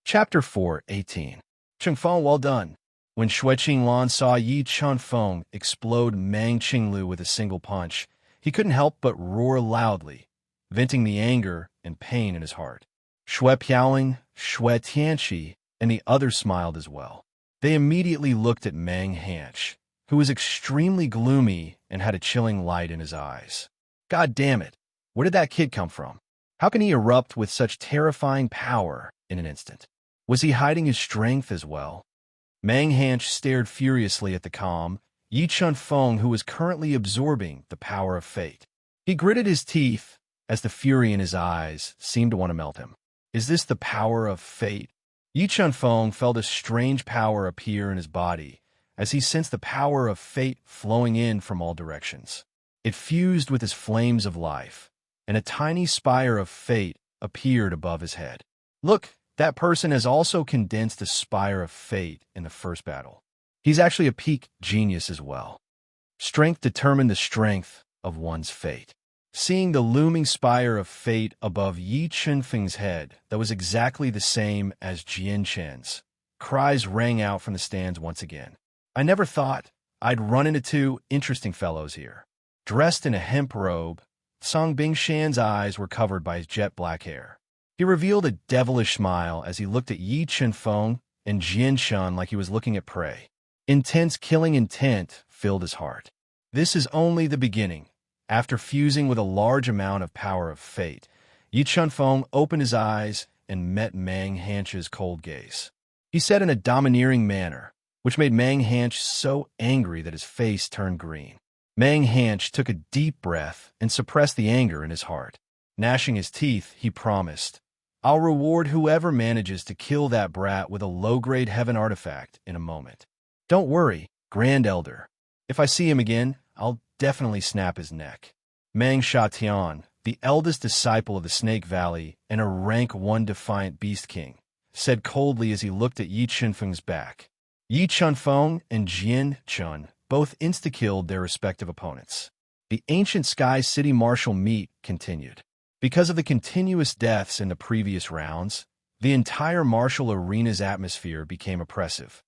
Chapter 4:18. Chengfeng, well done. When Shui Qinglan saw Yi Chunfeng explode Mang Qinglu with a single punch, he couldn't help but roar loudly, venting the anger and pain in his heart. Shui Piaoling, Shui Tianqi, and the others smiled as well. They immediately looked at Mang Hanch, who was extremely gloomy and had a chilling light in his eyes. God damn it, where did that kid come from? How can he erupt with such terrifying power in an instant? Was he hiding his strength as well? Mang Hanch stared furiously at the calm Yi Chunfeng, who was currently absorbing the power of fate. He gritted his teeth as the fury in his eyes seemed to want to melt him. Is this the power of fate? Yi Chunfeng felt a strange power appear in his body as he sensed the power of fate flowing in from all directions. It fused with his flames of life, and a tiny spire of fate appeared above his head. Look, that person has also condensed a spire of fate in the first battle. He's actually a peak genius as well. Strength determined the strength of one's fate. Seeing the looming spire of fate above Yi Chunfeng's head that was exactly the same as Jian Chen's, cries rang out from the stands once again. I never thought I'd run into two interesting fellows here. Dressed in a hemp robe, Song Bingshan's eyes were covered by his jet black hair. He revealed a devilish smile as he looked at Yi Chunfeng and Jian Chun like he was looking at prey. Intense killing intent filled his heart. This is only the beginning. After fusing with a large amount of power of fate, Yi Chunfeng opened his eyes and met Mang Hanch's cold gaze. He said in a domineering manner, which made Mang Hanch so angry that his face turned green. Mang Hanch took a deep breath and suppressed the anger in his heart. Gnashing his teeth, he promised, I'll reward whoever manages to kill that brat with a low-grade heaven artifact in a moment. Don't worry, Grand Elder. If I see him again, I'll definitely snap his neck. Mang Shatian, the eldest disciple of the Snake Valley and a rank 1 defiant beast king, said coldly as he looked at Yi Chunfeng's back. Yi Chunfeng and Jian Chun both insta-killed their respective opponents. The ancient Sky City martial meet continued. Because of the continuous deaths in the previous rounds, the entire martial arena's atmosphere became oppressive.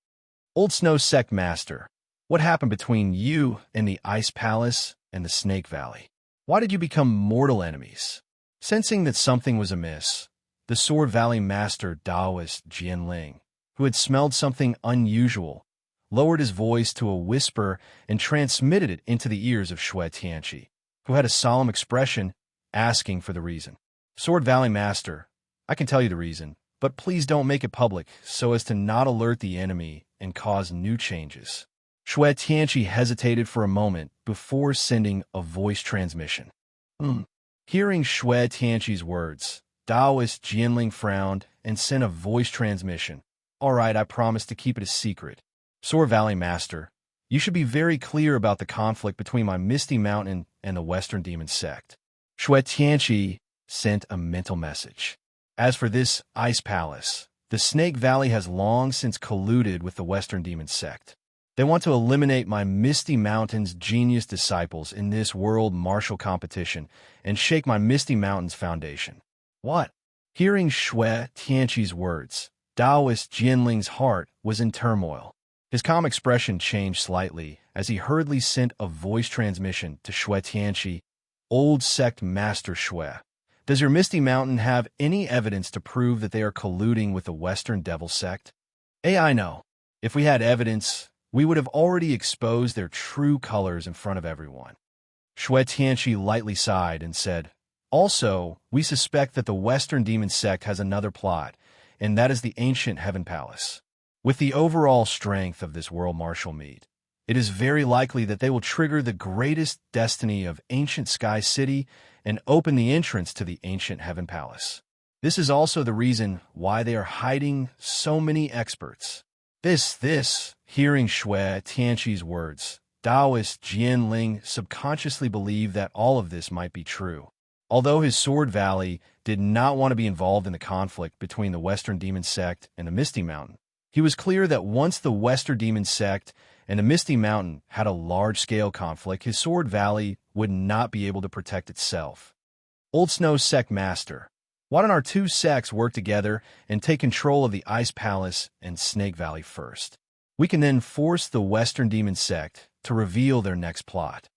Old Snow Sect Master, what happened between you and the Ice Palace and the Snake Valley? Why did you become mortal enemies? Sensing that something was amiss, the Sword Valley Master Taoist Jianling, who had smelled something unusual, lowered his voice to a whisper and transmitted it into the ears of Shui Tianqi, who had a solemn expression, asking for the reason. Sword Valley Master, I can tell you the reason, but please don't make it public so as to not alert the enemy and cause new changes. Shui Tianqi hesitated for a moment before sending a voice transmission. Hearing Shui Tianqi's words, Taoist Jianling frowned and sent a voice transmission. All right, I promise to keep it a secret. Sword Valley Master, you should be very clear about the conflict between my Misty Mountain and the Western Demon Sect. Shui Tianqi sent a mental message. As for this Ice Palace, the Snake Valley has long since colluded with the Western Demon Sect. They want to eliminate my Misty Mountain's genius disciples in this world martial competition and shake my Misty Mountain's foundation. What? Hearing Shui Tianqi's words, Taoist Jianling's heart was in turmoil. His calm expression changed slightly as he hurriedly sent a voice transmission to Shui Tianqi. Old Sect Master Shui, does your Misty Mountain have any evidence to prove that they are colluding with the Western Devil Sect? I know. If we had evidence, we would have already exposed their true colors in front of everyone. Shui Tianqi lightly sighed and said, also, we suspect that the Western Demon Sect has another plot, and that is the ancient Heaven Palace. With the overall strength of this world martial meet, it is very likely that they will trigger the greatest destiny of ancient Sky City and open the entrance to the ancient Heaven Palace. This is also the reason why they are hiding so many experts. Hearing Shui Tianqi's words, Taoist Jianling subconsciously believed that all of this might be true. Although his Sword Valley did not want to be involved in the conflict between the Western Demon Sect and the Misty Mountain, he was clear that once the Western Demon Sect and the Misty Mountain had a large-scale conflict, his Sword Valley would not be able to protect itself. Old Snow Sect Master, Why don't our two sects work together and take control of the Ice Palace and Snake Valley first? We can then force the Western Demon sect to reveal their next plot.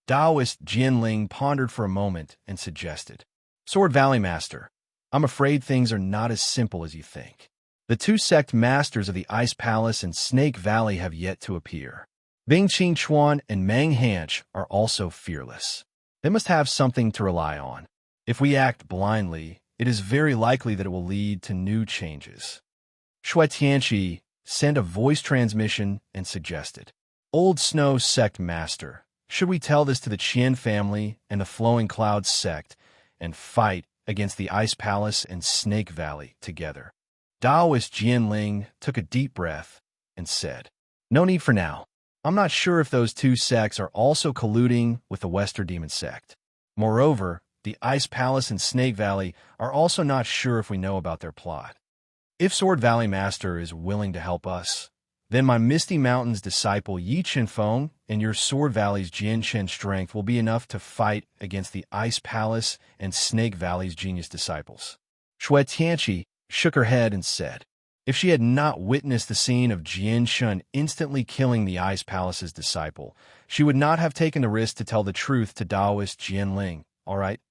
Taoist Jianling pondered for a moment and suggested, Sword Valley Master, I'm afraid things are not as simple as you think. The two sect masters of the Ice Palace and Snake Valley have yet to appear. Bing Qing Chuan and Meng Hanch are also fearless. They must have something to rely on. If we act blindly, it is very likely that it will lead to new changes. Shui Tianqi sent a voice transmission and suggested, Old Snow Sect Master, should we tell this to the Qian family and the Flowing Clouds sect and fight against the Ice Palace and Snake Valley together? Taoist Jianling took a deep breath and said, No need for now. I'm not sure if those two sects are also colluding with the Western Demon sect. Moreover, the Ice Palace and Snake Valley are also not sure if we know about their plot. If Sword Valley Master is willing to help us, then my Misty Mountain's disciple Yi Qinfeng and your Sword Valley's Jianchen strength will be enough to fight against the Ice Palace and Snake Valley's genius disciples. Shui Tianqi shook her head and said, if she had not witnessed the scene of Jianshun instantly killing the Ice Palace's disciple, she would not have taken the risk to tell the truth to Taoist Jianling. All right,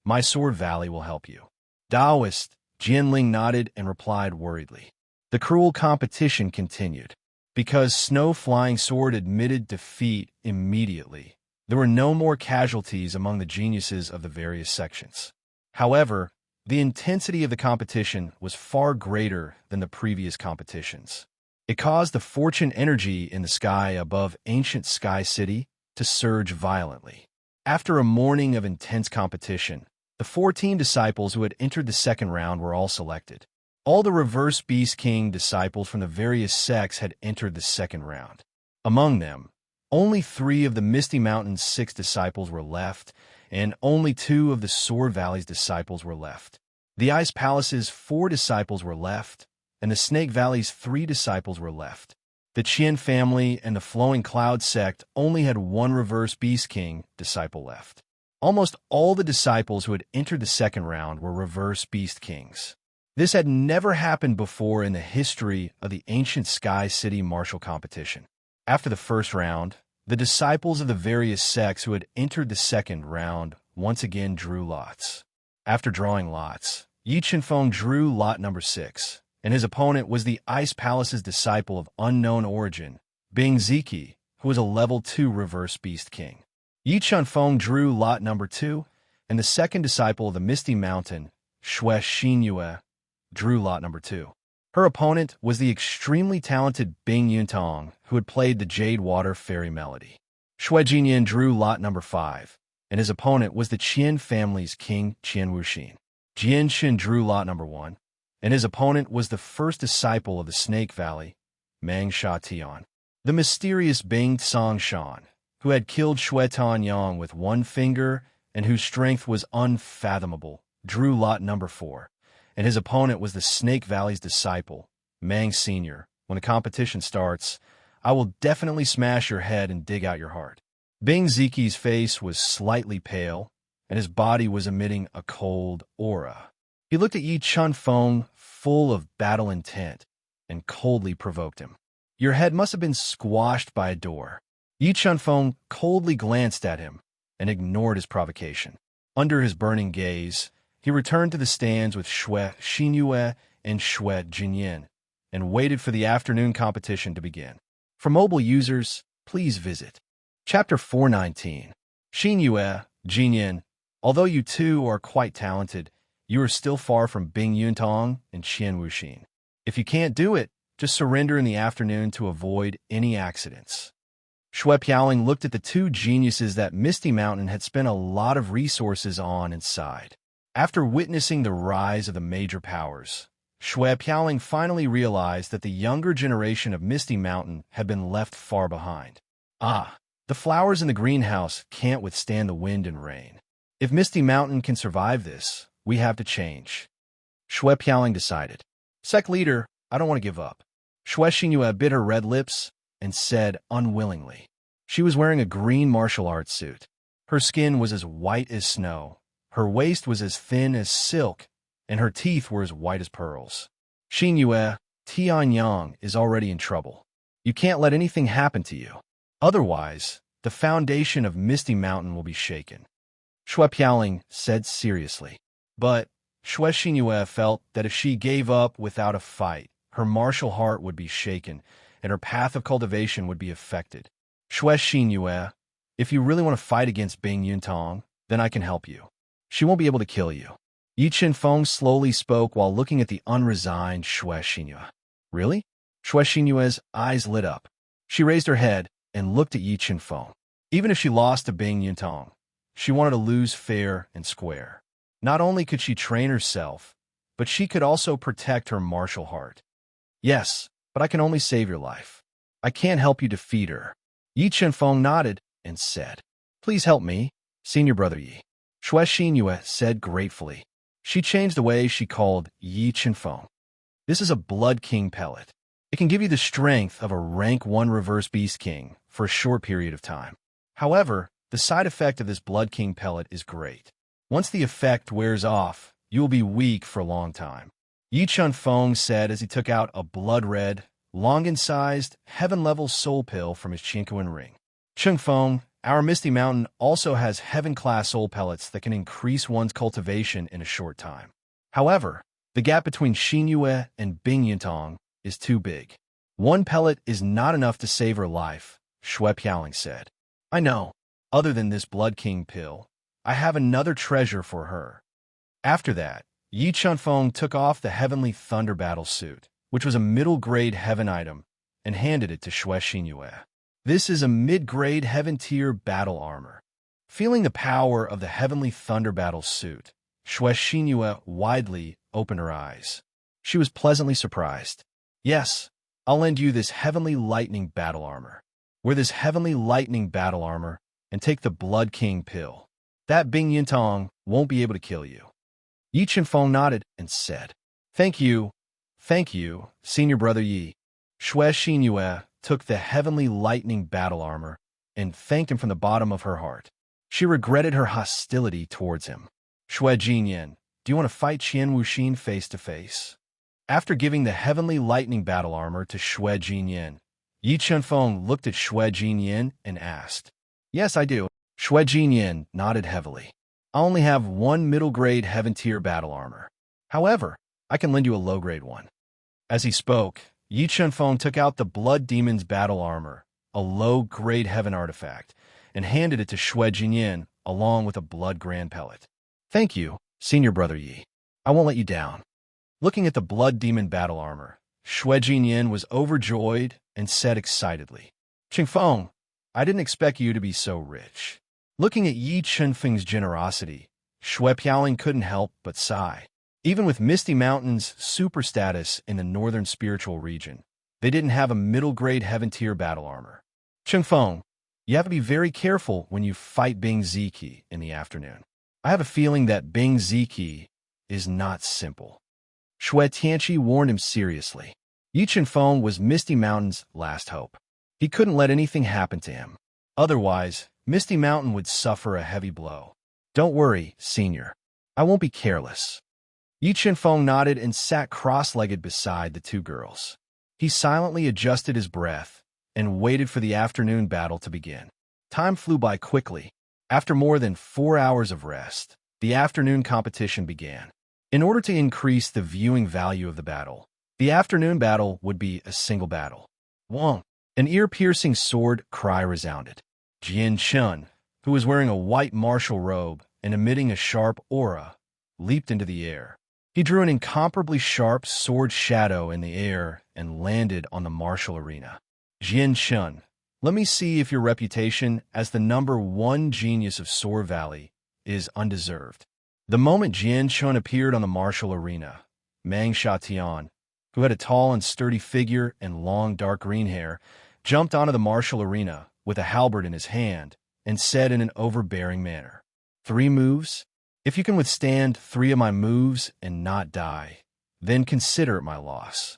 my Sword Valley will help you. Taoist Jianling nodded and replied worriedly. The cruel competition continued. Because Snow Flying Sword admitted defeat immediately, there were no more casualties among the geniuses of the various sections. However, the intensity of the competition was far greater than the previous competitions. It caused the fortune energy in the sky above ancient Sky City to surge violently. After a morning of intense competition, the 14 disciples who had entered the second round were all selected. All the Reverse Beast King disciples from the various sects had entered the second round. Among them, only 3 of the Misty Mountain's 6 disciples were left, and only 2 of the Sword Valley's disciples were left. The Ice Palace's 4 disciples were left, and the Snake Valley's 3 disciples were left. The Qian family and the Flowing Cloud sect only had 1 Reverse Beast King disciple left. Almost all the disciples who had entered the second round were Reverse Beast Kings. This had never happened before in the history of the ancient Sky City martial competition. After the first round, the disciples of the various sects who had entered the second round once again drew lots. After drawing lots, Yi Qinfeng drew lot number 6, and his opponent was the Ice Palace's disciple of unknown origin, Bing Ziki, who was a level 2 Reverse Beast King. Yi Qinfeng drew lot number 2, and the second disciple of the Misty Mountain, Shui Xinyue, drew lot number 2. Her opponent was the extremely talented Bing Yuntong, who had played the Jade Water Fairy Melody. Shui Jinyan drew lot number 5, and his opponent was the Qian family's King Qian Wuxin. Jianshin drew lot number 1, and his opponent was the first disciple of the Snake Valley, Meng Sha Tian. The mysterious Bing Tsongshan, who had killed Shui Tanyang with 1 finger and whose strength was unfathomable, drew lot number 4, and his opponent was the Snake Valley's disciple, Mang Sr. When the competition starts, I will definitely smash your head and dig out your heart. Bing Ziki's face was slightly pale, and his body was emitting a cold aura. He looked at Yi Qinfeng full of battle intent and coldly provoked him. Your head must have been squashed by a door. Yi Qinfeng coldly glanced at him and ignored his provocation. Under his burning gaze, he returned to the stands with Shui Xinyue and Shui Jinyan and waited for the afternoon competition to begin. For mobile users, please visit Chapter 419. Xinyue, Jinyan, although you two are quite talented, you are still far from Bing Yuntong and Qian Wuxin. If you can't do it, just surrender in the afternoon to avoid any accidents. Shui Piaoling looked at the 2 geniuses that Misty Mountain had spent a lot of resources on and sighed. After witnessing the rise of the major powers, Shui Piaoling finally realized that the younger generation of Misty Mountain had been left far behind. The flowers in the greenhouse can't withstand the wind and rain. If Misty Mountain can survive this, we have to change. Shui Piaoling decided. Sect leader, I don't want to give up. Shui Xinyue bit her red lips and said unwillingly. She was wearing a green martial arts suit. Her skin was as white as snow. Her waist was as thin as silk, and her teeth were as white as pearls. Xinyue, Tianyang is already in trouble. You can't let anything happen to you. Otherwise, the foundation of Misty Mountain will be shaken. Shui Piaoling said seriously. But Shui Xinyue felt that if she gave up without a fight, her martial heart would be shaken, and her path of cultivation would be affected. Shui Xinyue, if you really want to fight against Bing Yuntong, then I can help you. She won't be able to kill you. Yi Qinfeng slowly spoke while looking at the unresigned Shui Xinyue. Really? Shui Xinyue's eyes lit up. She raised her head and looked at Yi Qinfeng. Even if she lost to Bing Yuntong, she wanted to lose fair and square. Not only could she train herself, but she could also protect her martial heart. Yes, but I can only save your life. I can't help you defeat her. Yi Qinfeng nodded and said, Please help me, senior brother Yi. Shui Xinyue said gratefully. She changed the way she called Yi Qinfeng. This is a Blood King pellet. It can give you the strength of a rank 1 reverse Beast King for a short period of time. However, the side effect of this Blood King pellet is great. Once the effect wears off, you will be weak for a long time. Yi Qinfeng said as he took out a blood-red, Longan-sized, heaven-level soul pill from his Qinkuan ring. Qingfeng, our Misty Mountain also has heaven-class soul pellets that can increase one's cultivation in a short time. However, the gap between Xinyue and Bing Yuntong is too big. One pellet is not enough to save her life, Shui Piaoling said. I know. Other than this Blood King pill, I have another treasure for her. After that, Yi Qinfeng took off the Heavenly Thunder Battle Suit, which was a middle-grade heaven item, and handed it to Shui Xinyue. This is a mid-grade heaven-tier battle armor. Feeling the power of the Heavenly Thunder Battle Suit, Shui Xinyue widely opened her eyes. She was pleasantly surprised. Yes, I'll lend you this Heavenly Lightning Battle Armor. Wear this Heavenly Lightning Battle Armor and take the Blood King pill. That Bing Yuntong won't be able to kill you. Yi Qinfeng nodded and said, Thank you, senior brother Yi. Shui Xinyue took the Heavenly Lightning Battle Armor and thanked him from the bottom of her heart. She regretted her hostility towards him. Shui Jinyan, do you want to fight Qian Wuxin face to face? After giving the Heavenly Lightning Battle Armor to Shui Jinyan, Yi Qinfeng looked at Shui Jinyan and asked, Yes, I do. Shui Jinyan nodded heavily. I only have one middle-grade heaven-tier battle armor. However, I can lend you a low-grade one. As he spoke, Yi Qinfeng took out the Blood Demon's battle armor, a low-grade heaven artifact, and handed it to Shui Jinyan along with a Blood Grand pellet. Thank you, senior brother Yi. I won't let you down. Looking at the Blood Demon battle armor, Shui Jinyan was overjoyed and said excitedly, Qingfeng, I didn't expect you to be so rich. Looking at Yi Qinfeng's generosity, Shui Piaoling couldn't help but sigh. Even with Misty Mountain's super status in the northern spiritual region, they didn't have a middle-grade heaven-tier battle armor. Qingfeng, you have to be very careful when you fight Bing Ziki in the afternoon. I have a feeling that Bing Ziki is not simple. Shui Tianqi warned him seriously. Yi Qinfeng was Misty Mountain's last hope. He couldn't let anything happen to him. Otherwise, Misty Mountain would suffer a heavy blow. Don't worry, senior. I won't be careless. Yi Qinfeng nodded and sat cross-legged beside the two girls. He silently adjusted his breath and waited for the afternoon battle to begin. Time flew by quickly. After more than 4 hours of rest, the afternoon competition began. In order to increase the viewing value of the battle, the afternoon battle would be a single battle. Wong! An ear-piercing sword cry resounded. Jian Shun, who was wearing a white martial robe and emitting a sharp aura, leaped into the air. He drew an incomparably sharp sword shadow in the air and landed on the martial arena. Jian Shun, let me see if your reputation as the #1 genius of Sor Valley is undeserved. The moment Jian Shun appeared on the martial arena, Mang Shatian, who had a tall and sturdy figure and long dark green hair, jumped onto the martial arena with a halberd in his hand and said in an overbearing manner, 3 moves? If you can withstand 3 of my moves and not die, then consider it my loss.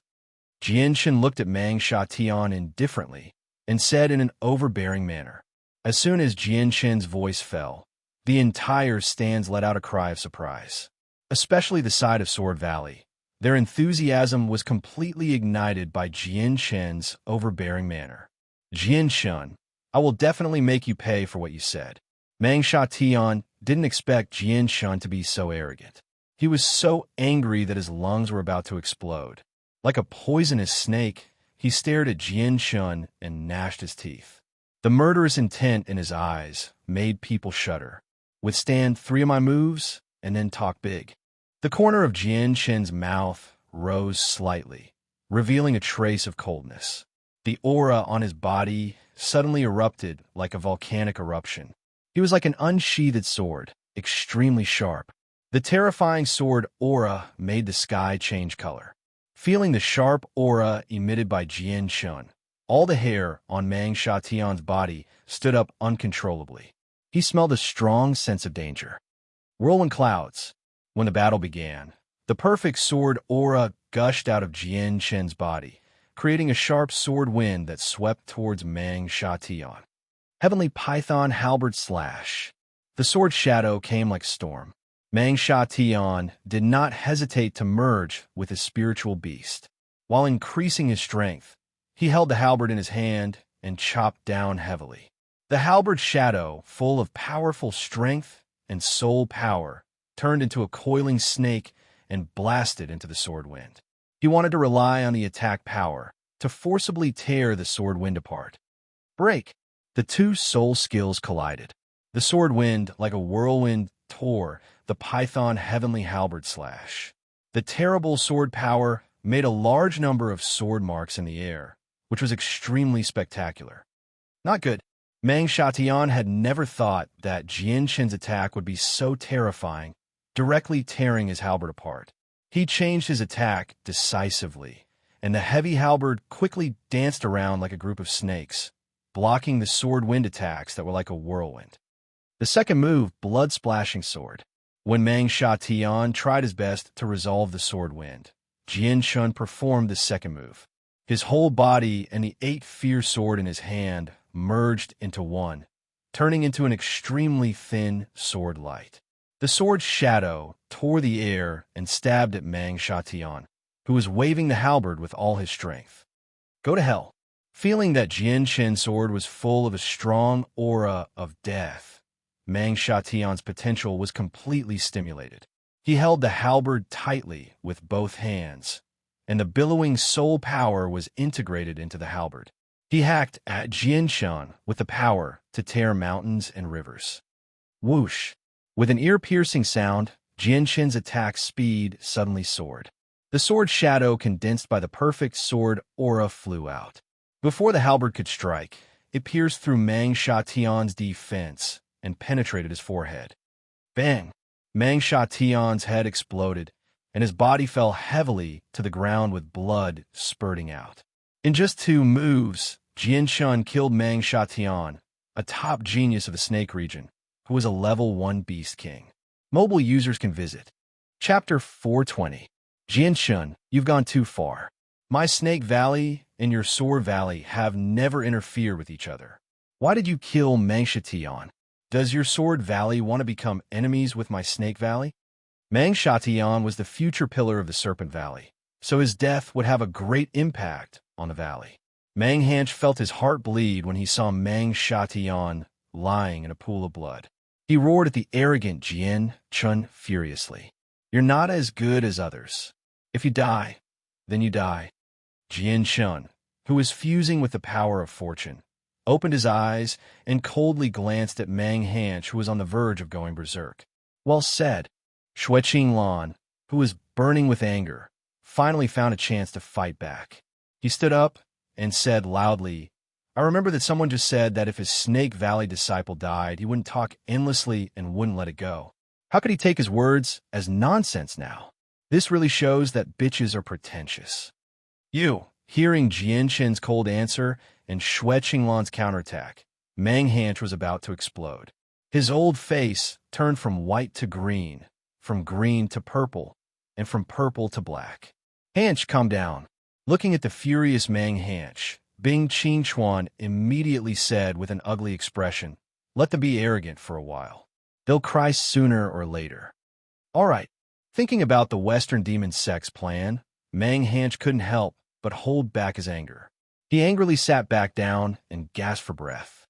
Jianshin looked at Mang Shatian indifferently and said in an overbearing manner. As soon as Jianshin's voice fell, the entire stands let out a cry of surprise. especially the side of Sword Valley. Their enthusiasm was completely ignited by Jian Shen's overbearing manner. Jian Shen, I will definitely make you pay for what you said. Meng Tian didn't expect Jian Shen to be so arrogant. He was so angry that his lungs were about to explode. Like a poisonous snake, he stared at Jian Shen and gnashed his teeth. The murderous intent in his eyes made people shudder. Withstand 3 of my moves, and then talk big. The corner of Jian Shen's mouth rose slightly, revealing a trace of coldness. The aura on his body suddenly erupted like a volcanic eruption. He was like an unsheathed sword, extremely sharp. The terrifying sword aura made the sky change color. Feeling the sharp aura emitted by Jian Shen, all the hair on Meng Tian's body stood up uncontrollably. He smelled a strong sense of danger. Whirlwind clouds. When the battle began, the perfect sword aura gushed out of Jian Shen's body, creating a sharp sword wind that swept towards Meng Tian. Heavenly Python halberd slash. The sword shadow came like a storm. Meng Tian did not hesitate to merge with his spiritual beast. While increasing his strength, he held the halberd in his hand and chopped down heavily. The halberd shadow, full of powerful strength and soul power, turned into a coiling snake and blasted into the sword wind. He wanted to rely on the attack power to forcibly tear the sword wind apart. Break! The two soul skills collided. The sword wind, like a whirlwind, tore the Python heavenly halberd slash. The terrible sword power made a large number of sword marks in the air, which was extremely spectacular. Not good. Meng Tian had never thought that Jian Shen's attack would be so terrifying, directly tearing his halberd apart. He changed his attack decisively, and the heavy halberd quickly danced around like a group of snakes, blocking the sword wind attacks that were like a whirlwind. The second move, blood splashing sword. When Meng Tian tried his best to resolve the sword wind, Jian Shen performed the second move. His whole body and the 8-fear sword in his hand merged into one, turning into an extremely thin sword light. The sword's shadow tore the air and stabbed at Meng Tian, who was waving the halberd with all his strength. Go to hell. Feeling that Jian Shen's sword was full of a strong aura of death, Meng Tian's potential was completely stimulated. He held the halberd tightly with both hands, and the billowing soul power was integrated into the halberd. He hacked at Jian Shen with the power to tear mountains and rivers. Whoosh! With an ear-piercing sound, Jian Shen's attack speed suddenly soared. The sword shadow condensed by the perfect sword aura flew out. Before the halberd could strike, it pierced through Meng Tian's defense and penetrated his forehead. Bang! Meng Tian's head exploded, and his body fell heavily to the ground with blood spurting out. In just 2 moves, Jian Shen killed Meng Tian, a top genius of the Snake region, who was a level 1 Beast King. Mobile users can visit. Chapter 420. Jian Shen, you've gone too far. My Snake Valley and your Sword Valley have never interfered with each other. Why did you kill Meng Tian? Does your Sword Valley want to become enemies with my Snake Valley? Meng Tian was the future pillar of the Serpent Valley, so his death would have a great impact on the valley. Meng Hanch felt his heart bleed when he saw Meng Tian lying in a pool of blood. He roared at the arrogant Jian Shen furiously. You're not as good as others. If you die, then you die. Jian Shen, who was fusing with the power of fortune, opened his eyes and coldly glanced at Meng Hanch, who was on the verge of going berserk. Well said. Xueqing Lan, who was burning with anger, finally found a chance to fight back. He stood up and said loudly, I remember that someone just said that if his Snake Valley disciple died, he wouldn't talk endlessly and wouldn't let it go. How could he take his words as nonsense now? This really shows that bitches are pretentious. You, hearing Jian Shen's cold answer and Xueqing Lan's counterattack, Meng Hanch was about to explode. His old face turned from white to green, from green to purple, and from purple to black. Hanch, calm down. Looking at the furious Meng Hanch, Bing Qingchuan immediately said with an ugly expression, let them be arrogant for a while. They'll cry sooner or later. All right, Thinking about the Western demon sex plan, Mang Hanch couldn't help but hold back his anger. He angrily sat back down and gasped for breath.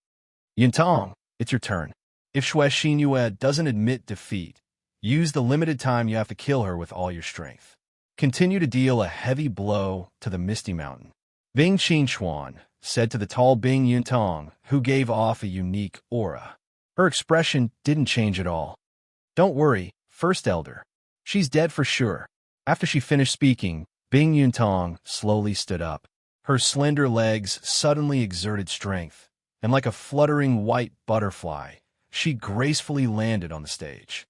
Yintong, it's your turn. If Shui Xinyue doesn't admit defeat, use the limited time you have to kill her with all your strength. Continue to deal a heavy blow to the Misty Mountain. Bing Qinchuan said to the tall Bing Yintong, who gave off a unique aura. Her expression didn't change at all. Don't worry, First Elder. She's dead for sure. After she finished speaking, Bing Yintong slowly stood up. Her slender legs suddenly exerted strength, and like a fluttering white butterfly, she gracefully landed on the stage.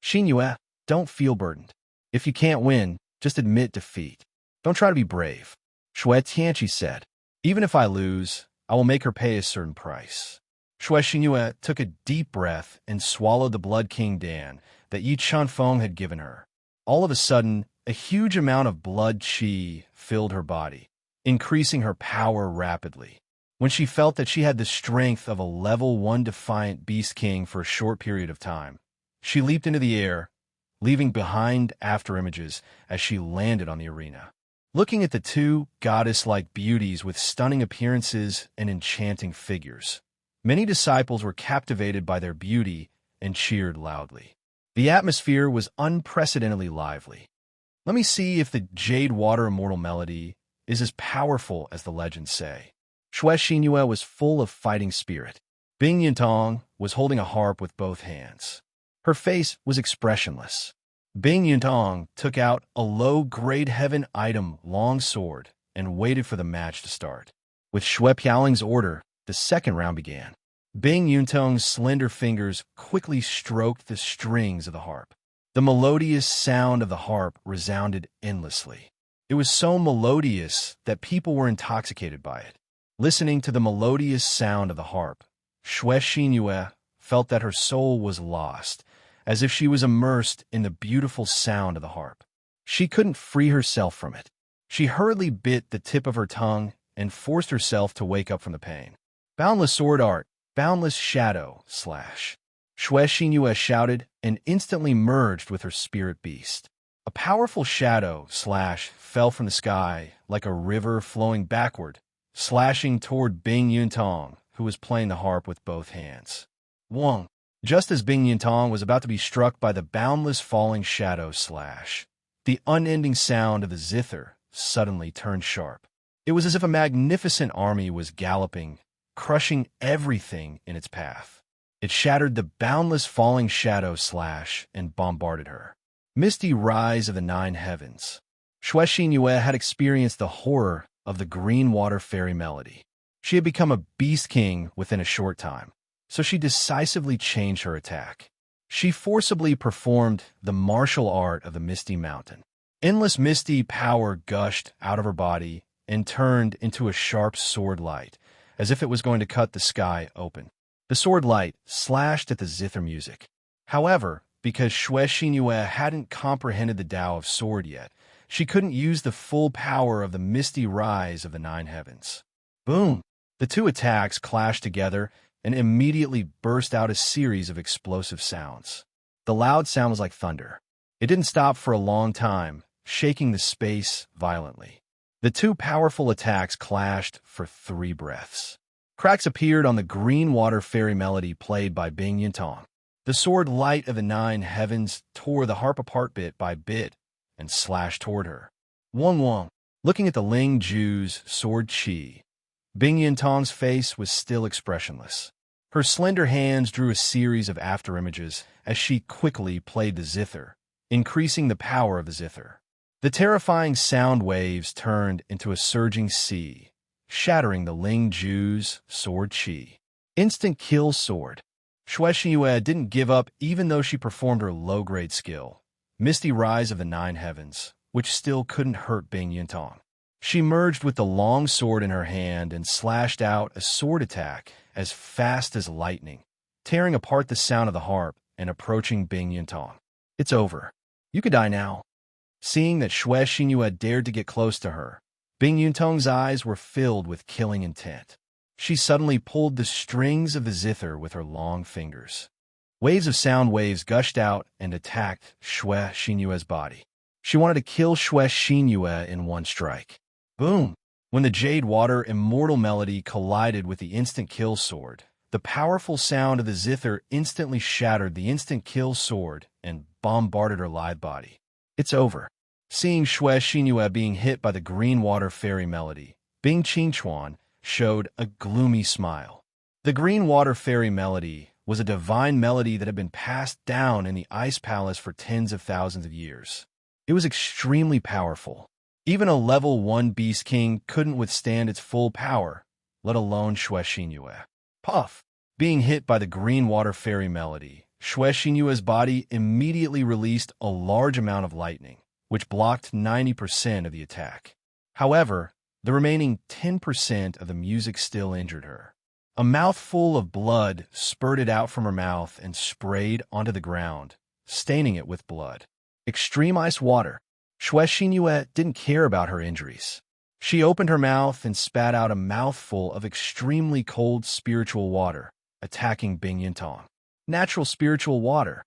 Xinyue, don't feel burdened. If you can't win, just admit defeat. Don't try to be brave. Shui Tianqi said, even if I lose, I will make her pay a certain price. Shui Xinyue took a deep breath and swallowed the Blood King Dan that Yi Chanfeng had given her. All of a sudden, a huge amount of blood qi filled her body, increasing her power rapidly. When she felt that she had the strength of a level 1 defiant Beast King for a short period of time, she leaped into the air, leaving behind afterimages as she landed on the arena. Looking at the two goddess-like beauties with stunning appearances and enchanting figures, many disciples were captivated by their beauty and cheered loudly. The atmosphere was unprecedentedly lively. Let me see if the Jade Water Immortal Melody is as powerful as the legends say. Shui Xinyue was full of fighting spirit. Bing Yintong was holding a harp with both hands. Her face was expressionless. Bing Yintong took out a low-grade heaven item long sword and waited for the match to start. With Shui Piaoling's order, the second round began. Bing Yintong's slender fingers quickly stroked the strings of the harp. The melodious sound of the harp resounded endlessly. It was so melodious that people were intoxicated by it. Listening to the melodious sound of the harp, Shui Xinyue felt that her soul was lost, as if she was immersed in the beautiful sound of the harp. She couldn't free herself from it. She hurriedly bit the tip of her tongue and forced herself to wake up from the pain. Boundless sword art, boundless shadow, slash. Shui Xinyue shouted and instantly merged with her spirit beast. A powerful shadow, slash, fell from the sky like a river flowing backward, slashing toward Bing Yintong, who was playing the harp with both hands. Wong. Just as Bing Yintong was about to be struck by the boundless falling shadow slash, the unending sound of the zither suddenly turned sharp. It was as if a magnificent army was galloping, crushing everything in its path. It shattered the boundless falling shadow slash and bombarded her. Misty rise of the 9 heavens. Shui Xinyue had experienced the horror of the green water fairy melody. She had become a beast king within a short time, so she decisively changed her attack. She forcibly performed the martial art of the Misty Mountain. Endless misty power gushed out of her body and turned into a sharp sword light, as if it was going to cut the sky open. The sword light slashed at the zither music. However, because Shui Xinyue hadn't comprehended the Tao of sword yet, she couldn't use the full power of the misty rise of the 9 heavens. Boom! The two attacks clashed together and immediately burst out a series of explosive sounds. The loud sound was like thunder. It didn't stop for a long time, shaking the space violently. The two powerful attacks clashed for 3 breaths. Cracks appeared on the green water fairy melody played by Bing Yintong. The sword light of the 9 heavens tore the harp apart bit by bit and slashed toward her. Wong Wong, looking at the Ling Ju's sword chi, Bing Yintong's face was still expressionless. Her slender hands drew a series of afterimages as she quickly played the zither, increasing the power of the zither. The terrifying sound waves turned into a surging sea, shattering the Ling Ju's sword chi. Instant kill sword. Shui Xinyue didn't give up even though she performed her low-grade skill, Misty Rise of the 9 Heavens, which still couldn't hurt Bing Yintong. She merged with the long sword in her hand and slashed out a sword attack as fast as lightning, tearing apart the sound of the harp and approaching Bing Yintong. It's over. You could die now. Seeing that Shui Xinyue dared to get close to her, Bing Yintong's eyes were filled with killing intent. She suddenly pulled the strings of the zither with her long fingers. Waves of sound waves gushed out and attacked Xue Xinyue's body. She wanted to kill Xue Xinyue in one strike. Boom! When the Jade Water Immortal Melody collided with the Instant Kill Sword, the powerful sound of the zither instantly shattered the Instant Kill Sword and bombarded her live body. It's over. Seeing Xue Xinyue being hit by the Green Water Fairy Melody, Bing Qingchuan showed a gloomy smile. The Green Water Fairy Melody was a divine melody that had been passed down in the Ice Palace for tens of thousands of years. It was extremely powerful. Even a level 1 Beast King couldn't withstand its full power, let alone Xue Xinyue. Puff! Being hit by the Green Water Fairy Melody, Xue Xinyue's body immediately released a large amount of lightning, which blocked 90% of the attack. However, the remaining 10% of the music still injured her. A mouthful of blood spurted out from her mouth and sprayed onto the ground, staining it with blood. Extreme ice water. Xue Xinyue didn't care about her injuries. She opened her mouth and spat out a mouthful of extremely cold spiritual water, attacking Bing Yintong. Natural spiritual water.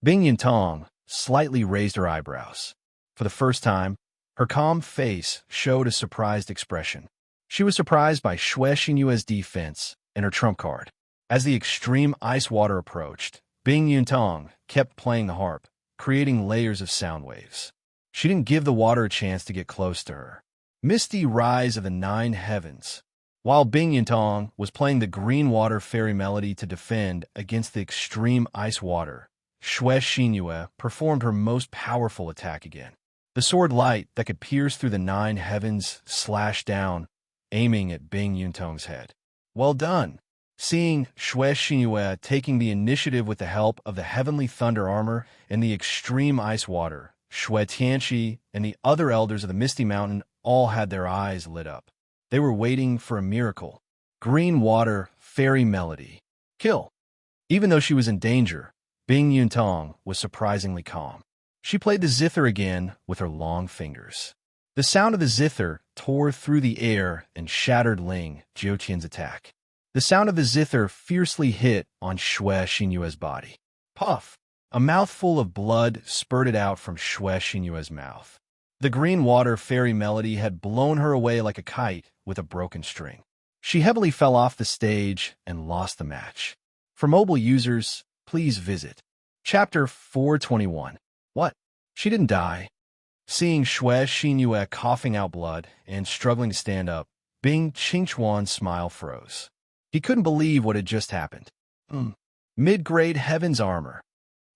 Bing Yintong slightly raised her eyebrows. For the first time, her calm face showed a surprised expression. She was surprised by Xue Xinyue's defense and her trump card. As the extreme ice water approached, Bing Yintong kept playing the harp, creating layers of sound waves. She didn't give the water a chance to get close to her. Misty Rise of the Nine Heavens. While Bing Yintong was playing the Green Water Fairy Melody to defend against the extreme ice water, Xue Xinyue performed her most powerful attack again. The sword light that could pierce through the 9 heavens slashed down, aiming at Bing Yintong's head. Well done! Seeing Xue Xinyue taking the initiative with the help of the Heavenly Thunder Armor and the extreme ice water, Xue Tianqi and the other elders of the Misty Mountain all had their eyes lit up. They were waiting for a miracle. Green Water Fairy Melody. Kill! Even though she was in danger, Bing Yintong was surprisingly calm. She played the zither again with her long fingers. The sound of the zither tore through the air and shattered Ling Jiuqian's attack. The sound of the zither fiercely hit on Xue Xinyue's body. Puff! A mouthful of blood spurted out from Xue Xinyue's mouth. The Green Water Fairy Melody had blown her away like a kite with a broken string. She heavily fell off the stage and lost the match. For mobile users, please visit Chapter 421. What? She didn't die. Seeing Xue Xinyue coughing out blood and struggling to stand up, Bing Qingchuan's smile froze. He couldn't believe what had just happened. Mid-grade Heaven's Armor.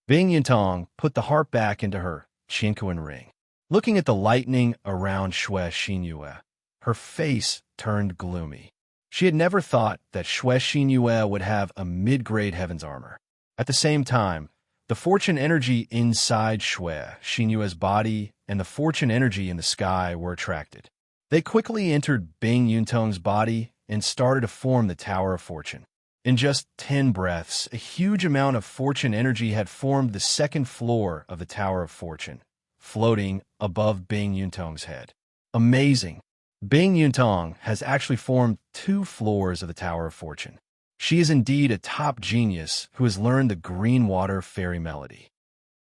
Bing Yintong put the harp back into her Qingkuan ring. Looking at the lightning around Xue Xinyue, her face turned gloomy. She had never thought that Xue Xinyue would have a mid-grade Heaven's Armor. At the same time, the fortune energy inside Xue Xinyue's body and the fortune energy in the sky were attracted. They quickly entered Bing Yintong's body and started to form the Tower of Fortune. In just 10 breaths, a huge amount of fortune energy had formed the second floor of the Tower of Fortune, floating above Bing Yintong's head. Amazing! Bing Yintong has actually formed 2 floors of the Tower of Fortune. She is indeed a top genius who has learned the Green Water Fairy Melody.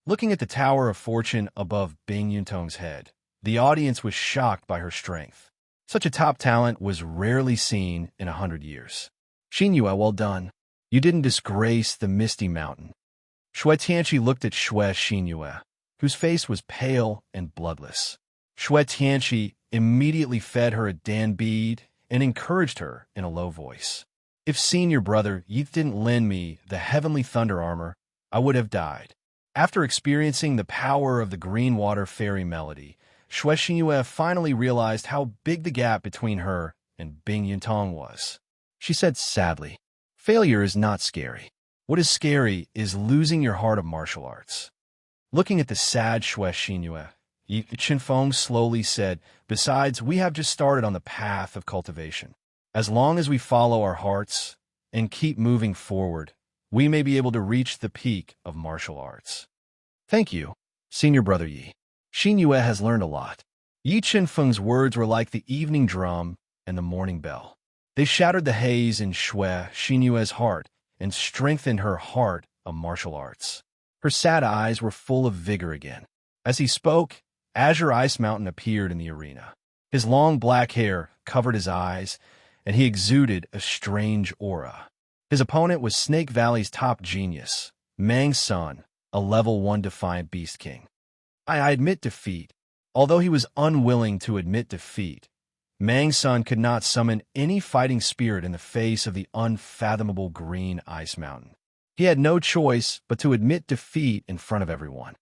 Looking at the Tower of Fortune above Bing Yintong's head, the audience was shocked by her strength. Such a top talent was rarely seen in 100 years. Xinyue, well done. You didn't disgrace the Misty Mountain. Xue Tianqi looked at Xue Xinyue, whose face was pale and bloodless. Xue Tianqi immediately fed her a Dan bead and encouraged her in a low voice. If senior brother Yi didn't lend me the Heavenly Thunder Armor, I would have died. After experiencing the power of the Green Water Fairy Melody, Xue Xinyue finally realized how big the gap between her and Bing Yintong was. She said sadly, "Failure is not scary. What is scary is losing your heart of martial arts." Looking at the sad Xue Xinyue, Yi Qinfeng slowly said, "Besides, we have just started on the path of cultivation. As long as we follow our hearts and keep moving forward, we may be able to reach the peak of martial arts." Thank you, senior brother Yi. Xinyue has learned a lot. Yi Qinfeng's words were like the evening drum and the morning bell. They shattered the haze in Xue Xinyue's heart and strengthened her heart of martial arts. Her sad eyes were full of vigor again. As he spoke, Azure Ice Mountain appeared in the arena. His long black hair covered his eyes, and he exuded a strange aura. His opponent was Snake Valley's top genius, Mang Sun, a level 1 Defiant Beast King. I admit defeat. Although he was unwilling to admit defeat, Mang Sun could not summon any fighting spirit in the face of the unfathomable green ice mountain. He had no choice but to admit defeat in front of everyone.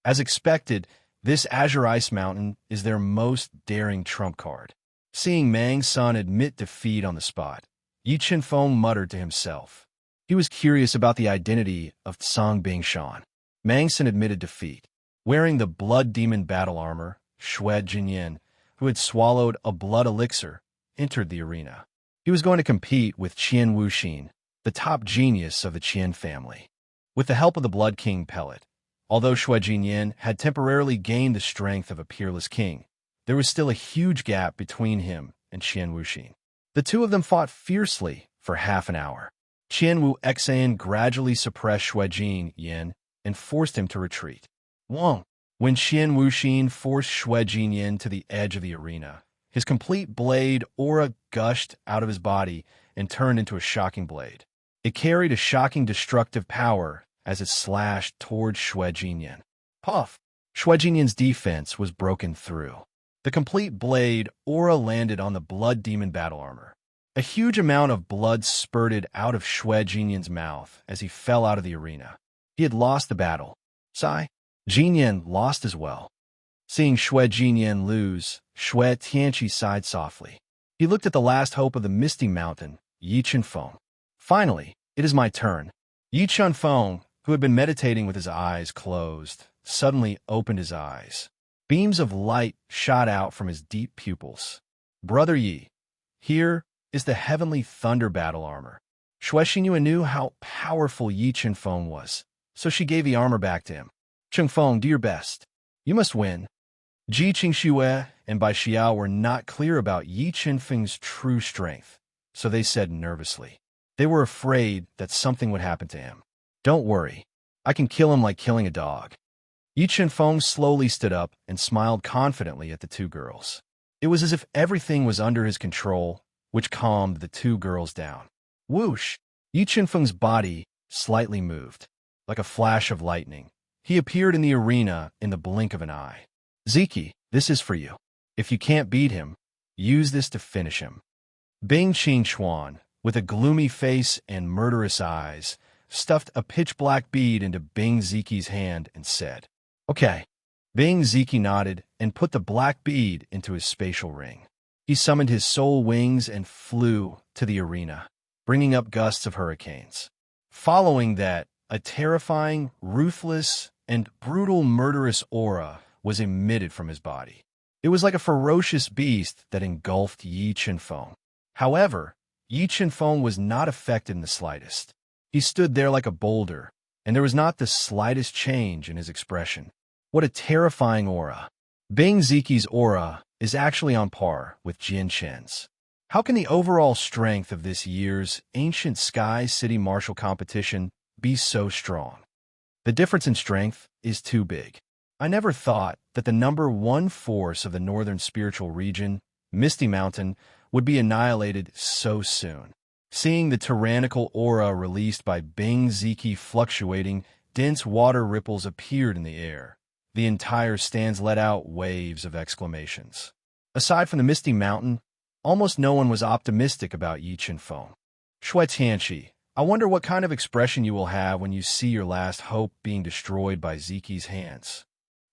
As expected, this Azure Ice Mountain is their most daring trump card. Seeing Mang Sun admit defeat on the spot, Yi Qinfeng muttered to himself. He was curious about the identity of Tsang Bingshan. Mang Sun admitted defeat. Wearing the blood demon battle armor, Xue Jinyan, who had swallowed a blood elixir, entered the arena. He was going to compete with Qian Wuxin, the top genius of the Qian family. With the help of the Blood King pellet, although Xue Jinyan had temporarily gained the strength of a peerless king, there was still a huge gap between him and Qian Wuxin. The two of them fought fiercely for half an hour. Qian Wu Xan gradually suppressed Xue Jinyan and forced him to retreat. When Qian Wuxin forced Xue Jinyan to the edge of the arena, his complete blade aura gushed out of his body and turned into a shocking blade. It carried a shocking destructive power as it slashed towards Xue Jinyan. Puff! Xue Jinyan's defense was broken through. The complete blade aura landed on the blood demon battle armor. A huge amount of blood spurted out of Xue Jinyan's mouth as he fell out of the arena. He had lost the battle. Sigh. Jinyan lost as well. Seeing Xue Jinyan lose, Xue Tianqi sighed softly. He looked at the last hope of the Misty Mountain, Yi Qinfeng. Finally, it is my turn. Yi Qinfeng, who had been meditating with his eyes closed, suddenly opened his eyes. Beams of light shot out from his deep pupils. Brother Yi, here is the heavenly thunder battle armor. Xue Xinyue knew how powerful Yi Qinfeng was, so she gave the armor back to him. Qingfeng, do your best. You must win. Ji Qingxue and Bai Xiao were not clear about Yi Qinfeng's true strength, so they said nervously. They were afraid that something would happen to him. Don't worry. I can kill him like killing a dog. Yi Qinfeng slowly stood up and smiled confidently at the two girls. It was as if everything was under his control, which calmed the two girls down. Whoosh! Yi Qinfeng's body slightly moved. Like a flash of lightning, he appeared in the arena in the blink of an eye. Ziki, this is for you. If you can't beat him, use this to finish him. Bing Qingxuan, with a gloomy face and murderous eyes, stuffed a pitch-black bead into Bing Ziki's hand and said, Okay. Bing Ziki nodded and put the black bead into his spatial ring. He summoned his soul wings and flew to the arena, bringing up gusts of hurricanes. Following that, a terrifying, ruthless, and brutal murderous aura was emitted from his body. It was like a ferocious beast that engulfed Yi Qinfeng. However, Yi Qinfeng was not affected in the slightest. He stood there like a boulder, and there was not the slightest change in his expression. What a terrifying aura. Bing Ziki's aura is actually on par with Jian Chen's. How can the overall strength of this year's Ancient Sky City Martial Competition be so strong? The difference in strength is too big. I never thought that the number one force of the northern spiritual region, Misty Mountain, would be annihilated so soon. Seeing the tyrannical aura released by Bing Ziki fluctuating, dense water ripples appeared in the air. The entire stands let out waves of exclamations. Aside from the Misty Mountain, almost no one was optimistic about Yi Qinfeng. Xue Tianqi, I wonder what kind of expression you will have when you see your last hope being destroyed by Ziki's hands.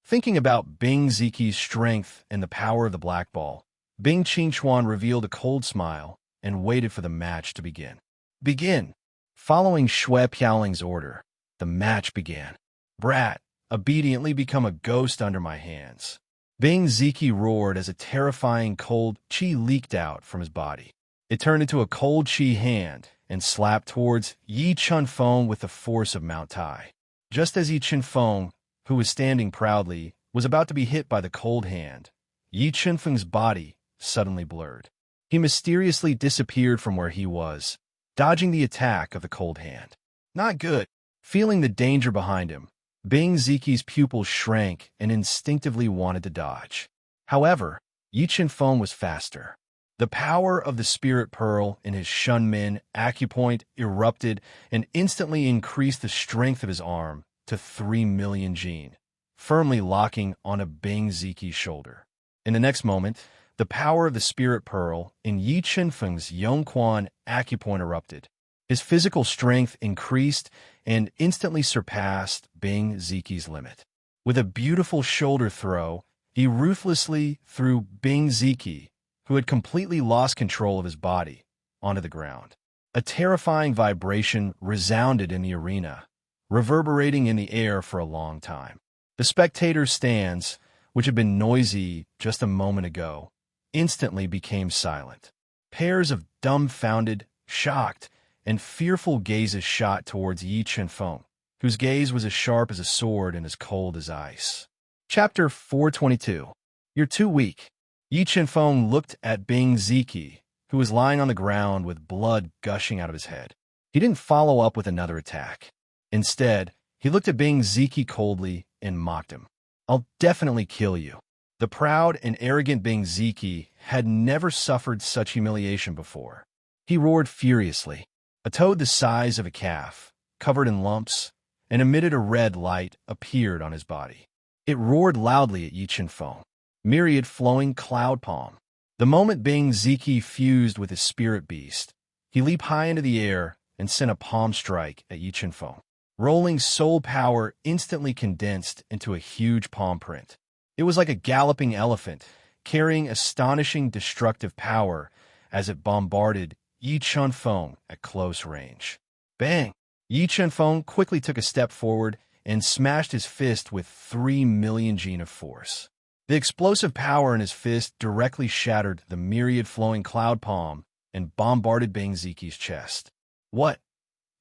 Thinking about Bing Ziki's strength and the power of the black ball, Bing Qingxuan revealed a cold smile and waited for the match to begin. Begin! Following Xue Piaoling's order, the match began. Brat, obediently become a ghost under my hands. Bing Ziki roared as a terrifying cold qi leaked out from his body. It turned into a cold qi hand and slapped towards Yi Qinfeng with the force of Mount Tai. Just as Yi Qinfeng, who was standing proudly, was about to be hit by the cold hand, Yi Qinfeng's body suddenly blurred. He mysteriously disappeared from where he was, dodging the attack of the cold hand. Not good. Feeling the danger behind him, Bing Ziki's pupils shrank and instinctively wanted to dodge. However, Yi Chen-feng was faster. The power of the spirit pearl in his Shunmin acupoint erupted and instantly increased the strength of his arm to 3 million jin, firmly locking onto Bing Ziki's shoulder. In the next moment, the power of the spirit pearl in Yi Chen-feng's Yongquan acupoint erupted. His physical strength increased and instantly surpassed Bing Ziki's limit. With a beautiful shoulder throw, he ruthlessly threw Bing Ziki, who had completely lost control of his body, onto the ground. A terrifying vibration resounded in the arena, reverberating in the air for a long time. The spectators' stands, which had been noisy just a moment ago, instantly became silent. Pairs of dumbfounded, shocked, and fearful gazes shot towards Yi Chen-feng, whose gaze was as sharp as a sword and as cold as ice. Chapter 422. You're too weak. Yi Chen-feng looked at Bing Ziki, who was lying on the ground with blood gushing out of his head. He didn't follow up with another attack. Instead, he looked at Bing Ziki coldly and mocked him. I'll definitely kill you. The proud and arrogant Bing Ziki had never suffered such humiliation before. He roared furiously. A toad the size of a calf, covered in lumps, and emitted a red light, appeared on his body. It roared loudly at Yi Chen-feng, myriad flowing cloud palm. The moment Bing Ziki fused with his spirit beast, he leaped high into the air and sent a palm strike at Yi Chen-feng. Rolling soul power instantly condensed into a huge palm print. It was like a galloping elephant, carrying astonishing destructive power as it bombarded Yi Chen-feng at close range. Bang! Yi Chen-feng quickly took a step forward and smashed his fist with 3 million jin of force. The explosive power in his fist directly shattered the myriad flowing cloud palm and bombarded Bing Ziki's chest. What?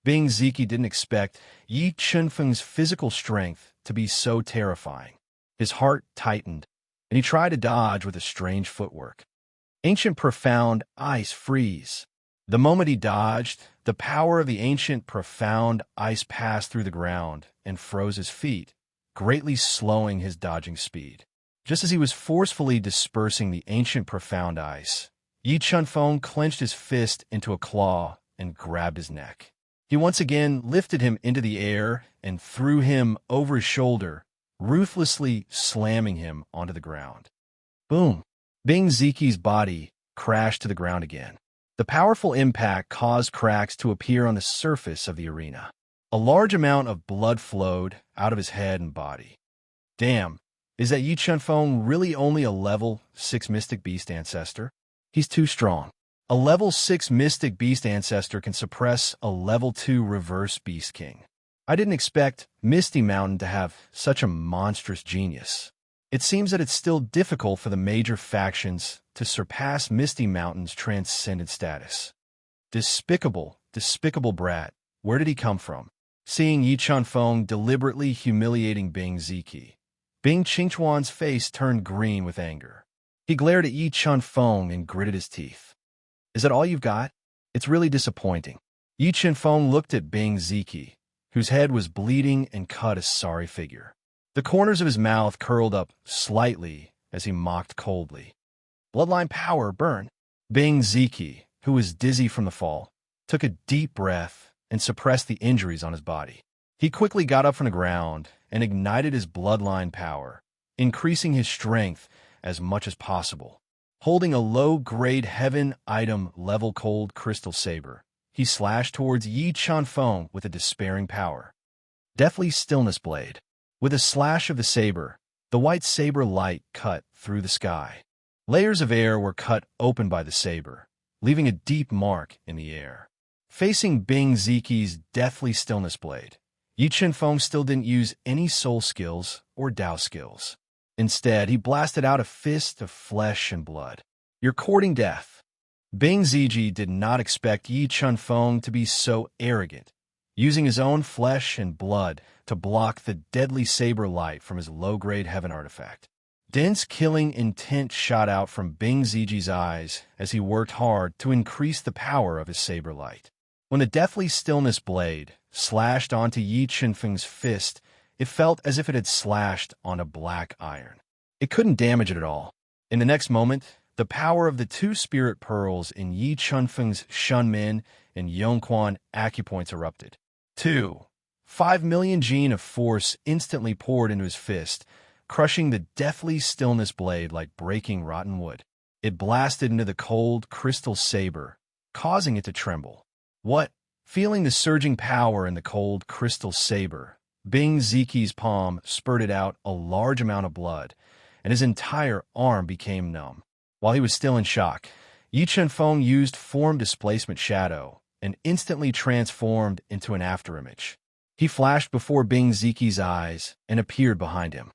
Bing Ziki didn't expect Yi Chen-feng's physical strength to be so terrifying. His heart tightened, and he tried to dodge with a strange footwork. Ancient profound ice freeze. The moment he dodged, the power of the ancient profound ice passed through the ground and froze his feet, greatly slowing his dodging speed. Just as he was forcefully dispersing the ancient profound ice, Yi Chen-feng clenched his fist into a claw and grabbed his neck. He once again lifted him into the air and threw him over his shoulder, ruthlessly slamming him onto the ground. Boom! Bing Ziki's body crashed to the ground again. The powerful impact caused cracks to appear on the surface of the arena. A large amount of blood flowed out of his head and body. Damn, is that Yi Chen-feng really only a level 6 Mystic Beast Ancestor? He's too strong. A level 6 Mystic Beast Ancestor can suppress a level 2 Reverse Beast King. I didn't expect Misty Mountain to have such a monstrous genius. It seems that it's still difficult for the major factions to surpass Misty Mountain's transcendent status. Despicable, despicable brat. Where did he come from? Seeing Yi Chen-feng deliberately humiliating Bing Ziki, Bing Qingchuan's face turned green with anger. He glared at Yi Chen-feng and gritted his teeth. Is that all you've got? It's really disappointing. Yi Chen-feng looked at Bing Ziki, whose head was bleeding and cut a sorry figure. The corners of his mouth curled up slightly as he mocked coldly. Bloodline power, burn. Bing Ziki, who was dizzy from the fall, took a deep breath and suppressed the injuries on his body. He quickly got up from the ground and ignited his bloodline power, increasing his strength as much as possible. Holding a low-grade heaven item level cold crystal saber, he slashed towards Yi Chen-feng with a despairing power. Deathly Stillness Blade. With a slash of the saber, the white saber light cut through the sky. Layers of air were cut open by the saber, leaving a deep mark in the air. Facing Bing Ziki's Deathly Stillness Blade, Yi Chen-feng still didn't use any soul skills or Dao skills. Instead, he blasted out a fist of flesh and blood. You're courting death. Bing Ziji did not expect Yi Chen-feng to be so arrogant, using his own flesh and blood to block the deadly saber light from his low-grade heaven artifact. Dense killing intent shot out from Bing Ziji's eyes as he worked hard to increase the power of his saber light. When the deathly stillness blade slashed onto Yi Qinfeng's fist, it felt as if it had slashed on a black iron. It couldn't damage it at all. In the next moment, the power of the two spirit pearls in Yi Qinfeng's Shunmin and Yongquan acupoints erupted. 5 million gene of force instantly poured into his fist, crushing the deathly stillness blade like breaking rotten wood. It blasted into the cold crystal saber, causing it to tremble. What? Feeling the surging power in the cold crystal saber, Bing Ziqi's palm spurted out a large amount of blood, and his entire arm became numb. While he was still in shock, Yi Qinfeng used Form Displacement Shadow and instantly transformed into an afterimage. He flashed before Bing Ziqi's eyes and appeared behind him.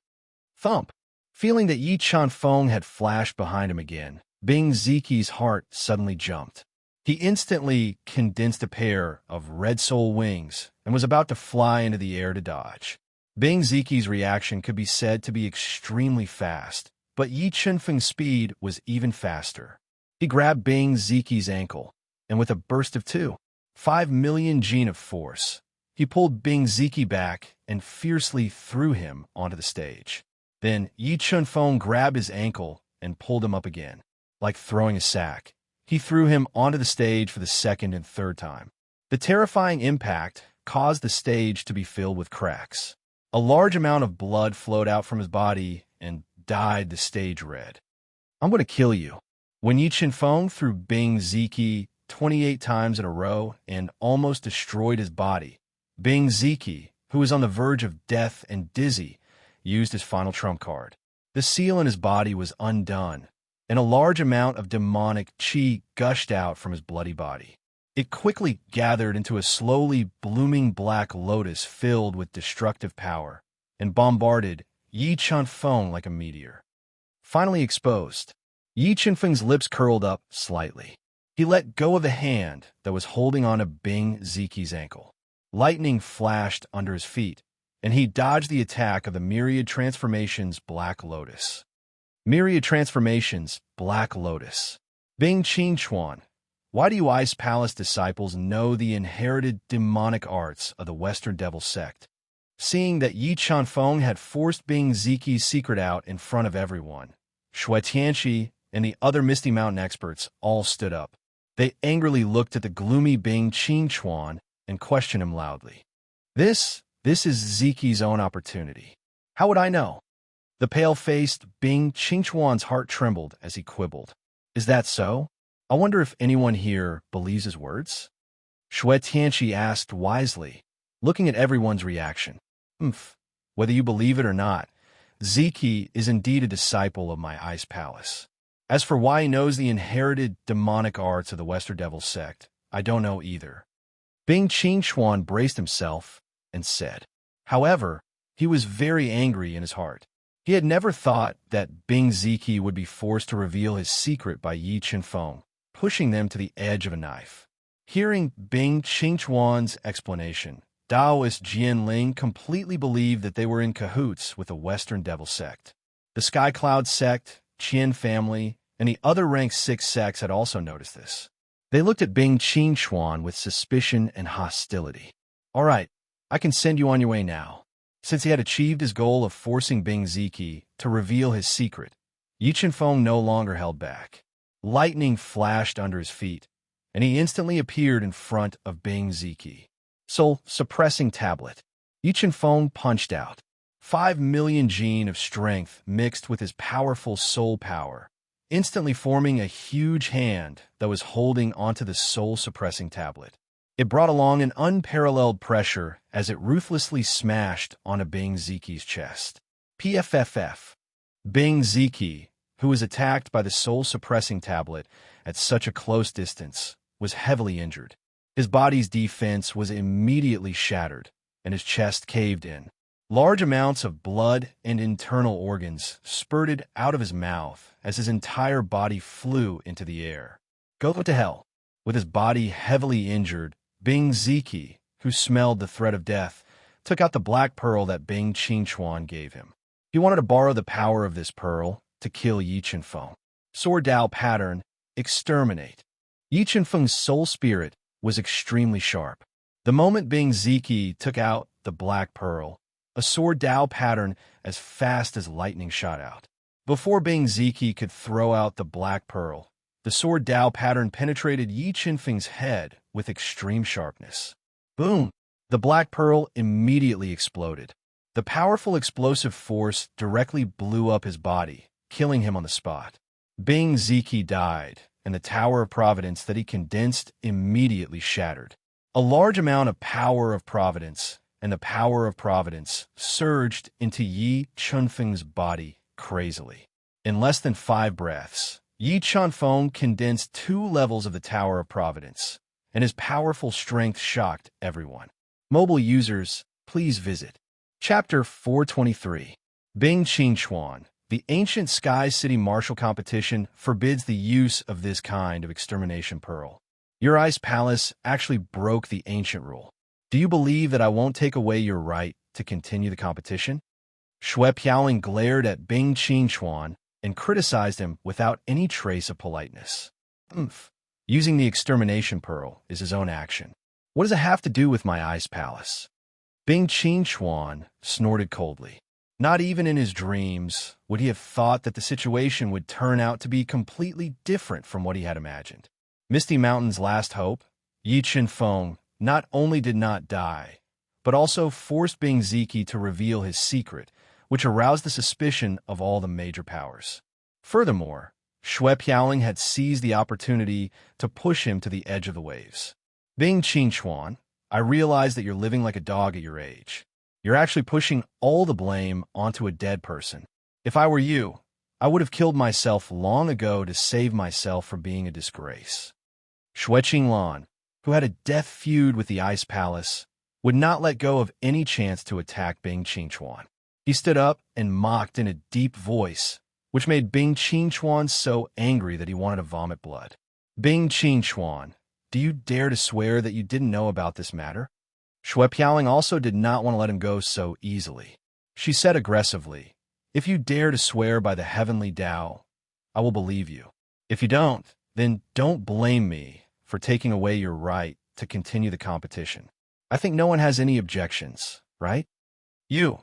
Thump! Feeling that Yi Qinfeng had flashed behind him again, Bing Ziqi's heart suddenly jumped. He instantly condensed a pair of red soul wings and was about to fly into the air to dodge. Bing Ziqi's reaction could be said to be extremely fast, but Yi Qinfeng's speed was even faster. He grabbed Bing Ziqi's ankle, and with a burst of 5 million gene of force, he pulled Bing Ziqi back and fiercely threw him onto the stage. Then Yi Qinfeng grabbed his ankle and pulled him up again. Like throwing a sack, he threw him onto the stage for the second and third time. The terrifying impact caused the stage to be filled with cracks. A large amount of blood flowed out from his body and dyed the stage red. "I'm going to kill you." When Yi Qinfeng threw Bing Ziqi 28 times in a row and almost destroyed his body, Bing Ziqi, who was on the verge of death and dizzy, used his final trump card. The seal in his body was undone, and a large amount of demonic qi gushed out from his bloody body. It quickly gathered into a slowly blooming black lotus filled with destructive power and bombarded Yi Qinfeng like a meteor. Finally exposed, Yi Qinfeng's lips curled up slightly. He let go of the hand that was holding on to Bing Ziqi's ankle. Lightning flashed under his feet, and he dodged the attack of the Myriad Transformations Black Lotus. Myriad Transformations Black Lotus. Bing Qingquan, why do you Ice Palace disciples know the inherited demonic arts of the Western Devil sect? Seeing that Yi Qinfeng had forced Bing Ziqi's secret out in front of everyone, Shui Tianqi and the other Misty Mountain experts all stood up. They angrily looked at the gloomy Bing Qingquan and questioned him loudly. This is Ziqi's own opportunity. How would I know? The pale-faced Bing Qingquan's heart trembled as he quibbled. Is that so? I wonder if anyone here believes his words? Shui Tianqi asked wisely, looking at everyone's reaction. Whether you believe it or not, Ziqi is indeed a disciple of my Ice Palace. As for why he knows the inherited demonic arts of the Western Devil sect, I don't know either. Bing Qingquan braced himself and said. However, he was very angry in his heart. He had never thought that Bing Ziqi would be forced to reveal his secret by Yi Qinfeng, pushing them to the edge of a knife. Hearing Bing Qingquan's explanation, Taoist Jianling completely believed that they were in cahoots with the Western Devil sect. The Sky Cloud sect, Qian family, and the other rank 6 sects had also noticed this. They looked at Bing Qingquan with suspicion and hostility. All right, I can send you on your way now. Since he had achieved his goal of forcing Bing Ziqi to reveal his secret, Yi Qinfeng no longer held back. Lightning flashed under his feet, and he instantly appeared in front of Bing Ziqi. Soul suppressing tablet. Yi Qinfeng punched out. 5 million gene of strength mixed with his powerful soul power, instantly forming a huge hand that was holding onto the soul-suppressing tablet. It brought along an unparalleled pressure as it ruthlessly smashed onto Bing Ziqi's chest. PFFF. Bing Ziqi, who was attacked by the soul-suppressing tablet at such a close distance, was heavily injured. His body's defense was immediately shattered, and his chest caved in. Large amounts of blood and internal organs spurted out of his mouth as his entire body flew into the air. Go to hell. With his body heavily injured, Bing Ziqi, who smelled the threat of death, took out the black pearl that Bing Qingquan gave him. He wanted to borrow the power of this pearl to kill Yi Qinfeng. Sword Dao pattern, exterminate. Yi Qinfeng's soul spirit was extremely sharp. The moment Bing Ziki took out the black pearl, a sword Dao pattern as fast as lightning shot out. Before Bing Ziki could throw out the black pearl, the sword Dao pattern penetrated Yi Qinfeng's head with extreme sharpness. Boom! The black pearl immediately exploded. The powerful explosive force directly blew up his body, killing him on the spot. Bing Ziki died, and the Tower of Providence that he condensed immediately shattered. A large amount of power of Providence and the power of Providence surged into Yi Chunfeng's body crazily. In less than 5 breaths, Yi Chunfeng condensed 2 levels of the Tower of Providence, and his powerful strength shocked everyone. Mobile users, please visit Chapter 423. Bing Qingchuan. The ancient Sky City martial competition forbids the use of this kind of extermination pearl. Your ice palace actually broke the ancient rule. Do you believe that I won't take away your right to continue the competition? Shui Piaoling glared at Bing Qingchuan and criticized him without any trace of politeness. Using the extermination pearl is his own action. What does it have to do with my ice palace? Bing Qingchuan snorted coldly. Not even in his dreams would he have thought that the situation would turn out to be completely different from what he had imagined. Misty Mountain's last hope, Yi Qinfeng, not only did not die, but also forced Bing Ziki to reveal his secret, which aroused the suspicion of all the major powers. Furthermore, Shui Piaoling had seized the opportunity to push him to the edge of the waves. Bing Qingchuan, I realize that you're living like a dog at your age. You're actually pushing all the blame onto a dead person. If I were you, I would have killed myself long ago to save myself from being a disgrace. Shui Qinglan, who had a death feud with the Ice Palace, would not let go of any chance to attack Bing Qingchuan. He stood up and mocked in a deep voice, which made Bing Qingchuan so angry that he wanted to vomit blood. Bing Qingchuan, do you dare to swear that you didn't know about this matter? Shui Piaoling also did not want to let him go so easily. She said aggressively, if you dare to swear by the heavenly Tao, I will believe you. If you don't, then don't blame me for taking away your right to continue the competition. I think no one has any objections, right? You.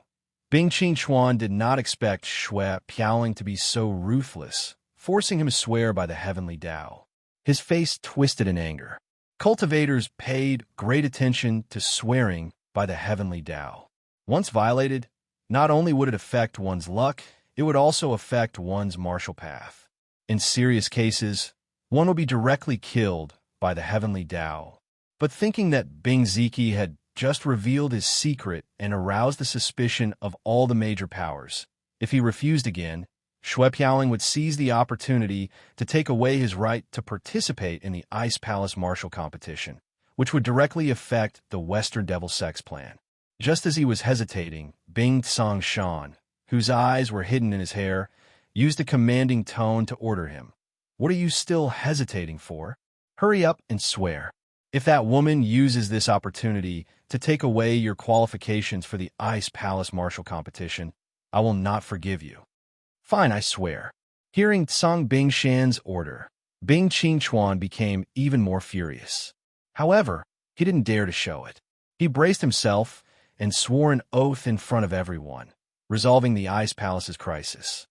Bing Qingchuan did not expect Shui Piaoling to be so ruthless, forcing him to swear by the heavenly Tao. His face twisted in anger. Cultivators paid great attention to swearing by the heavenly Tao. Once violated, not only would it affect one's luck, it would also affect one's martial path. In serious cases, one would be directly killed by the heavenly Tao. But thinking that Bing Ziki had just revealed his secret and aroused the suspicion of all the major powers, if he refused again, Shui Piaoling would seize the opportunity to take away his right to participate in the Ice Palace martial competition, which would directly affect the Western Devil Sex plan. Just as he was hesitating, Bing Songshan, whose eyes were hidden in his hair, used a commanding tone to order him. What are you still hesitating for? Hurry up and swear. If that woman uses this opportunity to take away your qualifications for the Ice Palace martial competition, I will not forgive you. Fine, I swear. Hearing Song Bingshan's order, Bing Qingchuan became even more furious. However, he didn't dare to show it. He braced himself and swore an oath in front of everyone, resolving the Ice Palace's crisis.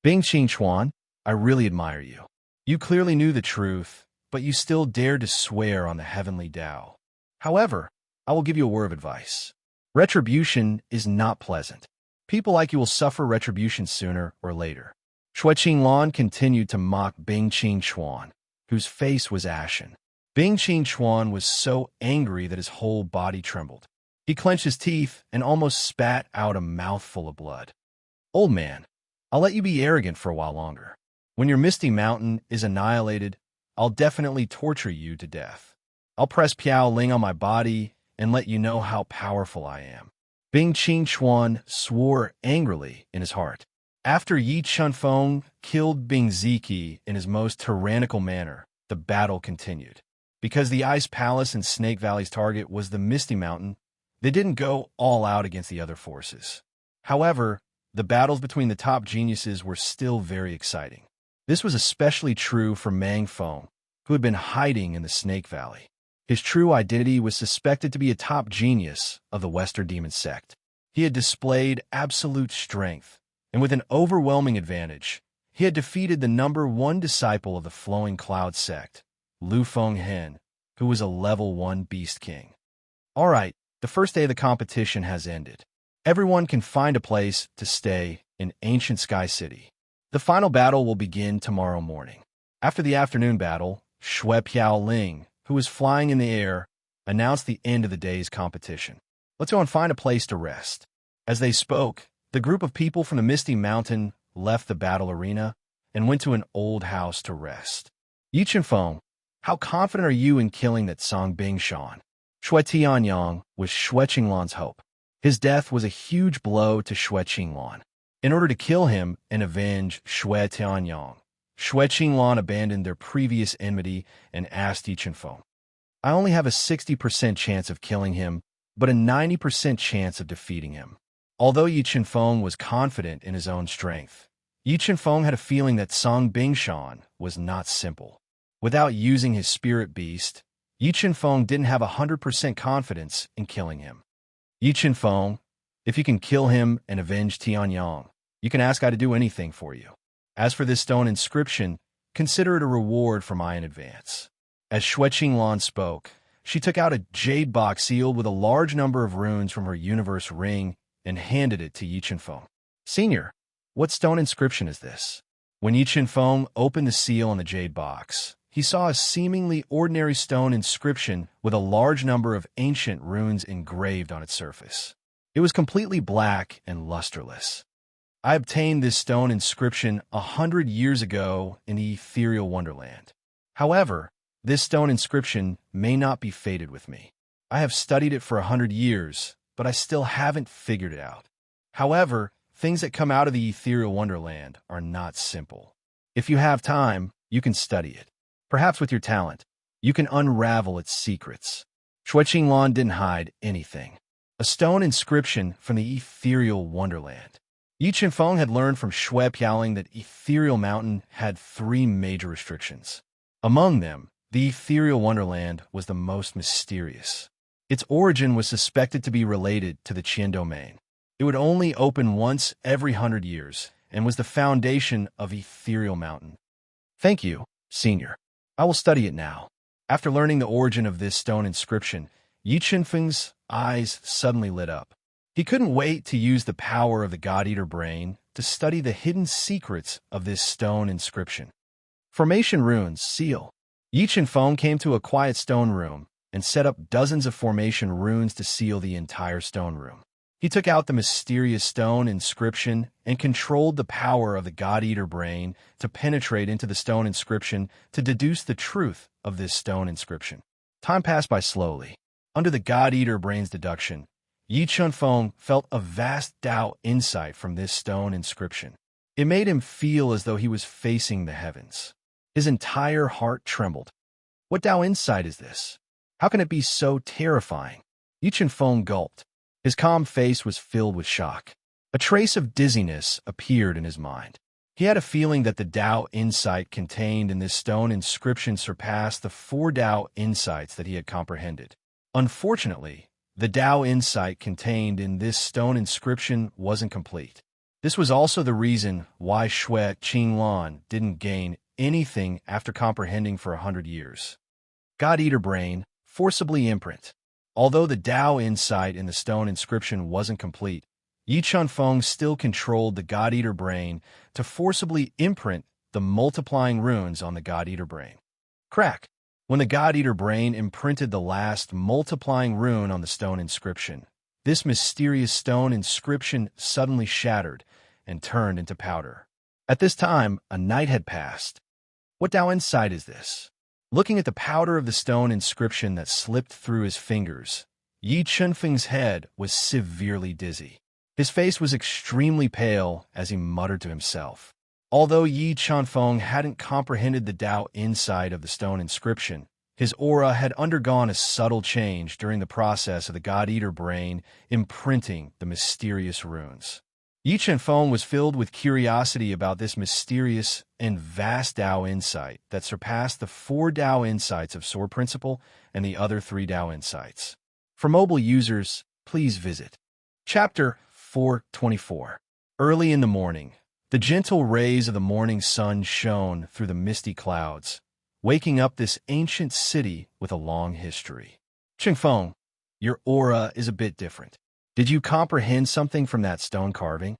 Bing Qingchuan, I really admire you. You clearly knew the truth, but you still dared to swear on the heavenly Tao. However, I will give you a word of advice. Retribution is not pleasant. People like you will suffer retribution sooner or later. Shui Qinglan continued to mock Bing Qingchuan, whose face was ashen. Bing Qingchuan was so angry that his whole body trembled. He clenched his teeth and almost spat out a mouthful of blood. Old man, I'll let you be arrogant for a while longer. When your Misty Mountain is annihilated, I'll definitely torture you to death. I'll press Piao Ling on my body and let you know how powerful I am. Bing Qingchuan swore angrily in his heart. After Yi Chunfeng killed Bing Ziki in his most tyrannical manner, the battle continued. Because the Ice Palace and Snake Valley's target was the Misty Mountain, they didn't go all out against the other forces. However, the battles between the top geniuses were still very exciting. This was especially true for Mang Feng, who had been hiding in the Snake Valley. His true identity was suspected to be a top genius of the Western Demon sect. He had displayed absolute strength, and with an overwhelming advantage, he had defeated the #1 disciple of the Flowing Cloud sect, Lu Fenghen, who was a level 1 Beast King. All right, the first day of the competition has ended. Everyone can find a place to stay in Ancient Sky City. The final battle will begin tomorrow morning. After the afternoon battle, Shui Piaoling, who was flying in the air, announced the end of the day's competition. Let's go and find a place to rest. As they spoke, the group of people from the Misty Mountain left the battle arena and went to an old house to rest. Yi Chenfeng, how confident are you in killing that Song Bingshan? Shui Tianyang was Shui Qinglan's hope. His death was a huge blow to Shui Qinglan. In order to kill him and avenge Shui Tianyang, Shui Qinglan abandoned their previous enmity and asked Yi Chenfeng, I only have a 60% chance of killing him, but a 90% chance of defeating him. Although Yi Chenfeng was confident in his own strength, Yi Chenfeng had a feeling that Song Bingshan was not simple. Without using his spirit beast, Yi Chenfeng didn't have 100% confidence in killing him. Yi Chenfeng, if you can kill him and avenge Tianyang, you can ask I to do anything for you. As for this stone inscription, consider it a reward for my in advance. As Shui Qinglan spoke, she took out a jade box sealed with a large number of runes from her universe ring and handed it to Yi Chenfeng. Senior, what stone inscription is this? When Yi Chenfeng opened the seal on the jade box, he saw a seemingly ordinary stone inscription with a large number of ancient runes engraved on its surface. It was completely black and lusterless. I obtained this stone inscription 100 years ago in the ethereal wonderland. However, this stone inscription may not be fated with me. I have studied it for 100 years, but I still haven't figured it out. However, things that come out of the ethereal wonderland are not simple. If you have time, you can study it. Perhaps with your talent, you can unravel its secrets. Shui Qinglan didn't hide anything. A stone inscription from the ethereal wonderland. Yi Chenfeng had learned from Shui Piaoling that Ethereal Mountain had 3 major restrictions. Among them, the ethereal wonderland was the most mysterious. Its origin was suspected to be related to the Qian domain. It would only open once every 100 years and was the foundation of Ethereal Mountain. Thank you, Senior. I will study it now. After learning the origin of this stone inscription, Yi Chenfeng's eyes suddenly lit up. He couldn't wait to use the power of the God-Eater brain to study the hidden secrets of this stone inscription. Formation runes, seal. Yi Chenfeng came to a quiet stone room and set up dozens of formation runes to seal the entire stone room. He took out the mysterious stone inscription and controlled the power of the God-Eater brain to penetrate into the stone inscription to deduce the truth of this stone inscription. Time passed by slowly. Under the God-Eater brain's deduction, Yi Chenfeng felt a vast Tao insight from this stone inscription. It made him feel as though he was facing the heavens. His entire heart trembled. What Tao insight is this? How can it be so terrifying? Yi Chenfeng gulped. His calm face was filled with shock. A trace of dizziness appeared in his mind. He had a feeling that the Tao insight contained in this stone inscription surpassed the 4 Tao insights that he had comprehended. Unfortunately, the Tao insight contained in this stone inscription wasn't complete. This was also the reason why Shui Qinglan didn't gain anything after comprehending for 100 years. God-Eater brain, forcibly imprint. Although the Tao insight in the stone inscription wasn't complete, Yi Chenfeng still controlled the God-Eater brain to forcibly imprint the multiplying runes on the God-Eater brain. Crack! When the God-Eater brain imprinted the last multiplying rune on the stone inscription, this mysterious stone inscription suddenly shattered and turned into powder. At this time, a night had passed. What Tao insight is this? Looking at the powder of the stone inscription that slipped through his fingers, Yi Chenfeng's head was severely dizzy. His face was extremely pale as he muttered to himself. Although Yi Chenfeng hadn't comprehended the Tao insight of the stone inscription, his aura had undergone a subtle change during the process of the God-Eater brain imprinting the mysterious runes. Yi Chenfeng was filled with curiosity about this mysterious and vast Tao insight that surpassed the 4 Tao insights of Sword Principle and the other 3 Tao insights. For mobile users, please visit Chapter 424. Early in the morning, the gentle rays of the morning sun shone through the misty clouds, waking up this ancient city with a long history. Chenfeng, your aura is a bit different. Did you comprehend something from that stone carving?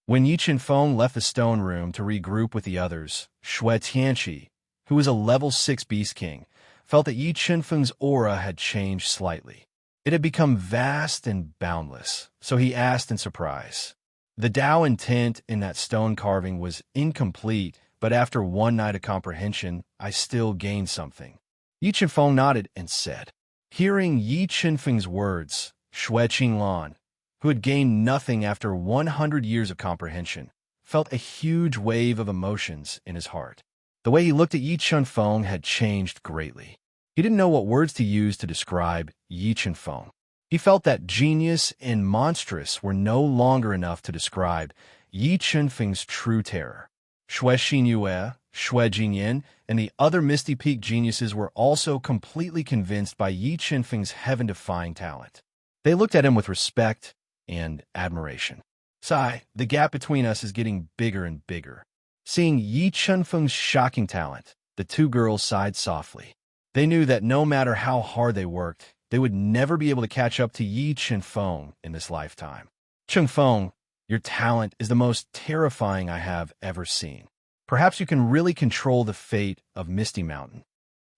When Yi Chenfeng left the stone room to regroup with the others, Shui Tianqi, who was a level 6 Beast King, felt that Yi Chenfeng's aura had changed slightly. It had become vast and boundless, so he asked in surprise. The Tao intent in that stone carving was incomplete, but after one night of comprehension, I still gained something. Yi Chenfeng nodded and said. Hearing Yi Chenfeng's words, Shui Qinglan, who had gained nothing after 100 years of comprehension, felt a huge wave of emotions in his heart. The way he looked at Yi Chenfeng had changed greatly. He didn't know what words to use to describe Yi Chenfeng. He felt that genius and monstrous were no longer enough to describe Yi Chenfeng's true terror. Shui Xinyue, Shui Jingyan, and the other Misty Peak geniuses were also completely convinced by Yi Chenfeng's heaven-defying talent. They looked at him with respect and admiration. Sigh, the gap between us is getting bigger and bigger. Seeing Yi Chenfeng's shocking talent, the 2 girls sighed softly. They knew that no matter how hard they worked, they would never be able to catch up to Yi Chenfeng in this lifetime. Chenfeng, your talent is the most terrifying I have ever seen. Perhaps you can really control the fate of Misty Mountain.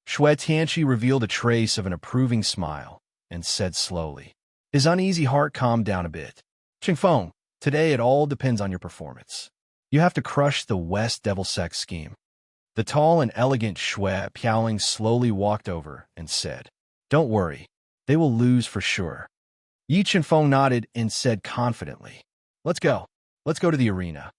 Shui Tianqi revealed a trace of an approving smile and said slowly. His uneasy heart calmed down a bit. Chenfeng, today it all depends on your performance. You have to crush the West Devil Sect scheme. The tall and elegant Shui Piaoling slowly walked over and said, Don't worry, they will lose for sure. Yi Chenfeng nodded and said confidently, Let's go to the arena.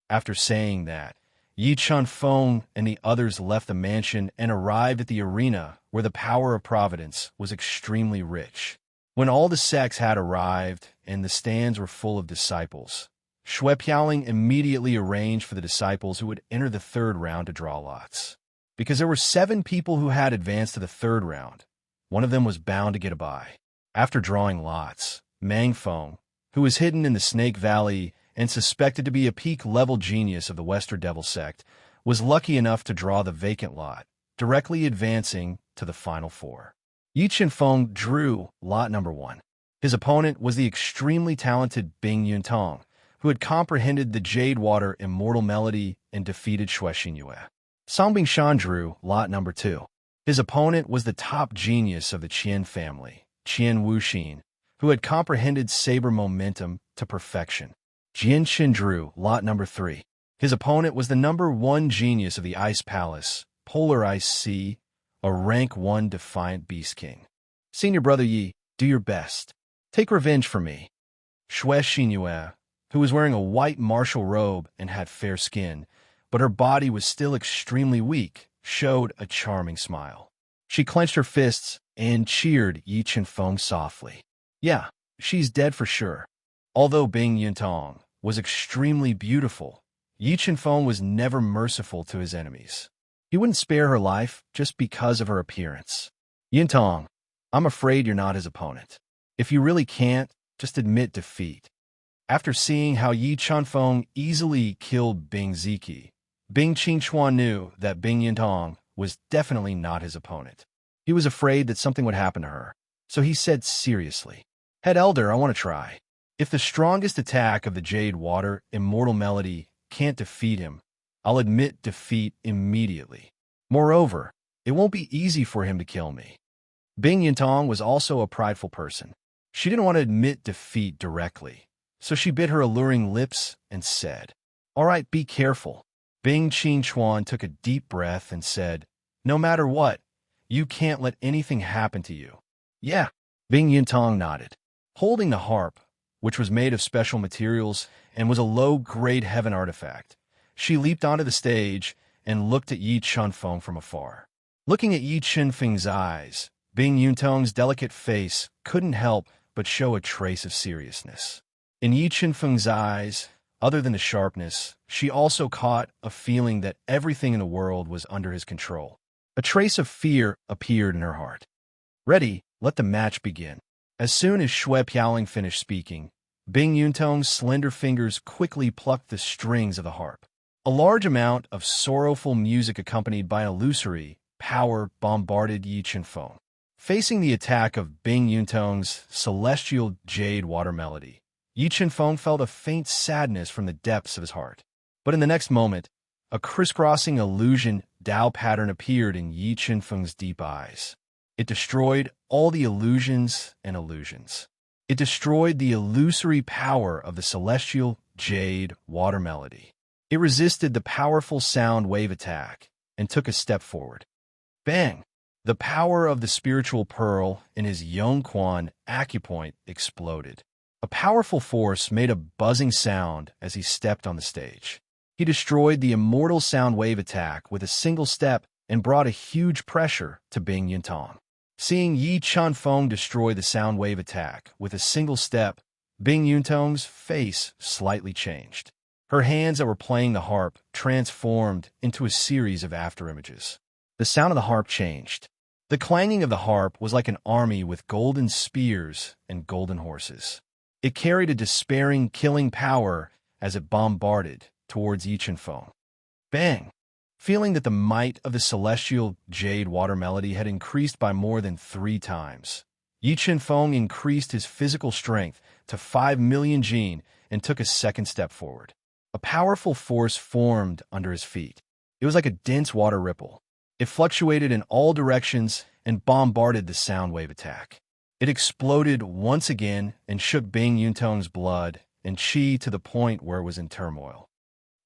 After saying that, Yi Chenfeng and the others left the mansion and arrived at the arena where the power of Providence was extremely rich. When all the sects had arrived and the stands were full of disciples, Shui Piaoling immediately arranged for the disciples who would enter the 3rd round to draw lots. Because there were 7 people who had advanced to the 3rd round, one of them was bound to get a bye. After drawing lots, Mang Feng, who was hidden in the Snake Valley and suspected to be a peak-level genius of the Western Devil Sect, was lucky enough to draw the vacant lot, directly advancing to the final 4. Yi Chenfeng drew lot number 1. His opponent was the extremely talented Bing Yuntong, who had comprehended the Jade Water Immortal Melody and defeated Shui Xinyue. Songbing Shan drew lot number 2. His opponent was the top genius of the Qian family, Qian Wuxin, who had comprehended Saber Momentum to perfection. Jian Qin drew lot number 3. His opponent was the number 1 genius of the Ice Palace, Polar Ice Sea, a rank 1 Defiant Beast King. Senior Brother Yi, do your best. Take revenge for me. Shui Xinyue, who was wearing a white martial robe and had fair skin, but her body was still extremely weak, showed a charming smile. She clenched her fists and cheered Yi Chenfeng softly. Yeah, she's dead for sure. Although Bing Yuntong was extremely beautiful, Yi Chenfeng was never merciful to his enemies. He wouldn't spare her life just because of her appearance. Yuntong, I'm afraid you're not his opponent. If you really can't, just admit defeat. After seeing how Yi Chenfeng easily killed Bing Ziki, Bing Qingchuan knew that Bing Yuntong was definitely not his opponent. He was afraid that something would happen to her, so he said seriously, Head Elder, I want to try. If the strongest attack of the Jade Water Immortal Melody can't defeat him, I'll admit defeat immediately. Moreover, it won't be easy for him to kill me. Bing Yuntong was also a prideful person. She didn't want to admit defeat directly, so she bit her alluring lips and said, All right, be careful. Bing Qingchuan took a deep breath and said, No matter what, you can't let anything happen to you. Yeah, Bing Yuntong nodded. Holding the harp, which was made of special materials and was a low-grade heaven artifact, she leaped onto the stage and looked at Yi Chenfeng from afar. Looking at Yi Chenfeng's eyes, Bing Yuntong's delicate face couldn't help but show a trace of seriousness. In Yi Chenfeng's eyes, Other than the sharpness, she also caught a feeling that everything in the world was under his control. A trace of fear appeared in her heart. Ready, let the match begin. As soon as Shui Piaoling finished speaking, Bing Yuntong's slender fingers quickly plucked the strings of the harp. A large amount of sorrowful music accompanied by an illusory power bombarded Yi Chenfeng. Facing the attack of Bing Yuntong's celestial jade water melody, Yi Chenfeng felt a faint sadness from the depths of his heart. But in the next moment, a crisscrossing illusion Dao pattern appeared in Yi Chenfeng's deep eyes. It destroyed all the illusions and illusions. It destroyed the illusory power of the celestial jade water melody. It resisted the powerful sound wave attack and took a step forward. Bang! The power of the spiritual pearl in his Yongquan acupoint exploded. A powerful force made a buzzing sound as he stepped on the stage. He destroyed the immortal sound wave attack with a single step and brought a huge pressure to Bing Yuntong. Seeing Yi Chenfeng destroy the sound wave attack with a single step, Bing Yuntong's face slightly changed. Her hands that were playing the harp transformed into a series of afterimages. The sound of the harp changed. The clanging of the harp was like an army with golden spears and golden horses. It carried a despairing, killing power as it bombarded towards Yi Chenfeng. Bang! Feeling that the might of the celestial jade water melody had increased by more than 3 times, Yi Chenfeng increased his physical strength to 5 million jin and took a second step forward. A powerful force formed under his feet. It was like a dense water ripple. It fluctuated in all directions and bombarded the sound wave attack. It exploded once again and shook Bing Yuntong's blood and qi to the point where it was in turmoil.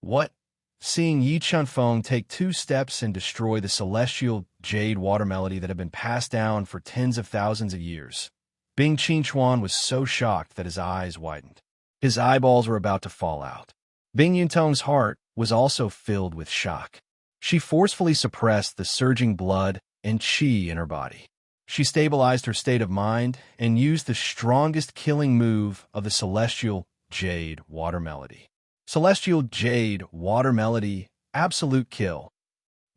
What? Seeing Yi Chenfeng take 2 steps and destroy the celestial jade water melody that had been passed down for tens of thousands of years, Bing Qingchuan was so shocked that his eyes widened. His eyeballs were about to fall out. Bing Yuntong's heart was also filled with shock. She forcefully suppressed the surging blood and qi in her body. She stabilized her state of mind and used the strongest killing move of the celestial jade water melody. Celestial Jade Water Melody Absolute Kill.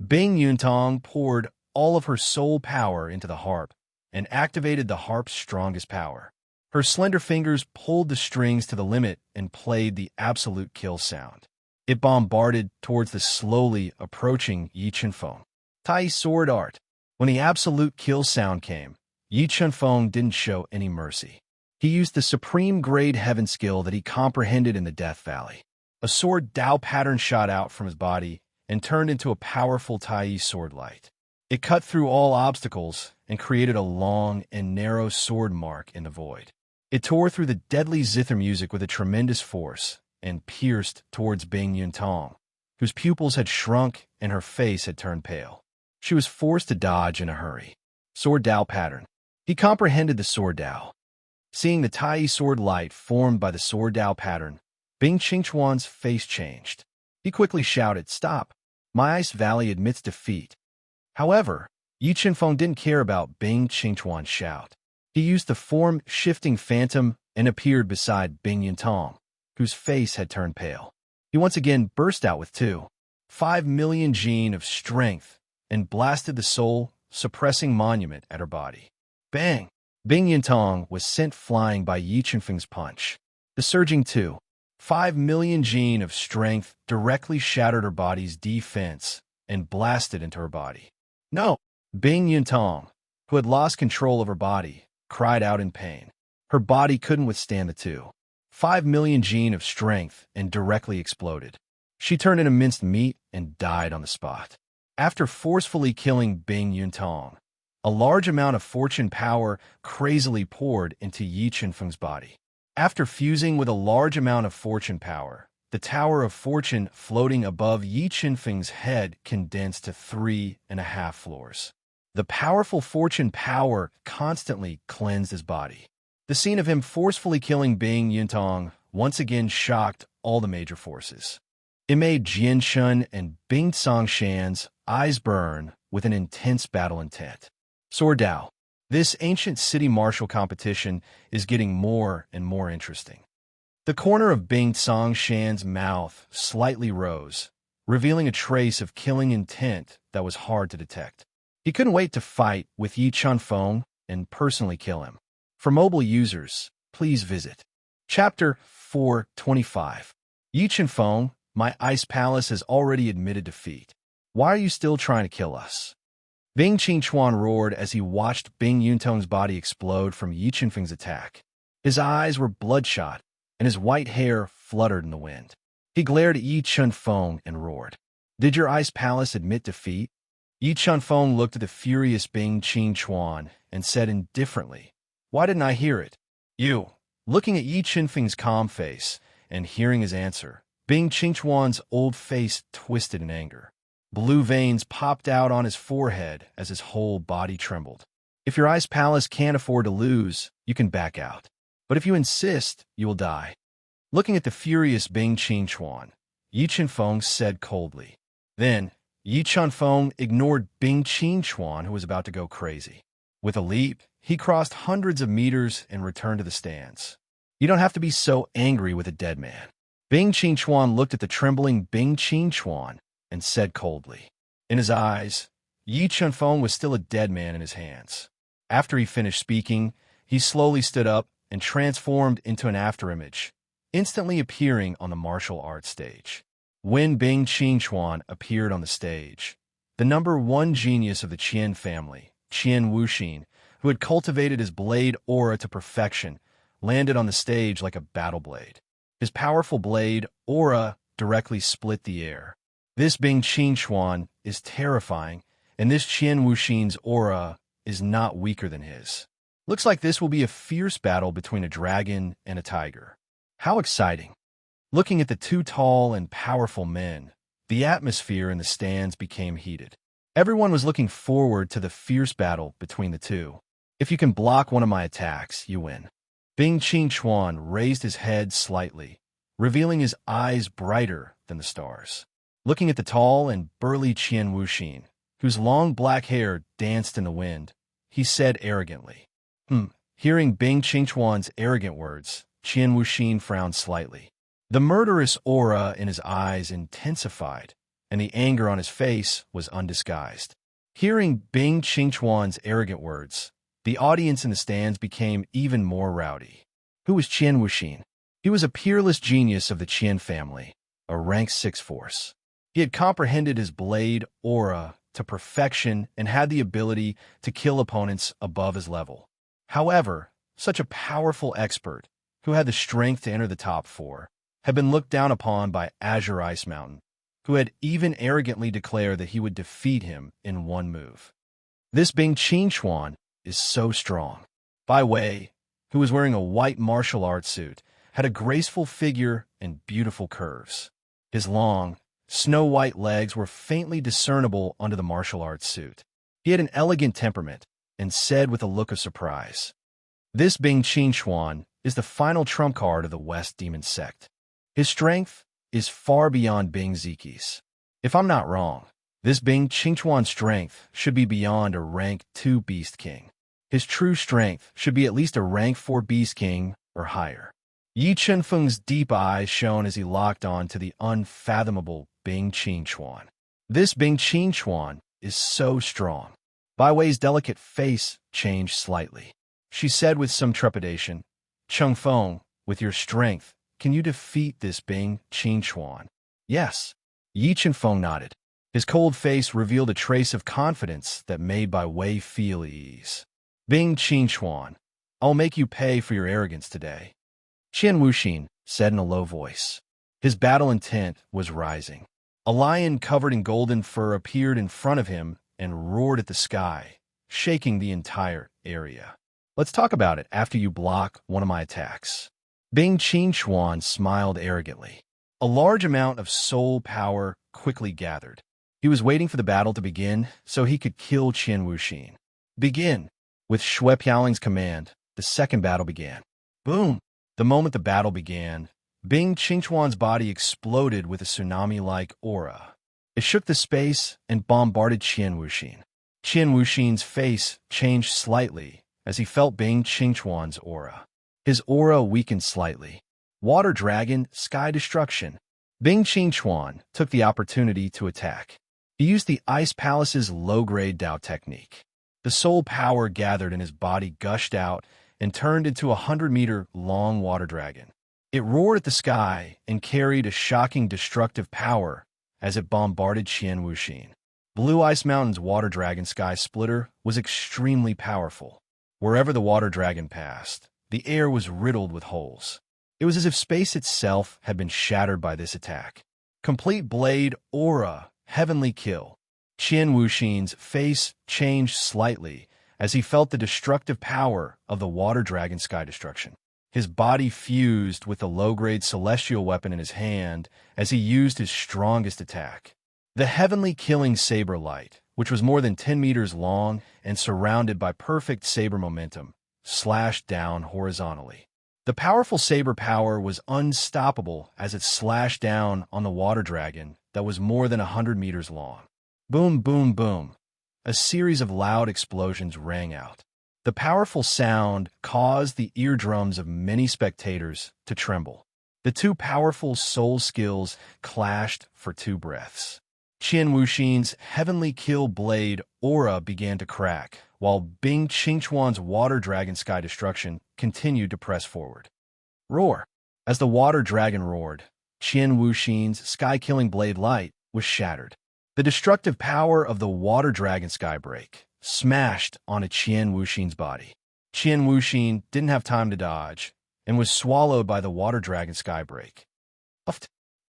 Bing Yuntong poured all of her soul power into the harp and activated the harp's strongest power. Her slender fingers pulled the strings to the limit and played the absolute kill sound. It bombarded towards the slowly approaching Yi Chenfeng. Tai sword art. When the absolute kill sound came, Yi Chenfeng didn't show any mercy. He used the supreme grade heaven skill that he comprehended in the Death Valley. A sword Dao pattern shot out from his body and turned into a powerful Tai sword light. It cut through all obstacles and created a long and narrow sword mark in the void. It tore through the deadly zither music with a tremendous force and pierced towards Bing Yuntong, whose pupils had shrunk and her face had turned pale. She was forced to dodge in a hurry. Sword Dao pattern. He comprehended the sword Dao. Seeing the Tai sword light formed by the sword Dao pattern, Bing Qingchuan's face changed. He quickly shouted, "Stop! My Ice Valley admits defeat." However, Yi Chenfeng didn't care about Bing Qingchuan's shout. He used the form-shifting phantom and appeared beside Bing Yuntong, whose face had turned pale. He once again burst out with 5 million jin of strength and blasted the soul-suppressing monument at her body. Bang! Bing Yuntong was sent flying by Yi Chenfeng's punch. The surging 5 million jin of strength directly shattered her body's defense and blasted into her body. No! Bing Yuntong, who had lost control of her body, cried out in pain. Her body couldn't withstand the 5 million jin of strength and directly exploded. She turned into minced meat and died on the spot. After forcefully killing Bing Yuntong, a large amount of fortune power crazily poured into Yi Chenfeng's body. After fusing with a large amount of fortune power, the Tower of Fortune floating above Yi Chenfeng's head condensed to 3.5 floors. The powerful fortune power constantly cleansed his body. The scene of him forcefully killing Bing Yuntong once again shocked all the major forces. It made Jian Shun and Bing Songshan's eyes burn with an intense battle intent. Sword Dao. This ancient city martial competition is getting more and more interesting. The corner of Bing Songshan's mouth slightly rose, revealing a trace of killing intent that was hard to detect. He couldn't wait to fight with Yi Chunfeng and personally kill him. For mobile users, please visit Chapter 425. Yi Chunfeng, my ice palace has already admitted defeat. Why are you still trying to kill us? Bing Qingchuan roared as he watched Bing Yuntong's body explode from Yi Chunfeng's attack. His eyes were bloodshot, and his white hair fluttered in the wind. He glared at Yi Chunfeng and roared. Did your ice palace admit defeat? Yi Chunfeng looked at the furious Bing Qingchuan and said indifferently, Why didn't I hear it? You. Looking at Yi Chunfeng's calm face and hearing his answer, Bing Qingchuan's old face twisted in anger. Blue veins popped out on his forehead as his whole body trembled. If your ice palace can't afford to lose, you can back out. But if you insist, you will die. Looking at the furious Bing Qingchuan, Yi Chunfeng said coldly. Then, Yi Chunfeng ignored Bing Qingchuan, who was about to go crazy. With a leap, he crossed hundreds of meters and returned to the stands. You don't have to be so angry with a dead man. Bing Qingchuan looked at the trembling Bing Qingchuan and said coldly. In his eyes, Yi Chunfeng was still a dead man in his hands. After he finished speaking, he slowly stood up and transformed into an afterimage, instantly appearing on the martial arts stage. When Bing Qingchuan appeared on the stage, the #1 genius of the Qian family, Qian Wuxin, who had cultivated his blade aura to perfection, landed on the stage like a battle blade. His powerful blade aura directly split the air. This Bing Qingchuan is terrifying, and this Qian Wuxin's aura is not weaker than his. Looks like this will be a fierce battle between a dragon and a tiger. How exciting. Looking at the two tall and powerful men, the atmosphere in the stands became heated. Everyone was looking forward to the fierce battle between the two. If you can block one of my attacks, you win. Bing Qingchuan raised his head slightly, revealing his eyes brighter than the stars. Looking at the tall and burly Qian Wuxin, whose long black hair danced in the wind, he said arrogantly. Hearing Bing Qingchuan's arrogant words, Qian Wuxin frowned slightly. The murderous aura in his eyes intensified, and the anger on his face was undisguised. Hearing Bing Qingchuan's arrogant words, the audience in the stands became even more rowdy. Who was Qian Wuxin? He was a peerless genius of the Qian family, a rank 6 force. He had comprehended his blade aura to perfection and had the ability to kill opponents above his level. However, such a powerful expert, who had the strength to enter the top 4, had been looked down upon by Azure Ice Mountain, who had even arrogantly declared that he would defeat him in one move. This Bing Qingchuan is so strong. Bai Wei, who was wearing a white martial arts suit, had a graceful figure and beautiful curves. His long, snow-white legs were faintly discernible under the martial arts suit. He had an elegant temperament and said with a look of surprise, This Bing Qingchuan is the final trump card of the West Demon Sect. His strength is far beyond Bing Ziqi's. If I'm not wrong, this Bing Qingchuan's strength should be beyond a rank 2 Beast King. His true strength should be at least a rank 4 Beast King or higher. Yi Chunfeng's deep eyes shone as he locked on to the unfathomable Bing Qingchuan. This Bing Qingchuan is so strong. Bai Wei's delicate face changed slightly. She said with some trepidation, Chungfeng, with your strength, can you defeat this Bing Qingchuan? Yes. Yi Chunfeng nodded. His cold face revealed a trace of confidence that made Bai Wei feel ease. Bing Qingchuan, I'll make you pay for your arrogance today. Qian Wuxin said in a low voice. His battle intent was rising. A lion covered in golden fur appeared in front of him and roared at the sky, shaking the entire area. Let's talk about it after you block one of my attacks. Bing Qingchuan smiled arrogantly. A large amount of soul power quickly gathered. He was waiting for the battle to begin so he could kill Qian Wuxin. Begin. With Shui Piaoling's command, the second battle began. Boom! The moment the battle began, Bing Qingchuan's body exploded with a tsunami-like aura. It shook the space and bombarded Qian Wuxin. Qian Wuxin's face changed slightly as he felt Bing Qingchuan's aura. His aura weakened slightly. Water Dragon, Sky Destruction. Bing Qingchuan took the opportunity to attack. He used the Ice Palace's low-grade Dao technique. The soul power gathered in his body gushed out and turned into a 100-meter-long water dragon. It roared at the sky and carried a shocking destructive power as it bombarded Qian Wuxin. Blue Ice Mountain's water dragon Sky Splitter was extremely powerful. Wherever the water dragon passed, the air was riddled with holes. It was as if space itself had been shattered by this attack. Complete Blade Aura, Heavenly Kill. Qian Wuxin's face changed slightly as he felt the destructive power of the water dragon Sky Destruction. His body fused with the low-grade celestial weapon in his hand as he used his strongest attack. The Heavenly Killing Saber Light, which was more than 10 meters long and surrounded by perfect saber momentum, slashed down horizontally. The powerful saber power was unstoppable as it slashed down on the water dragon that was more than 100 meters long. Boom, boom, boom. A series of loud explosions rang out. The powerful sound caused the eardrums of many spectators to tremble. The two powerful soul skills clashed for 2 breaths. Qian Wuxin's Heavenly Kill Blade Aura began to crack, while Bing Qingchuan's Water Dragon Sky Destruction continued to press forward. Roar! As the water dragon roared, Qian Wuxin's Sky-Killing Blade Light was shattered. The destructive power of the water dragon Skybreak smashed onto Qian Wuxin's body. Qian Wuxin didn't have time to dodge and was swallowed by the water dragon Skybreak.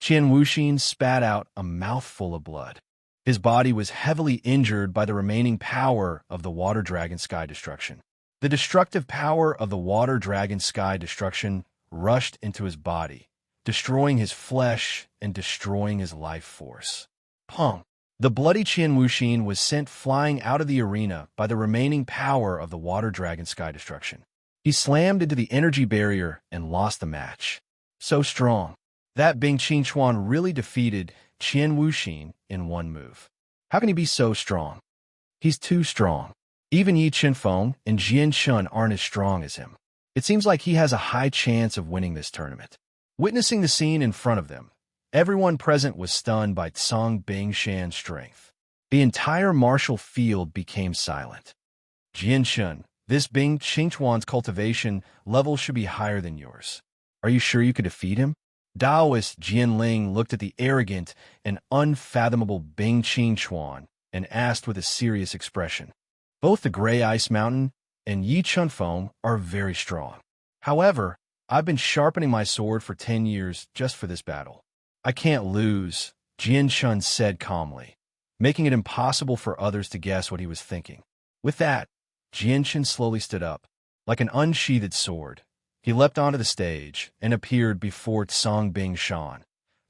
Qian Wuxin spat out a mouthful of blood. His body was heavily injured by the remaining power of the water dragon Sky Destruction. The destructive power of the water dragon Sky Destruction rushed into his body, destroying his flesh and destroying his life force. Pong! The bloody Qian Wuxin was sent flying out of the arena by the remaining power of the water dragon Sky Destruction. He slammed into the energy barrier and lost the match. So strong. That Bing Qingchuan really defeated Qian Wuxin in one move. How can he be so strong? He's too strong. Even Yi Qinfeng and Jian Shun aren't as strong as him. It seems like he has a high chance of winning this tournament. Witnessing the scene in front of them, everyone present was stunned by Cong Bingshan's strength. The entire martial field became silent. Jian Shun, this Bing Qingchuan's cultivation level should be higher than yours. Are you sure you could defeat him? Daoist Jianling looked at the arrogant and unfathomable Bing Qingchuan and asked with a serious expression. Both the Gray Ice Mountain and Yi Qinfeng are very strong. However, I've been sharpening my sword for 10 years just for this battle. I can't lose, Jian Shun said calmly, making it impossible for others to guess what he was thinking. With that, Jian Shun slowly stood up, like an unsheathed sword. He leapt onto the stage and appeared before Cong Bingshan,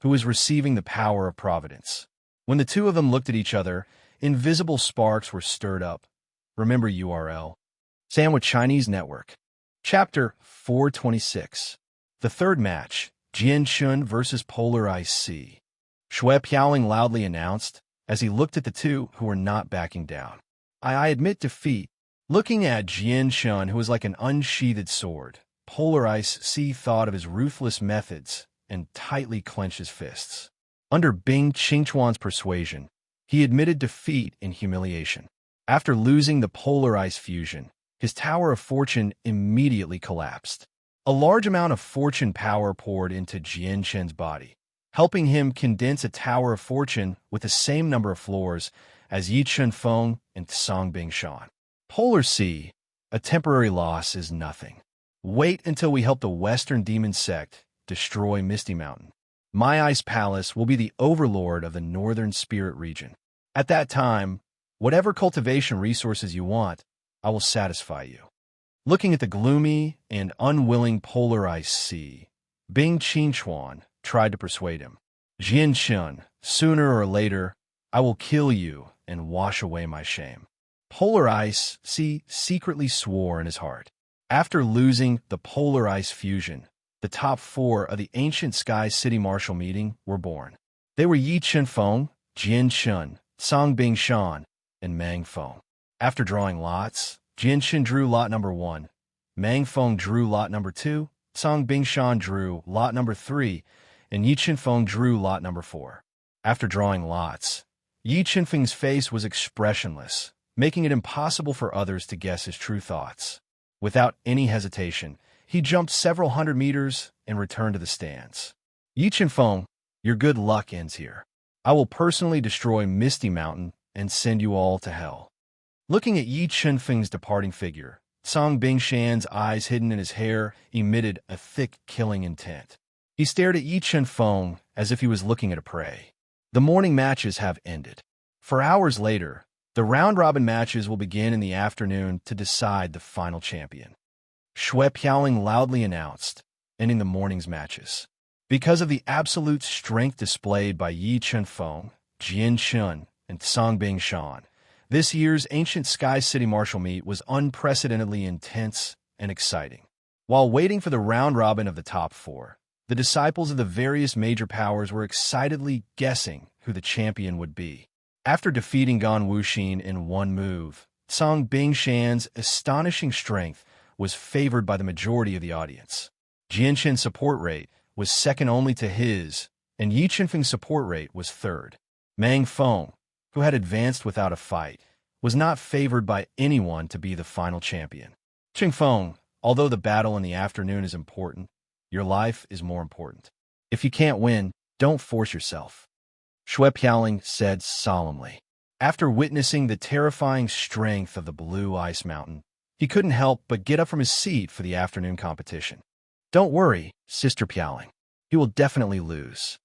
who was receiving the power of Providence. When the two of them looked at each other, invisible sparks were stirred up. Remember URL. Sandwich Chinese Network. Chapter 426. The third match, Jian Shun versus Polar Ice Sea. Shui Piaoling loudly announced as he looked at the two who were not backing down. I admit defeat. Looking at Jian Shun, who was like an unsheathed sword, Polar Ice Sea thought of his ruthless methods and tightly clenched his fists. Under Bing Qingchuan's persuasion, he admitted defeat in humiliation. After losing the Polar Ice fusion, his Tower of Fortune immediately collapsed. A large amount of fortune power poured into Jian Shun's body, helping him condense a Tower of Fortune with the same number of floors as Yi Qinfeng and Cong Bingshan. Polar Sea, a temporary loss is nothing. Wait until we help the Western Demon Sect destroy Misty Mountain. My Ice Palace will be the overlord of the Northern Spirit region. At that time, whatever cultivation resources you want, I will satisfy you. Looking at the gloomy and unwilling Polar Ice Sea, Bing Qingchuan tried to persuade him. Jian Shun, sooner or later, I will kill you and wash away my shame. Polar Ice Sea secretly swore in his heart. After losing the Polar Ice fusion, the top 4 of the Ancient Sky City Martial Meeting were born. They were Yi Qinfeng, Jian Shun, Cong Bingshan, and Mang Feng. After drawing lots, Jian Shun drew lot number 1, Mang Feng drew lot number 2, Song Bingshan drew lot number 3, and Yi Qinfeng drew lot number 4. After drawing lots, Yi Qinfeng's face was expressionless, making it impossible for others to guess his true thoughts. Without any hesitation, he jumped several hundred meters and returned to the stands. Yi Qinfeng, your good luck ends here. I will personally destroy Misty Mountain and send you all to hell. Looking at Yi Qinfeng's departing figure, Song Bingshan's eyes hidden in his hair emitted a thick, killing intent. He stared at Yi Qinfeng as if he was looking at a prey. The morning matches have ended. For hours later, the round-robin matches will begin in the afternoon to decide the final champion. Shui Piaoling loudly announced, ending the morning's matches. Because of the absolute strength displayed by Yi Qinfeng, Jian Shun, and Song Bingshan, this year's Ancient Sky City Martial Meet was unprecedentedly intense and exciting. While waiting for the round-robin of the top 4, the disciples of the various major powers were excitedly guessing who the champion would be. After defeating Gan Wuxin in one move, Song Bingshan's astonishing strength was favored by the majority of the audience. Jianshin's support rate was second only to his, and Yi Qinfeng's support rate was third. Mang Feng, who had advanced without a fight, was not favored by anyone to be the final champion. Qingfeng, although the battle in the afternoon is important, your life is more important. If you can't win, don't force yourself. Shui Piaoling said solemnly. After witnessing the terrifying strength of the Blue Ice Mountain, he couldn't help but get up from his seat for the afternoon competition. Don't worry, Sister Piaoling. He will definitely lose.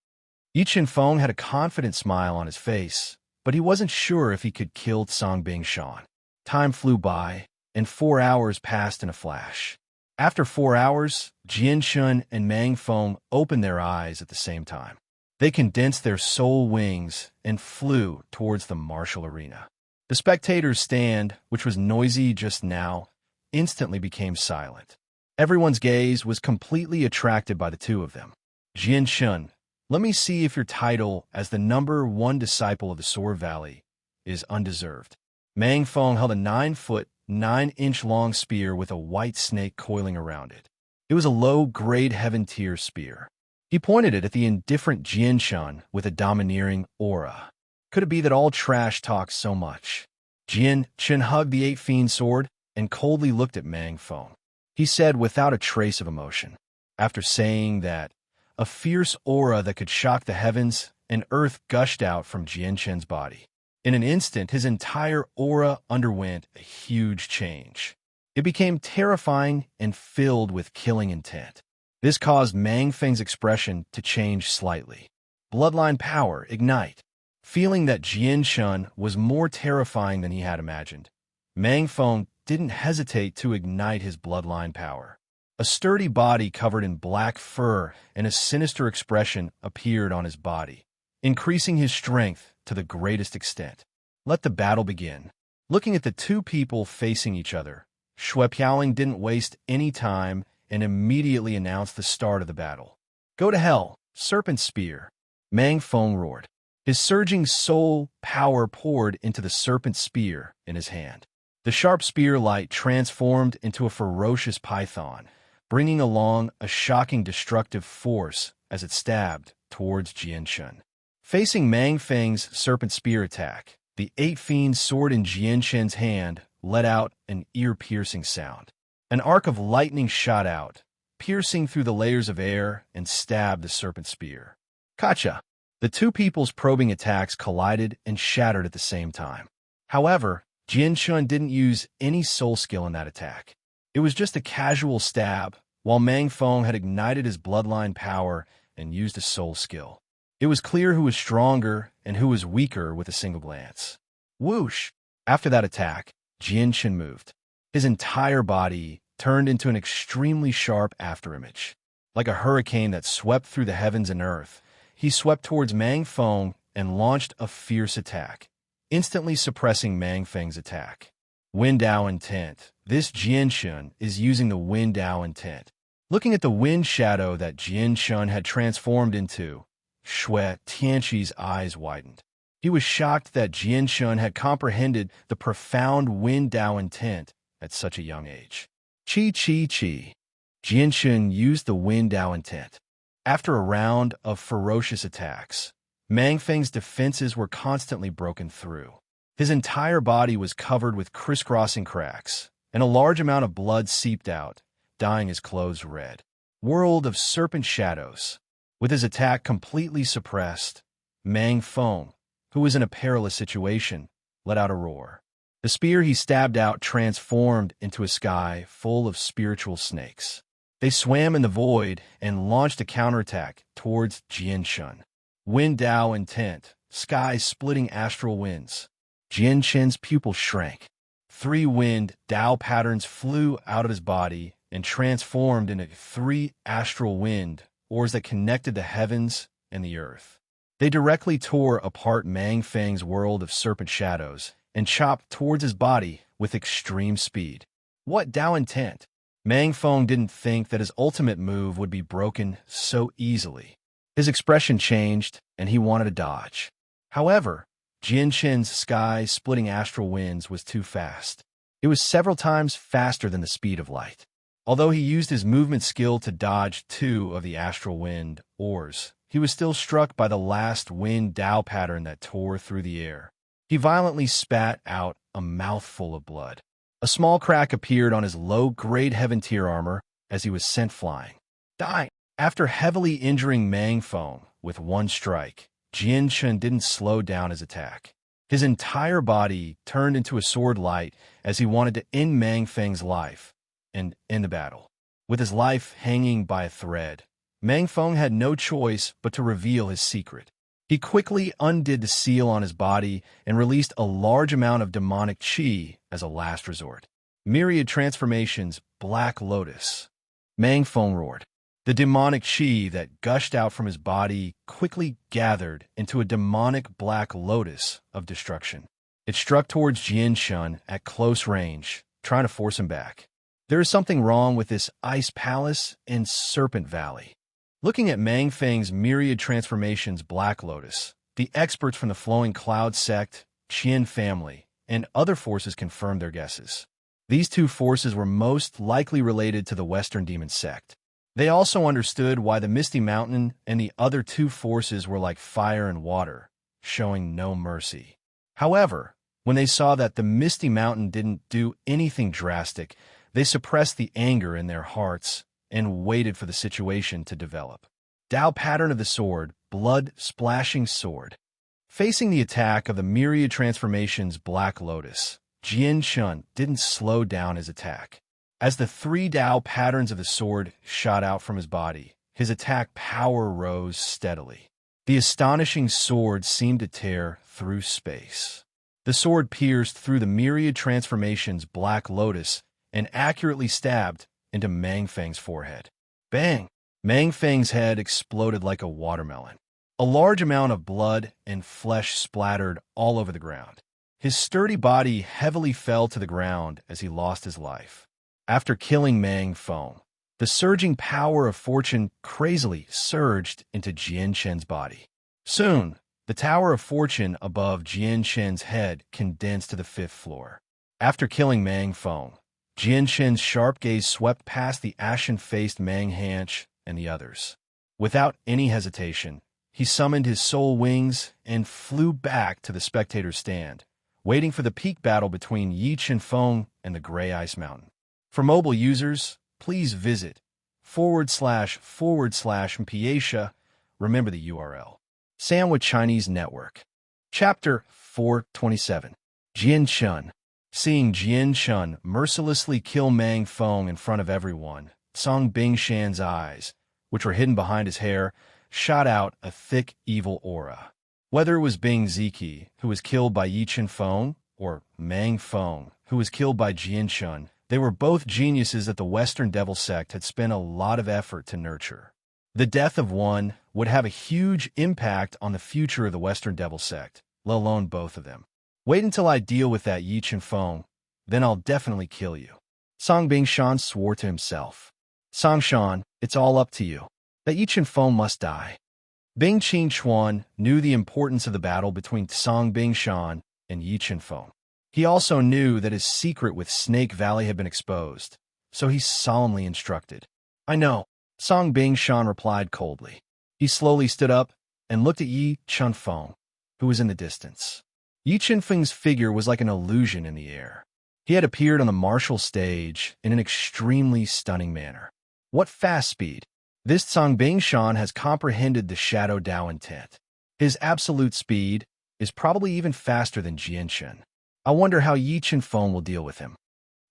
Yi Qinfeng had a confident smile on his face, but he wasn't sure if he could kill Song Bingshan. Time flew by, and 4 hours passed in a flash. After 4 hours, Jian Shun and Mang Feng opened their eyes at the same time. They condensed their soul wings and flew towards the martial arena. The spectators' stand, which was noisy just now, instantly became silent. Everyone's gaze was completely attracted by the two of them. Jian Shun, let me see if your title as the number 1 disciple of the Sword Valley is undeserved. Mang Feng held a 9-foot, 9-inch long spear with a white snake coiling around it. It was a low-grade heaven-tier spear. He pointed it at the indifferent Jian Shun with a domineering aura. Could it be that all trash talks so much? Jian Shun hugged the 8-fiend sword and coldly looked at Mang Feng. He said without a trace of emotion. After saying that, a fierce aura that could shock the heavens and earth gushed out from Jian Shun's body. In an instant, his entire aura underwent a huge change. It became terrifying and filled with killing intent. This caused Mang Feng's expression to change slightly. Bloodline power, ignite. Feeling that Jian Shun was more terrifying than he had imagined, Mang Feng didn't hesitate to ignite his bloodline power. A sturdy body covered in black fur and a sinister expression appeared on his body, increasing his strength to the greatest extent. Let the battle begin. Looking at the two people facing each other, Shui Piaoling didn't waste any time and immediately announced the start of the battle. Go to hell, Serpent Spear, Mang Feng roared. His surging soul power poured into the serpent spear in his hand. The sharp spear light transformed into a ferocious python, bringing along a shocking destructive force as it stabbed towards Jian Shun. Facing Mang Feng's serpent spear attack, the 8-fiend sword in Jian Shun's hand let out an ear-piercing sound. An arc of lightning shot out, piercing through the layers of air and stabbed the serpent spear. Gotcha! The two people's probing attacks collided and shattered at the same time. However, Jian Shun didn't use any soul skill in that attack. It was just a casual stab, while Mang Feng had ignited his bloodline power and used a soul skill. It was clear who was stronger and who was weaker with a single glance. Whoosh! After that attack, Jian Shun moved. His entire body turned into an extremely sharp afterimage. Like a hurricane that swept through the heavens and earth, he swept towards Mang Feng and launched a fierce attack, instantly suppressing Mang Feng's attack. Wind Dao intent. This Jian Shun is using the Wind Dao intent. Looking at the wind shadow that Jian Shun had transformed into, Shui Tianqi's eyes widened. He was shocked that Jian Shun had comprehended the profound Wind Dao intent at such a young age. Chi. Jianxun used the Wind Dao intent. After a round of ferocious attacks, Mang Feng's defenses were constantly broken through. His entire body was covered with crisscrossing cracks, and a large amount of blood seeped out, dyeing his clothes red. World of Serpent Shadows. With his attack completely suppressed, Mang Feng, who was in a perilous situation, let out a roar. The spear he stabbed out transformed into a sky full of spiritual snakes. They swam in the void and launched a counterattack towards Jianxun. Wind Dao intent, sky-splitting astral winds. Jianxun's pupils shrank. 3 wind Dao patterns flew out of his body and transformed into 3 astral wind oars that connected the heavens and the earth. They directly tore apart Mang Feng's world of serpent shadows and chopped towards his body with extreme speed. What Dao intent? Mang Feng didn't think that his ultimate move would be broken so easily. His expression changed, and he wanted to dodge. However, Jianxun's sky-splitting astral winds was too fast. It was several times faster than the speed of light. Although he used his movement skill to dodge 2 of the astral wind oars, he was still struck by the last wind Dao pattern that tore through the air. He violently spat out a mouthful of blood. A small crack appeared on his low-grade heaven tier armor as he was sent flying. Dying. After heavily injuring Mang Feng with 1 strike, Jianxun didn't slow down his attack. His entire body turned into a sword light as he wanted to end Mang Feng's life and end the battle. With his life hanging by a thread, Mang Feng had no choice but to reveal his secret. He quickly undid the seal on his body and released a large amount of demonic qi as a last resort. Myriad transformations, Black Lotus. Mang Feng roared. The demonic qi that gushed out from his body quickly gathered into a demonic black lotus of destruction. It struck towards Jianxun at close range, trying to force him back. There is something wrong with this Ice Palace in Serpent Valley. Looking at Mang Feng's myriad transformations Black Lotus, the experts from the Flowing Cloud sect, Qian family, and other forces confirmed their guesses. These 2 forces were most likely related to the Western Demon sect. They also understood why the Misty Mountain and the other 2 forces were like fire and water, showing no mercy. However, when they saw that the Misty Mountain didn't do anything drastic, they suppressed the anger in their hearts and waited for the situation to develop. Dao pattern of the sword, blood-splashing sword. Facing the attack of the myriad transformations Black Lotus, Jianxun didn't slow down his attack. As the 3 Dao patterns of the sword shot out from his body, his attack power rose steadily. The astonishing sword seemed to tear through space. The sword pierced through the myriad transformations Black Lotus and accurately stabbed into Mang Feng's forehead. Bang! Mang Feng's head exploded like a watermelon. A large amount of blood and flesh splattered all over the ground. His sturdy body heavily fell to the ground as he lost his life. After killing Mang Feng, the surging power of fortune crazily surged into Jianxun's body. Soon, the Tower of Fortune above Jianxun's head condensed to the 5th floor. After killing Mang Feng, Jianxun's sharp gaze swept past the ashen-faced Mang Hanch and the others. Without any hesitation, he summoned his soul wings and flew back to the spectator's stand, waiting for the peak battle between Yi Qinfeng and the Gray Ice Mountain. For mobile users, please visit //Mpiesha. Remember the URL. Sandwich Chinese Network. Chapter 427. Jianxun. Seeing Jianxun mercilessly kill Mang Feng in front of everyone, Song Bingshan's eyes, which were hidden behind his hair, shot out a thick, evil aura. Whether it was Bing Ziki, who was killed by Yi Qinfeng, or Mang Feng, who was killed by Jianxun, they were both geniuses that the Western Devil sect had spent a lot of effort to nurture. The death of one would have a huge impact on the future of the Western Devil sect, let alone both of them. Wait until I deal with that Yi Qinfeng, then I'll definitely kill you. Song Bingshan swore to himself. Song Shan, it's all up to you. That Yi Qinfeng must die. Bing Qin Chuan knew the importance of the battle between Song Bingshan and Yi Qinfeng. He also knew that his secret with Snake Valley had been exposed, so he solemnly instructed. I know, Song Bingshan replied coldly. He slowly stood up and looked at Yi Chunfeng, who was in the distance. Yi Chunfeng's figure was like an illusion in the air. He had appeared on the martial stage in an extremely stunning manner. What fast speed! This Song Bingshan has comprehended the Shadow Dao intent. His absolute speed is probably even faster than Jianshen. I wonder how Yi Chunfeng will deal with him.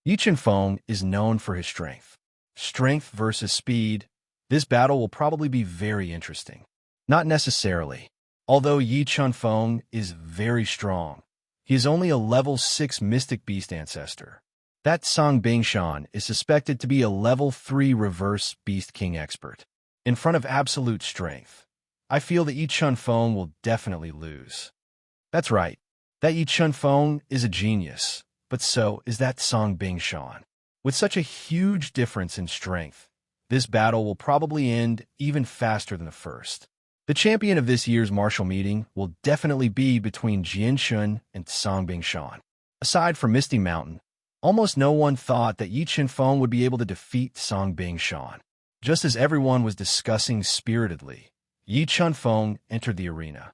Yi Chunfeng is known for his strength. Strength versus speed. This battle will probably be very interesting. Not necessarily. Although Yi Chunfeng is very strong, he is only a level 6 Mystic Beast ancestor. That Song Bingshan is suspected to be a level 3 Reverse Beast King expert. In front of absolute strength, I feel that Yi Chunfeng will definitely lose. That's right. That Yi Chunfeng is a genius, but so is that Song Bingshan. With such a huge difference in strength, this battle will probably end even faster than the first. The champion of this year's martial meeting will definitely be between Jianshun and Song Bingshan. Aside from Misty Mountain, almost no one thought that Yi Chunfeng would be able to defeat Song Bingshan. Just as everyone was discussing spiritedly, Yi Chunfeng entered the arena.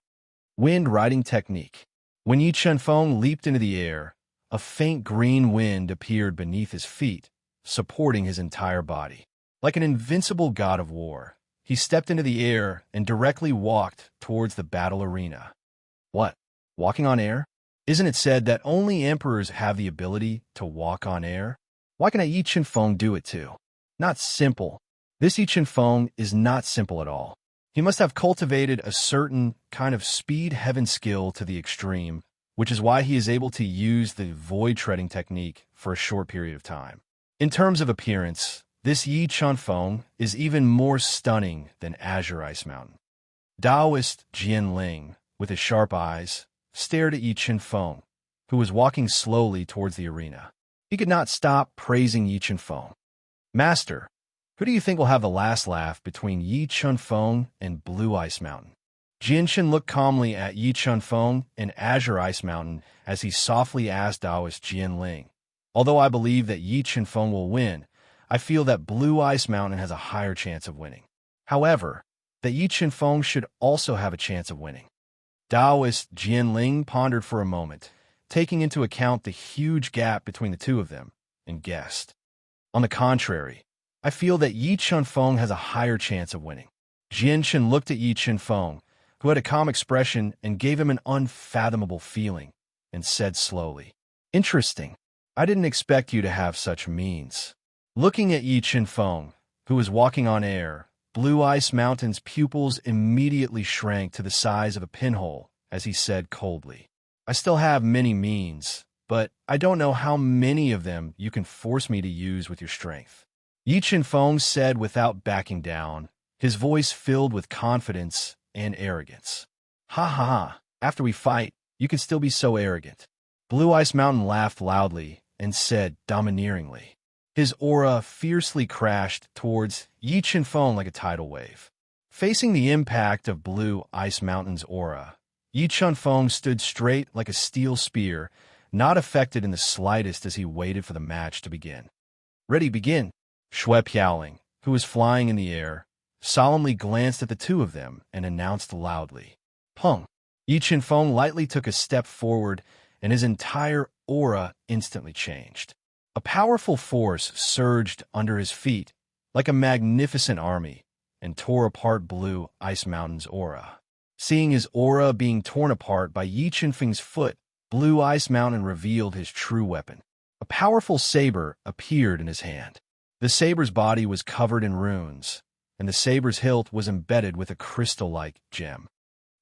Wind riding technique. When Yi Chunfeng leaped into the air, a faint green wind appeared beneath his feet, supporting his entire body. Like an invincible god of war, he stepped into the air and directly walked towards the battle arena. What? Walking on air? Isn't it said that only emperors have the ability to walk on air? Why can't Yi Chunfeng do it too? Not simple. This Yi Chunfeng is not simple at all. He must have cultivated a certain kind of speed heaven skill to the extreme, which is why he is able to use the void treading technique for a short period of time. In terms of appearance, this Yi Chunfeng is even more stunning than Azure Ice Mountain. Taoist Jian Ling, with his sharp eyes, stared at Yi Chunfeng, who was walking slowly towards the arena. He could not stop praising Yi Chunfeng. Master, who do you think will have the last laugh between Yi Chunfeng and Blue Ice Mountain? Jianshen looked calmly at Yi Chunfeng and Azure Ice Mountain as he softly asked Taoist Jian Ling. Although I believe that Yi Chunfeng will win, I feel that Blue Ice Mountain has a higher chance of winning. However, that Yi Chunfeng should also have a chance of winning. Taoist Jian Ling pondered for a moment, taking into account the huge gap between the two of them, and guessed. On the contrary, I feel that Yi Chunfeng has a higher chance of winning. Jianshen looked at Yi Chunfeng, who had a calm expression and gave him an unfathomable feeling, and said slowly, "Interesting. I didn't expect you to have such means." Looking at Yi Chunfeng, who was walking on air, Blue Ice Mountain's pupils immediately shrank to the size of a pinhole as he said coldly, "I still have many means, but I don't know how many of them you can force me to use with your strength." Yi Chunfeng said without backing down, his voice filled with confidence and arrogance. "Ha ha ha, after we fight, you can still be so arrogant." Blue Ice Mountain laughed loudly and said domineeringly. His aura fiercely crashed towards Yi Chunfeng like a tidal wave. Facing the impact of Blue Ice Mountain's aura, Yi Chunfeng stood straight like a steel spear, not affected in the slightest as he waited for the match to begin. "Ready, begin." Shui Piaoling, who was flying in the air, solemnly glanced at the two of them and announced loudly, "Peng." Yi Chunfeng lightly took a step forward, and his entire aura instantly changed. A powerful force surged under his feet like a magnificent army and tore apart Blue Ice Mountain's aura. Seeing his aura being torn apart by Yi Chunfeng's foot, Blue Ice Mountain revealed his true weapon. A powerful saber appeared in his hand. The saber's body was covered in runes, and the saber's hilt was embedded with a crystal-like gem.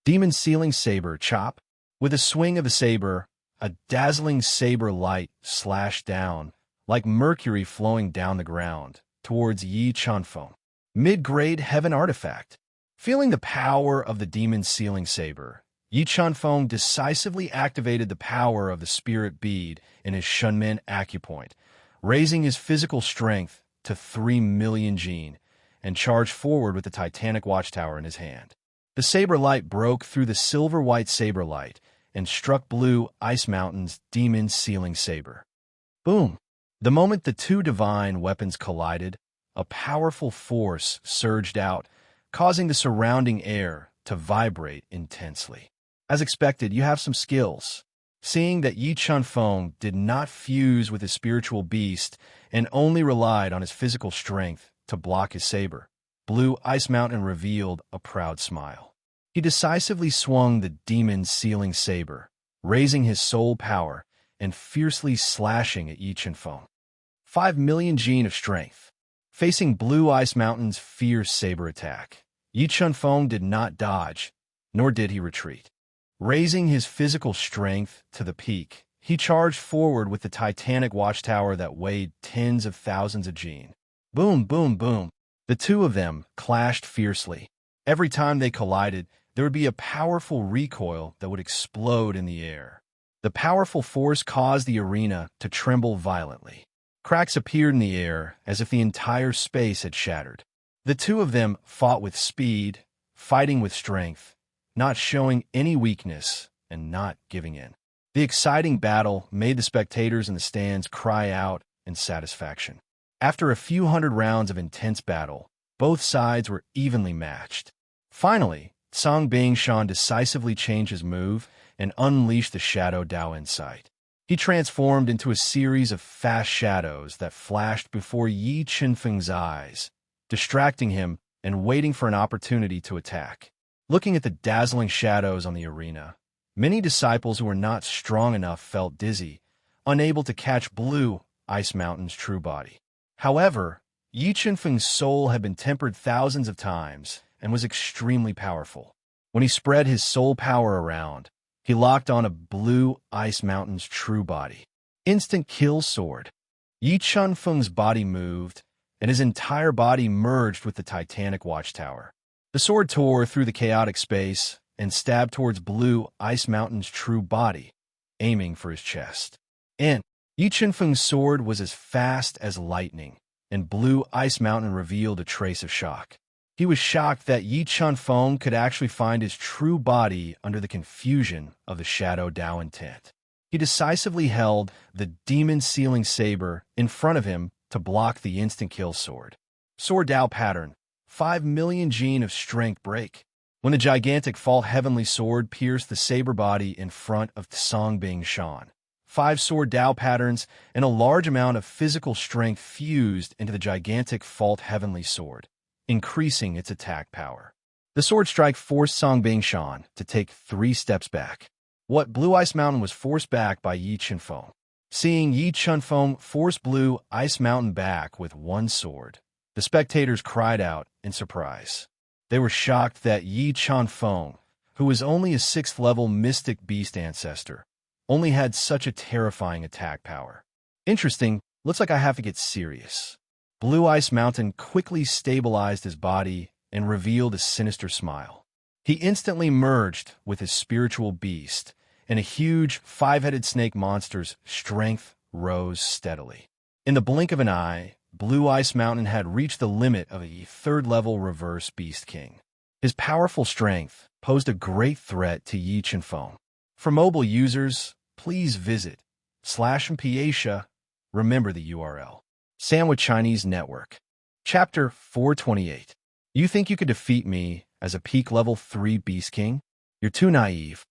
Demon Sealing Saber Chop. With a swing of the saber, a dazzling saber light slashed down, like mercury flowing down the ground, towards Yi Chunfeng. Mid-grade heaven artifact. Feeling the power of the Demon Sealing Saber, Yi Chunfeng decisively activated the power of the spirit bead in his Shunmen acupoint, raising his physical strength to 3 million Jin, and charged forward with the Titanic Watchtower in his hand. The saber light broke through the silver-white saber light and struck Blue Ice Mountain's Demon Sealing Saber. Boom! The moment the two divine weapons collided, a powerful force surged out, causing the surrounding air to vibrate intensely. As expected, you have some skills. Seeing that Yi Chunfeng did not fuse with his spiritual beast and only relied on his physical strength to block his saber, Blue Ice Mountain revealed a proud smile. He decisively swung the demon's sealing saber, raising his soul power and fiercely slashing at Yi Chunfeng. 5,000,000 gene of strength. Facing Blue Ice Mountain's fierce saber attack, Yi Chunfeng did not dodge, nor did he retreat. Raising his physical strength to the peak, he charged forward with the titanic watchtower that weighed tens of thousands of gene. Boom, boom, boom. The two of them clashed fiercely. Every time they collided, there would be a powerful recoil that would explode in the air. The powerful force caused the arena to tremble violently. Cracks appeared in the air as if the entire space had shattered. The two of them fought with speed, fighting with strength, not showing any weakness and not giving in. The exciting battle made the spectators in the stands cry out in satisfaction. After a few hundred rounds of intense battle, both sides were evenly matched. Finally, Song Bingshan decisively changed his move and unleashed the Shadow Dao Insight. He transformed into a series of fast shadows that flashed before Yi Chunfeng's eyes, distracting him and waiting for an opportunity to attack. Looking at the dazzling shadows on the arena, many disciples who were not strong enough felt dizzy, unable to catch Blue Ice Mountain's true body. However, Yi Chunfeng's soul had been tempered thousands of times and was extremely powerful. When he spread his soul power around, he locked on a Blue Ice Mountain's true body. Instant kill sword. Yi Chunfeng's body moved, and his entire body merged with the titanic watchtower. The sword tore through the chaotic space and stabbed towards Blue Ice Mountain's true body, aiming for his chest. Yi Chunfeng's sword was as fast as lightning, and Blue Ice Mountain revealed a trace of shock. He was shocked that Yi Chunfeng could actually find his true body under the confusion of the Shadow Dao intent. He decisively held the demon sealing saber in front of him to block the instant kill sword. Sword Dao pattern, 5,000,000 gene of strength break. When the gigantic fault heavenly sword pierced the saber body in front of Song Bingshan, 5 sword Dao patterns and a large amount of physical strength fused into the gigantic fault heavenly sword, increasing its attack power. The sword strike forced Song Bingshan to take 3 steps back. What Blue Ice Mountain was forced back by Yi Chunfeng. Seeing Yi Chunfeng force Blue Ice Mountain back with one sword, the spectators cried out in surprise. They were shocked that Yi Chunfeng, who was only a 6th-level mystic beast ancestor, only had such a terrifying attack power. Interesting, looks like I have to get serious. Blue Ice Mountain quickly stabilized his body and revealed a sinister smile. He instantly merged with his spiritual beast, and a huge 5-headed snake monster's strength rose steadily. In the blink of an eye, Blue Ice Mountain had reached the limit of a 3rd-level reverse Beast King. His powerful strength posed a great threat to Yi Chunfeng. For mobile users, please visit /Mpiatia. Remember the URL. Sandwich Chinese Network. Chapter 428. You think you could defeat me as a peak level 3 Beast King? You're too naive.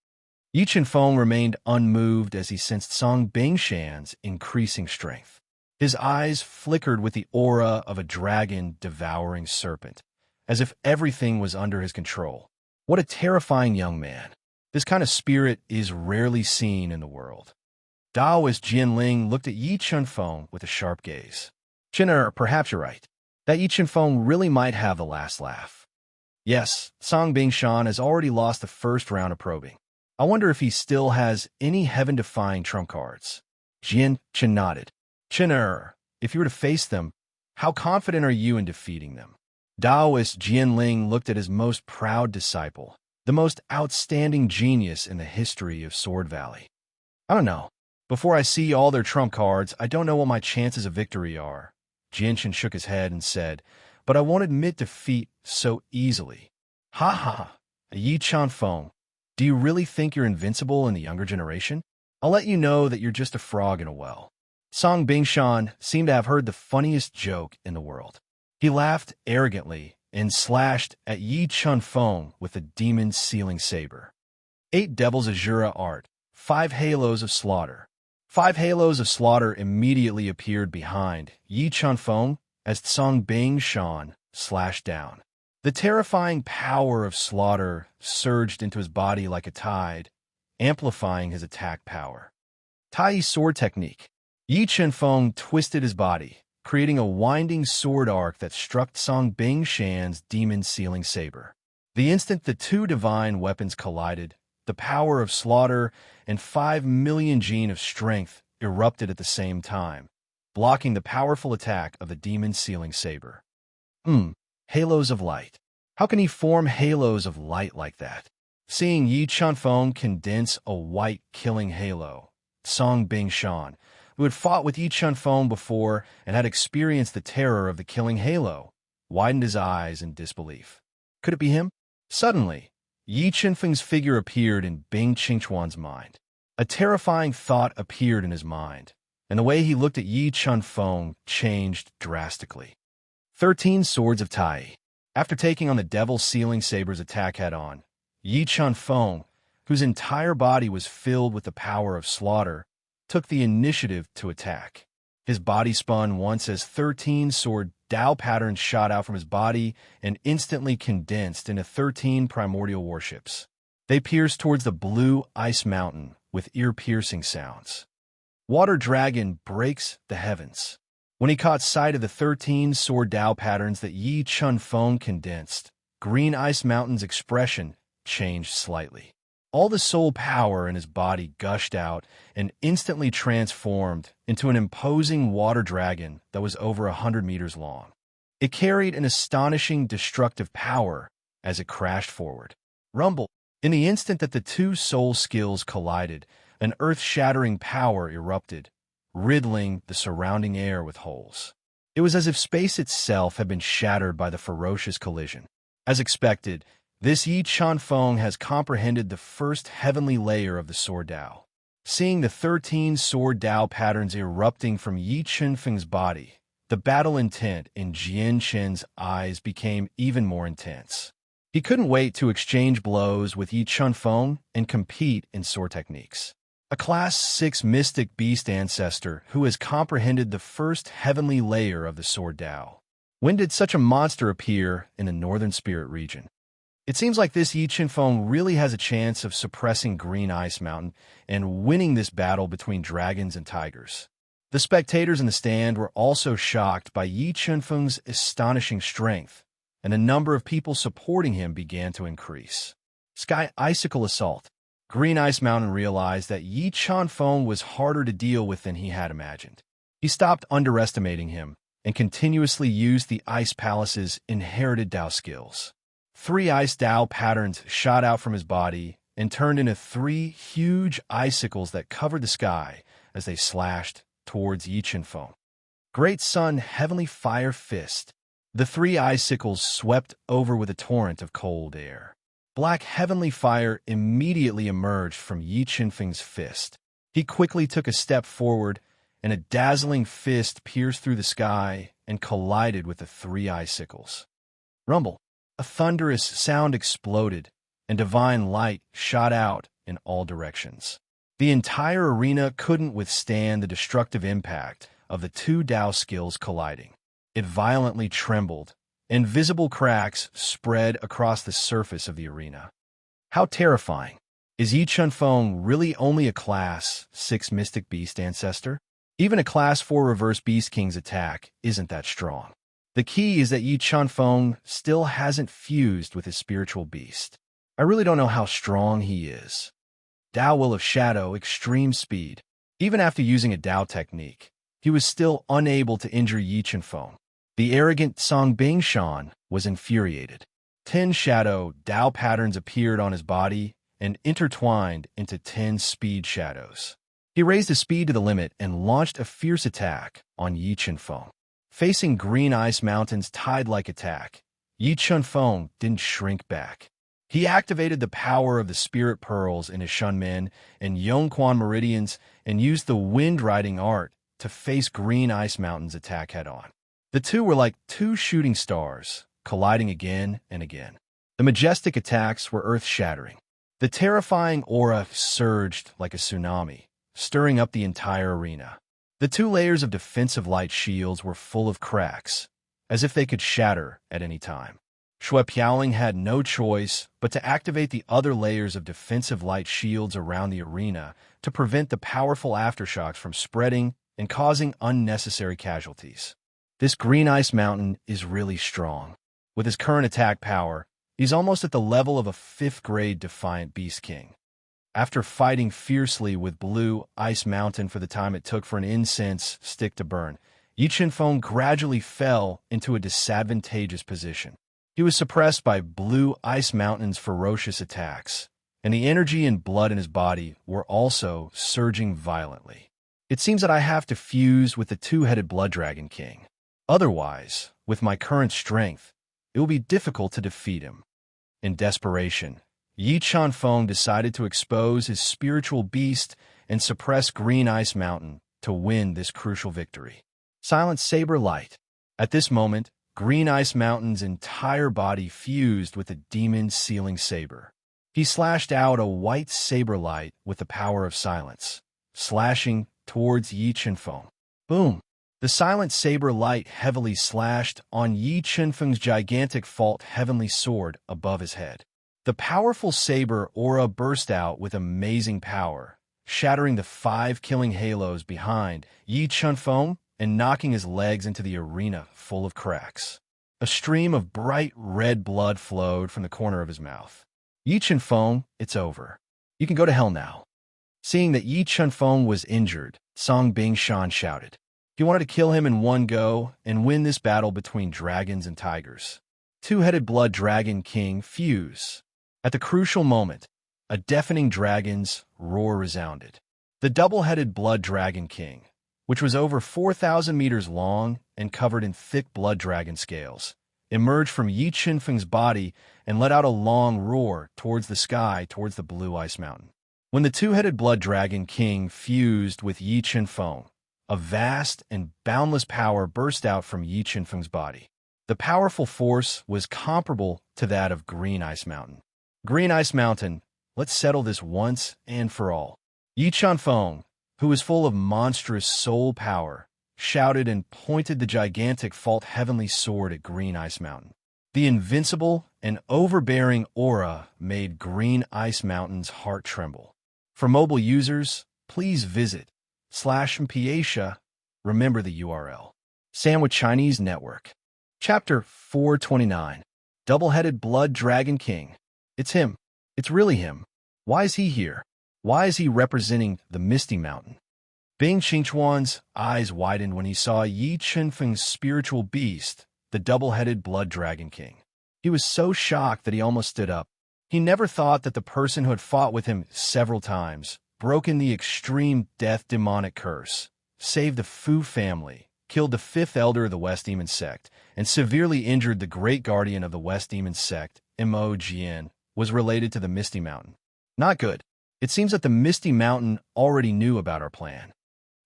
Yi Chunfeng remained unmoved as he sensed Song Bingshan's increasing strength. His eyes flickered with the aura of a dragon-devouring serpent, as if everything was under his control. What a terrifying young man. This kind of spirit is rarely seen in the world. Daoist Jianling looked at Yi Chunfeng with a sharp gaze. Chinner, perhaps you're right. That Yi Chunfeng really might have the last laugh. Yes, Song Bingshan has already lost the first round of probing. I wonder if he still has any heaven-defying trump cards. Chen nodded. Chinner, if you were to face them, how confident are you in defeating them? Daoist Jianling looked at his most proud disciple, the most outstanding genius in the history of Sword Valley. I don't know. Before I see all their trump cards, I don't know what my chances of victory are. Jianchen shook his head and said, but I won't admit defeat so easily. Ha ha, Yi Chunfeng, do you really think you're invincible in the younger generation? I'll let you know that you're just a frog in a well. Song Bingshan seemed to have heard the funniest joke in the world. He laughed arrogantly and slashed at Yi Chun-feng with a demon-sealing saber. 8 Devil's Azura Art, 5 Halos of Slaughter. 5 Halos of Slaughter immediately appeared behind Yi Chun-feng as Tsang Bing Shan slashed down. The terrifying power of slaughter surged into his body like a tide, amplifying his attack power. Tai sword technique. Yi Chun-feng twisted his body, creating a winding sword arc that struck Tsang Bing Shan's demon-sealing saber. The instant the two divine weapons collided, the power of slaughter and 5 million gene of strength erupted at the same time, blocking the powerful attack of the demon-sealing saber. Halos of light. How can he form halos of light like that? Seeing Yi Chun-feng condense a white killing halo, Tsang Bing Shan, who had fought with Yi Chun-feng before and had experienced the terror of the killing halo, widened his eyes in disbelief. Could it be him? Suddenly, Yi Chun-feng's figure appeared in Bing Qingchuan's mind. A terrifying thought appeared in his mind, and the way he looked at Yi Chun-feng changed drastically. 13 Swords of Tai. After taking on the Devil's Sealing Saber's attack head-on, Yi Chun-feng, whose entire body was filled with the power of slaughter, took the initiative to attack. His body spun once as 13 sword Dao patterns shot out from his body and instantly condensed into 13 primordial warships. They pierced towards the blue ice mountain with ear-piercing sounds. Water Dragon breaks the heavens. When he caught sight of the 13 sword Dao patterns that Yi Chun-feng condensed, Green Ice Mountain's expression changed slightly. All the soul power in his body gushed out and instantly transformed into an imposing water dragon that was over 100 meters long. It carried an astonishing destructive power as it crashed forward. Rumble. In the instant that the two soul skills collided, an earth-shattering power erupted, riddling the surrounding air with holes. It was as if space itself had been shattered by the ferocious collision. As expected, this Yi Chun-feng has comprehended the first heavenly layer of the Sword Dao. Seeing the 13 Sword Dao patterns erupting from Yi Chun-feng's body, the battle intent in Jian Chen's eyes became even more intense. He couldn't wait to exchange blows with Yi Chun-feng and compete in sword techniques. A Class 6 Mystic Beast Ancestor who has comprehended the first heavenly layer of the Sword Dao. When did such a monster appear in the Northern Spirit region? It seems like this Yi Chun-feng really has a chance of suppressing Green Ice Mountain and winning this battle between dragons and tigers. The spectators in the stand were also shocked by Yi Chun-feng's astonishing strength, and the number of people supporting him began to increase. Sky Icicle Assault. Green Ice Mountain realized that Yi Chun-feng was harder to deal with than he had imagined. He stopped underestimating him and continuously used the Ice Palace's inherited Dao skills. 3 ice Dao patterns shot out from his body and turned into 3 huge icicles that covered the sky as they slashed towards Yi Chun-feng. Great Sun Heavenly Fire Fist. The 3 icicles swept over with a torrent of cold air. Black Heavenly Fire immediately emerged from Yi Chun-feng's fist. He quickly took a step forward, and a dazzling fist pierced through the sky and collided with the 3 icicles. Rumble. A thunderous sound exploded, and divine light shot out in all directions. The entire arena couldn't withstand the destructive impact of the 2 Dao skills colliding. It violently trembled, and visible cracks spread across the surface of the arena. How terrifying! Is Yi Chun-feng really only a Class 6 Mystic Beast Ancestor? Even a Class 4 Reverse Beast King's attack isn't that strong. The key is that Yi Chun-feng still hasn't fused with his spiritual beast. I really don't know how strong he is. Dao Will of Shadow, Extreme Speed. Even after using a Dao technique, he was still unable to injure Yi Chun-feng. The arrogant Tsang Bing Shan was infuriated. 10 shadow Dao patterns appeared on his body and intertwined into 10 speed shadows. He raised his speed to the limit and launched a fierce attack on Yi Chun-feng. Facing Green Ice Mountain's tide-like attack, Yi Chun-feng didn't shrink back. He activated the power of the Spirit Pearls in his Shunmen and Yongquan Meridians and used the Wind Riding Art to face Green Ice Mountain's attack head-on. The two were like two shooting stars, colliding again and again. The majestic attacks were earth-shattering. The terrifying aura surged like a tsunami, stirring up the entire arena. The two layers of defensive light shields were full of cracks, as if they could shatter at any time. Shui Piaoling had no choice but to activate the other layers of defensive light shields around the arena to prevent the powerful aftershocks from spreading and causing unnecessary casualties. This green ice mountain is really strong. With his current attack power, he's almost at the level of a 5th-grade Defiant Beast King. After fighting fiercely with Blue Ice Mountain for the time it took for an incense stick to burn, Yi Chenfeng gradually fell into a disadvantageous position. He was suppressed by Blue Ice Mountain's ferocious attacks, and the energy and blood in his body were also surging violently. It seems that I have to fuse with the two-headed Blood Dragon King. Otherwise, with my current strength, it will be difficult to defeat him. In desperation, Yi Chenfeng decided to expose his spiritual beast and suppress Green Ice Mountain to win this crucial victory. Silent Saber Light. At this moment, Green Ice Mountain's entire body fused with the demon Sealing Saber. He slashed out a white saber light with the power of silence, slashing towards Yi Chenfeng. Boom! The silent saber light heavily slashed on Yi Chenfeng's gigantic fault heavenly sword above his head. The powerful saber aura burst out with amazing power, shattering the 5 killing halos behind Yi Chenfeng and knocking his legs into the arena full of cracks. A stream of bright red blood flowed from the corner of his mouth. Yi Chenfeng, it's over. You can go to hell now. Seeing that Yi Chenfeng was injured, Song Bingshan shouted. He wanted to kill him in one go and win this battle between dragons and tigers. Two-headed Blood Dragon King fuse. At the crucial moment, a deafening dragon's roar resounded. The double-headed Blood Dragon King, which was over 4,000 meters long and covered in thick blood dragon scales, emerged from Yi Chenfeng's body and let out a long roar towards the sky towards the Blue Ice Mountain. When the two-headed Blood Dragon King fused with Yi Chenfeng, a vast and boundless power burst out from Yi Chenfeng's body. The powerful force was comparable to that of Green Ice Mountain. Green Ice Mountain, let's settle this once and for all. Yi Chenfeng, who was full of monstrous soul power, shouted and pointed the gigantic fault heavenly sword at Green Ice Mountain. The invincible and overbearing aura made Green Ice Mountain's heart tremble. For mobile users, please visit /Mpiatia, remember the URL. Sandwich Chinese Network. Chapter 429. Double-Headed Blood Dragon King. It's him. It's really him. Why is he here? Why is he representing the Misty Mountain? Bing Qingchuan's eyes widened when he saw Yi Chenfeng's spiritual beast, the double-headed Blood Dragon King. He was so shocked that he almost stood up. He never thought that the person who had fought with him several times, broken the extreme death demonic curse, saved the Fu family, killed the 5th elder of the West Demon Sect, and severely injured the great guardian of the West Demon Sect, Mo Jian, was related to the Misty Mountain. Not good. It seems that the Misty Mountain already knew about our plan.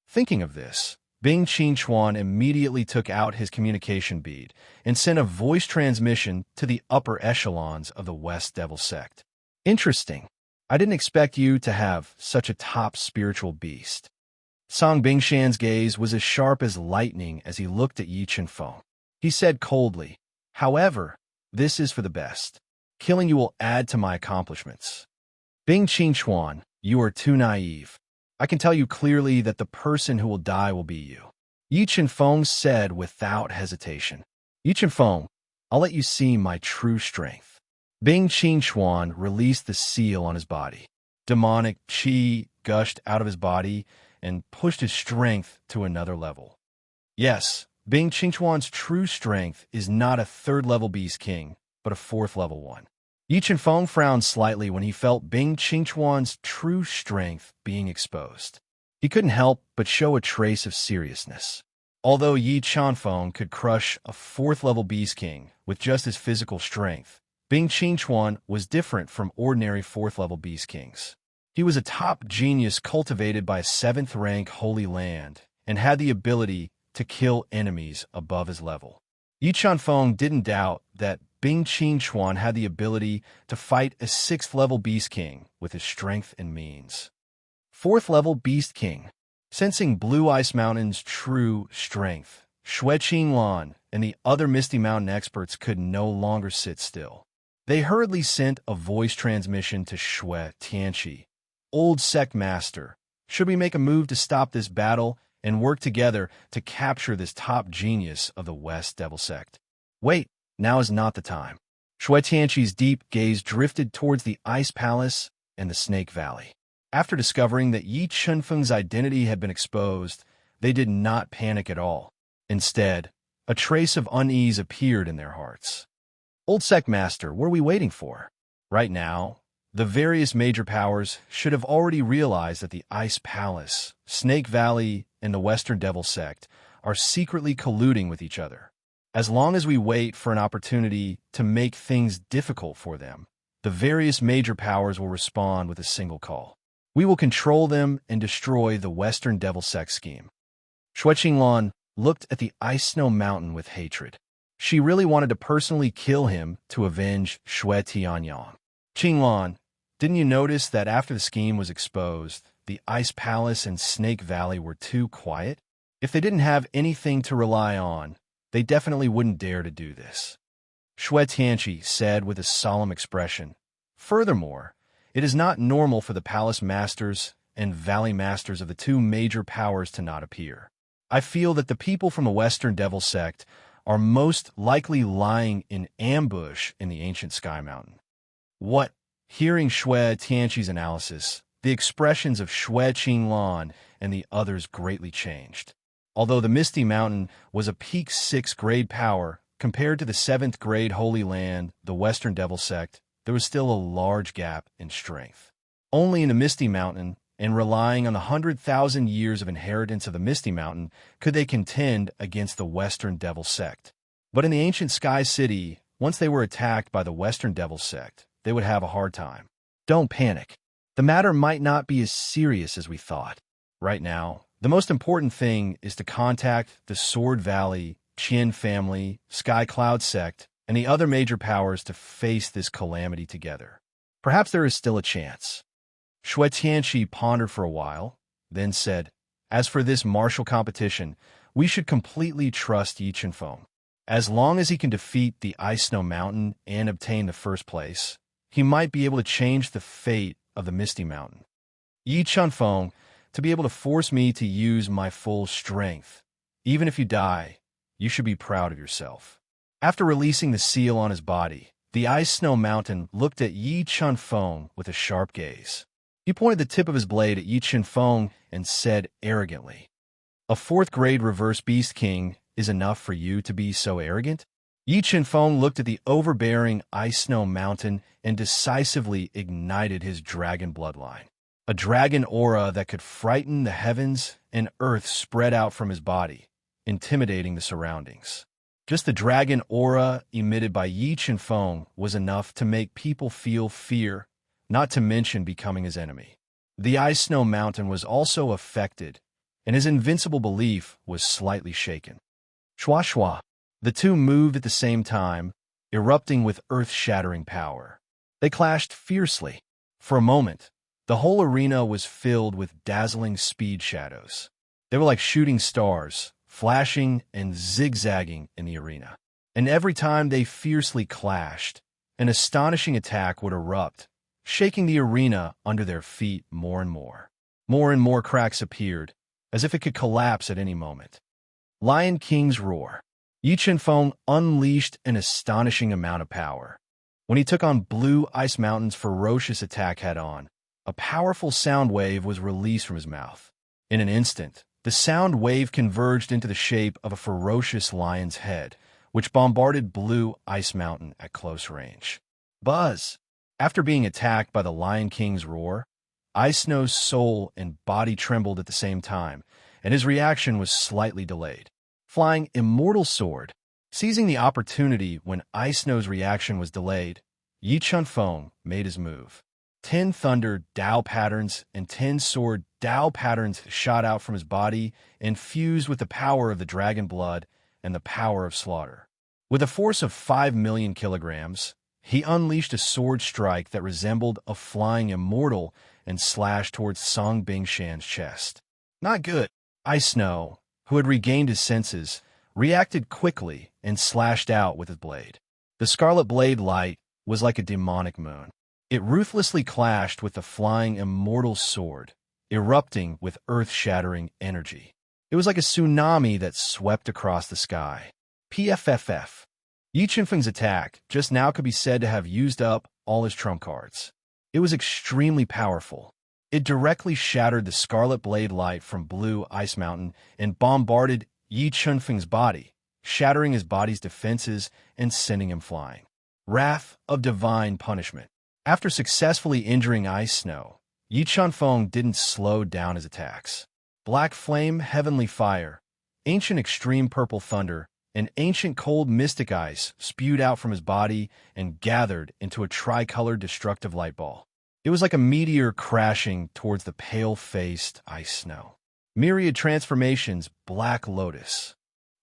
Thinking of this, Bing Qingchuan immediately took out his communication bead and sent a voice transmission to the upper echelons of the West Devil Sect. Interesting. I didn't expect you to have such a top spiritual beast. Song Bingshan's gaze was as sharp as lightning as he looked at Yi Chenfeng. He said coldly, "However, this is for the best. Killing you will add to my accomplishments." Bing Qingchuan, you are too naive. I can tell you clearly that the person who will die will be you. Yi Chenfeng said without hesitation. Yi Chenfeng, I'll let you see my true strength. Bing Qingchuan released the seal on his body. Demonic qi gushed out of his body and pushed his strength to another level. Yes, Bing Qingchuan's true strength is not a 3rd-level Beast King, but a 4th-level one. Yi Chenfeng frowned slightly when he felt Bing Qingchuan's true strength being exposed. He couldn't help but show a trace of seriousness. Although Yi Chenfeng could crush a 4th-level Beast King with just his physical strength, Bing Qingchuan was different from ordinary 4th-level Beast Kings. He was a top genius cultivated by a 7th-rank Holy Land and had the ability to kill enemies above his level. Yi Chunfeng didn't doubt that Bing Qingchuan had the ability to fight a 6th-level Beast King with his strength and means. 4th-level Beast King. Sensing Blue Ice Mountain's true strength, Xue Qinglan and the other Misty Mountain experts could no longer sit still. They hurriedly sent a voice transmission to Xue Tianqi. Old Sect Master, should we make a move to stop this battle and work together to capture this top genius of the West Devil Sect? Wait, now is not the time. Xue Tianqi's deep gaze drifted towards the Ice Palace and the Snake Valley. After discovering that Yi Chunfeng's identity had been exposed, they did not panic at all. Instead, a trace of unease appeared in their hearts. Old Sect Master, what are we waiting for? Right now, the various major powers should have already realized that the Ice Palace, Snake Valley, and the Western Devil Sect are secretly colluding with each other. As long as we wait for an opportunity to make things difficult for them, the various major powers will respond with a single call. We will control them and destroy the Western Devil Sect scheme. Xue Qinglan looked at the Ice Snow Mountain with hatred. She really wanted to personally kill him to avenge Xue Tianyang. Qinglan, didn't you notice that after the scheme was exposed, the Ice Palace and Snake Valley were too quiet? If they didn't have anything to rely on, they definitely wouldn't dare to do this. Xue Tianqi said with a solemn expression. Furthermore, it is not normal for the Palace Masters and Valley Masters of the two major powers to not appear. I feel that the people from the Western Devil Sect are most likely lying in ambush in the ancient Sky Mountain. What? Hearing Xue Tianqi's analysis, the expressions of Xue Qinglan and the others greatly changed. Although the Misty Mountain was a peak 6th grade power compared to the 7th grade Holy Land, the Western Devil Sect, there was still a large gap in strength. Only in the Misty Mountain, and relying on the 100,000 years of inheritance of the Misty Mountain, could they contend against the Western Devil Sect. But in the ancient Sky City, once they were attacked by the Western Devil Sect, they would have a hard time. Don't panic. The matter might not be as serious as we thought. Right now, the most important thing is to contact the Sword Valley, Qin family, Sky Cloud Sect, and the other major powers to face this calamity together. Perhaps there is still a chance. Xue Tianqi pondered for a while, then said, as for this martial competition, we should completely trust Yi Chunfeng. As long as he can defeat the Ice Snow Mountain and obtain the first place, he might be able to change the fate of the Misty Mountain. Yi Chunfeng, to be able to force me to use my full strength. Even if you die, you should be proud of yourself. After releasing the seal on his body, the Ice Snow Mountain looked at Yi Chunfeng with a sharp gaze. He pointed the tip of his blade at Yi Chunfeng and said arrogantly, "A 4th grade Reverse Beast King is enough for you to be so arrogant?" Yi Chunfeng looked at the overbearing Ice Snow Mountain and decisively ignited his dragon bloodline. A dragon aura that could frighten the heavens and earth spread out from his body, intimidating the surroundings. Just the dragon aura emitted by Yi Chunfeng was enough to make people feel fear, not to mention becoming his enemy. The Ice Snow Mountain was also affected, and his invincible belief was slightly shaken. Shwa shwa. The two moved at the same time, erupting with earth-shattering power. They clashed fiercely. For a moment, the whole arena was filled with dazzling speed shadows. They were like shooting stars, flashing and zigzagging in the arena. And every time they fiercely clashed, an astonishing attack would erupt, shaking the arena under their feet more and more. More and more cracks appeared, as if it could collapse at any moment. Lion King's roar. Yi Chunfeng unleashed an astonishing amount of power. When he took on Blue Ice Mountain's ferocious attack head-on, a powerful sound wave was released from his mouth. In an instant, the sound wave converged into the shape of a ferocious lion's head, which bombarded Blue Ice Mountain at close range. Buzz! After being attacked by the Lion King's roar, Ice Snow's soul and body trembled at the same time, and his reaction was slightly delayed. Flying Immortal Sword. Seizing the opportunity when Ice Snow's reaction was delayed, Yi Chunfeng made his move. 10 Thunder Dao patterns and 10 Sword Dao patterns shot out from his body, infused with the power of the dragon blood and the power of slaughter. With a force of 5 million kilograms, he unleashed a sword strike that resembled a flying immortal and slashed towards Song Bingshan's chest. Not good. Ice Snow, who had regained his senses, reacted quickly and slashed out with his blade. The scarlet blade light was like a demonic moon. It ruthlessly clashed with the flying immortal sword, erupting with earth-shattering energy. It was like a tsunami that swept across the sky. PFFF. Yi Qinfeng's attack just now could be said to have used up all his trump cards. It was extremely powerful. It directly shattered the scarlet blade light from Blue Ice Mountain and bombarded Yi Qinfeng's body, shattering his body's defenses and sending him flying. Wrath of Divine Punishment. After successfully injuring Ice Snow, Yi Qinfeng didn't slow down his attacks. Black Flame, Heavenly Fire, Ancient Extreme Purple Thunder, and Ancient Cold Mystic Ice spewed out from his body and gathered into a tricolored destructive light ball. It was like a meteor crashing towards the pale-faced Ice Snow. Myriad Transformations, Black Lotus.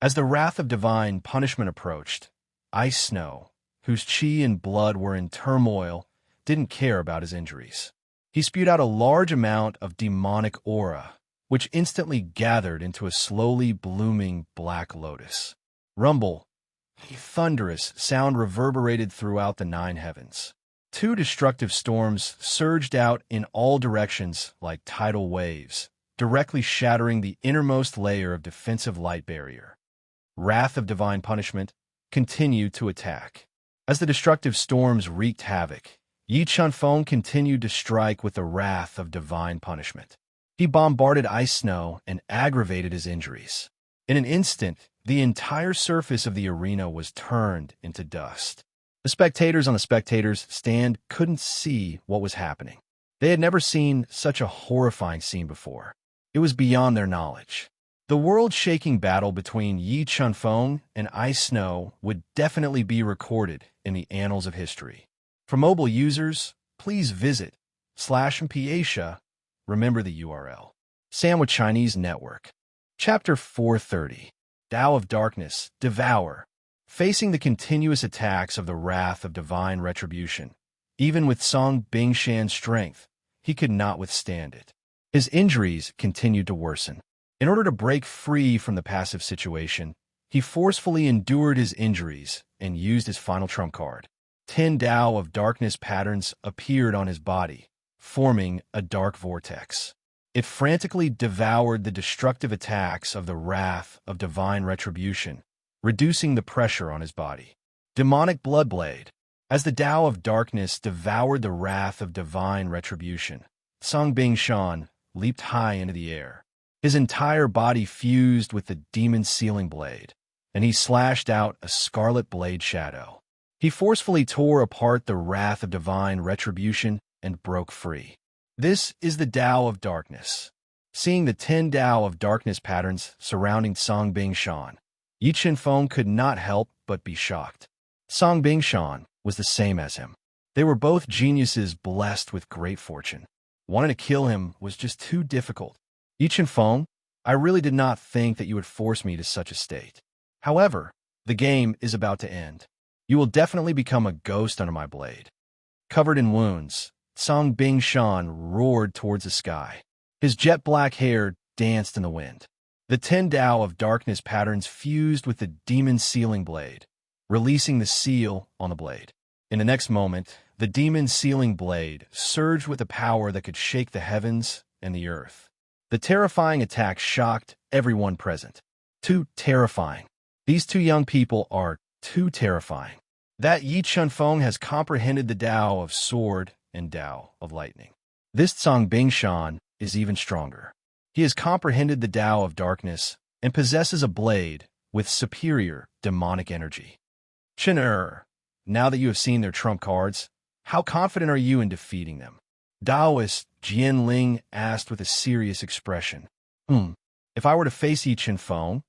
As the Wrath of Divine Punishment approached, Ice Snow, whose chi and blood were in turmoil, didn't care about his injuries. He spewed out a large amount of demonic aura, which instantly gathered into a slowly blooming black lotus. Rumble, a thunderous sound reverberated throughout the 9 heavens. 2 destructive storms surged out in all directions like tidal waves, directly shattering the innermost layer of defensive light barrier. Wrath of Divine Punishment continued to attack. As the destructive storms wreaked havoc, Yi Qinfeng continued to strike with the Wrath of Divine Punishment. He bombarded Ice Snow and aggravated his injuries. In an instant, the entire surface of the arena was turned into dust. The spectators on the spectators' stand couldn't see what was happening. They had never seen such a horrifying scene before. It was beyond their knowledge. The world-shaking battle between Yi Qinfeng and Ice Snow would definitely be recorded in the annals of history. For mobile users, please visit /Mpasia. Remember the URL. Sandwich Chinese Network. Chapter 430. Tao of Darkness, Devour. Facing the continuous attacks of the Wrath of Divine Retribution, even with Song Bingshan's strength, he could not withstand it. His injuries continued to worsen. In order to break free from the passive situation, he forcefully endured his injuries and used his final trump card. 10 Tao of Darkness patterns appeared on his body, forming a dark vortex. It frantically devoured the destructive attacks of the Wrath of Divine Retribution, reducing the pressure on his body. Demonic Bloodblade. As the Tao of Darkness devoured the Wrath of Divine Retribution, Song Bingshan leaped high into the air. His entire body fused with the Demon Sealing Blade, and he slashed out a scarlet blade shadow. He forcefully tore apart the Wrath of Divine Retribution and broke free. This is the Tao of Darkness. Seeing the 10 Tao of Darkness patterns surrounding Song Bingshan, Yi Qinfeng could not help but be shocked. Song Bingshan was the same as him. They were both geniuses blessed with great fortune. Wanting to kill him was just too difficult. Yi Qinfeng, I really did not think that you would force me to such a state. However, the game is about to end. You will definitely become a ghost under my blade. Covered in wounds, Song Bingshan roared towards the sky. His jet black hair danced in the wind. The 10 Tao of Darkness patterns fused with the Demon Sealing Blade, releasing the seal on the blade. In the next moment, the Demon Sealing Blade surged with a power that could shake the heavens and the earth. The terrifying attack shocked everyone present. Too terrifying. These 2 young people are too terrifying. That Yi Qinfeng has comprehended the Tao of Sword and Tao of Lightning. This Song Bingshan is even stronger. He has comprehended the Tao of Darkness and possesses a blade with superior demonic energy. Chen, now that you have seen their trump cards, how confident are you in defeating them? Taoist Jian Ling asked with a serious expression. If I were to face Yi Qinfeng,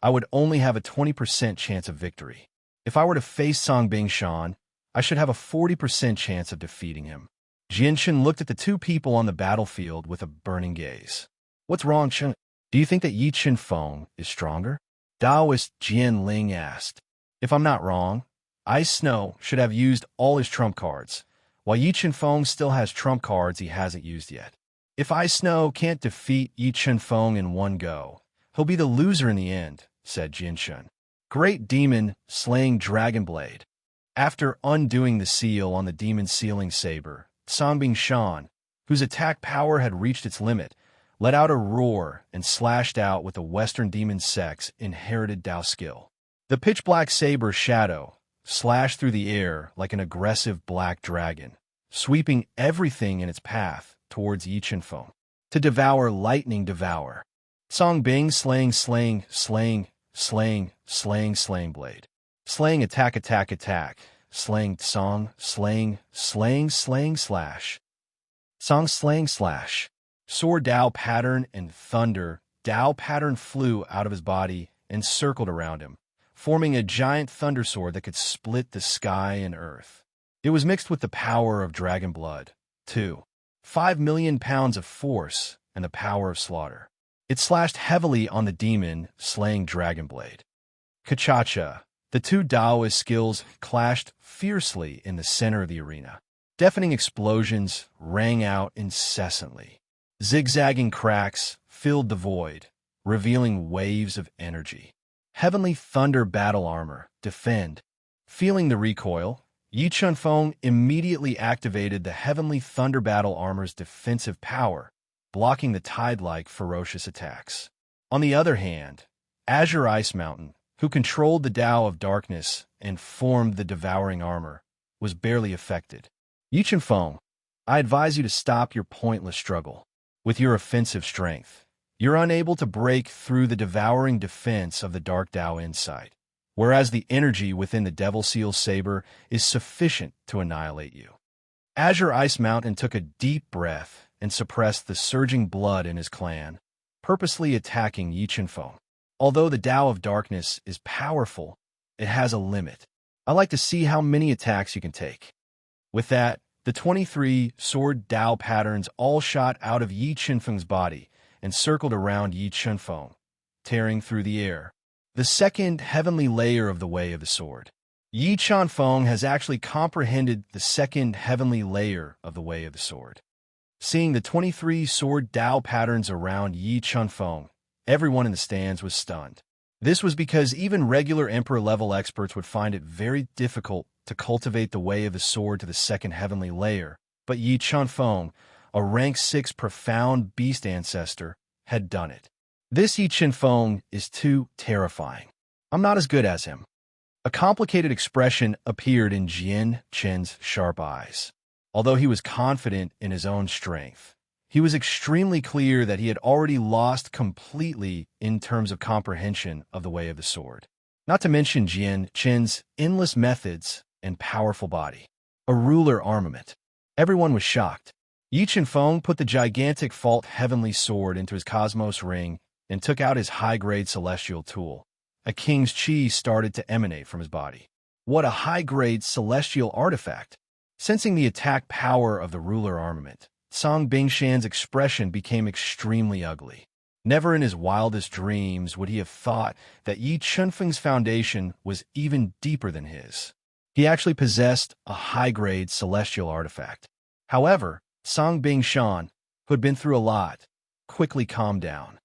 I would only have a 20% chance of victory. If I were to face Song Bingshan, I should have a 40% chance of defeating him. Jianchen looked at the two people on the battlefield with a burning gaze. What's wrong, Chen? Do you think that Yi Qinfeng is stronger? Taoist Jian Ling asked. If I'm not wrong, Ice Snow should have used all his trump cards, while Yi Qinfeng still has trump cards he hasn't used yet. If Ice Snow can't defeat Yi Qinfeng in one go, he'll be the loser in the end, said Jianchen. Great Demon slaying Dragon Blade. After undoing the seal on the demon's sealing saber, Songbing Shan, whose attack power had reached its limit, let out a roar and slashed out with the Western Demon Sect's inherited Dao skill. The pitch-black saber shadow slashed through the air like an aggressive black dragon, sweeping everything in its path towards Yi Qinfeng. To devour, lightning devour. Songbing slaying blade. Slaying attack. Slaying song, slaying slash. Song slaying slash. Sword Dao pattern and thunder. Dao pattern flew out of his body and circled around him, forming a giant thunder sword that could split the sky and earth. It was mixed with the power of dragon blood, too. 5 million pounds of force and the power of slaughter. It slashed heavily on the demon, slaying Dragon Blade. Kachacha. The two Daoist skills clashed fiercely in the center of the arena. Deafening explosions rang out incessantly. Zigzagging cracks filled the void, revealing waves of energy. Heavenly Thunder battle armor, defend. Feeling the recoil, Yi Qinfeng immediately activated the Heavenly Thunder battle armor's defensive power, blocking the tide-like ferocious attacks. On the other hand, Azure Ice Mountain, who controlled the Tao of Darkness and formed the devouring armor, was barely affected. Yi Qinfeng, I advise you to stop your pointless struggle. With your offensive strength, you're unable to break through the devouring defense of the Dark Tao inside, whereas the energy within the Devil Seal Saber is sufficient to annihilate you. Azure Ice Mountain took a deep breath and suppressed the surging blood in his clan, purposely attacking Yi Qinfeng. Although the Tao of Darkness is powerful, it has a limit. I like to see how many attacks you can take. With that, the 23 sword Tao patterns all shot out of Yi Qinfeng's body and circled around Yi Qinfeng, tearing through the air. The second heavenly layer of the Way of the Sword. Yi Qinfeng has actually comprehended the second heavenly layer of the Way of the Sword. Seeing the 23 sword Tao patterns around Yi Qinfeng, everyone in the stands was stunned. This was because even regular Emperor-level experts would find it very difficult to cultivate the Way of the Sword to the second heavenly layer, but Yi Qinfeng, a rank 6 profound beast ancestor, had done it. This Yi Qinfeng is too terrifying. I'm not as good as him. A complicated expression appeared in Jian Chen's sharp eyes. Although he was confident in his own strength, he was extremely clear that he had already lost completely in terms of comprehension of the Way of the Sword. Not to mention Jian Chen's endless methods and powerful body. A ruler armament. Everyone was shocked. Yi Qinfeng put the gigantic Fault Heavenly Sword into his Cosmos Ring and took out his high-grade celestial tool. A king's chi started to emanate from his body. What a high-grade celestial artifact! Sensing the attack power of the ruler armament, Song Bingshan's expression became extremely ugly. Never in his wildest dreams would he have thought that Yi Qinfeng's foundation was even deeper than his. He actually possessed a high-grade celestial artifact. However, Song Bingshan, who had been through a lot, quickly calmed down.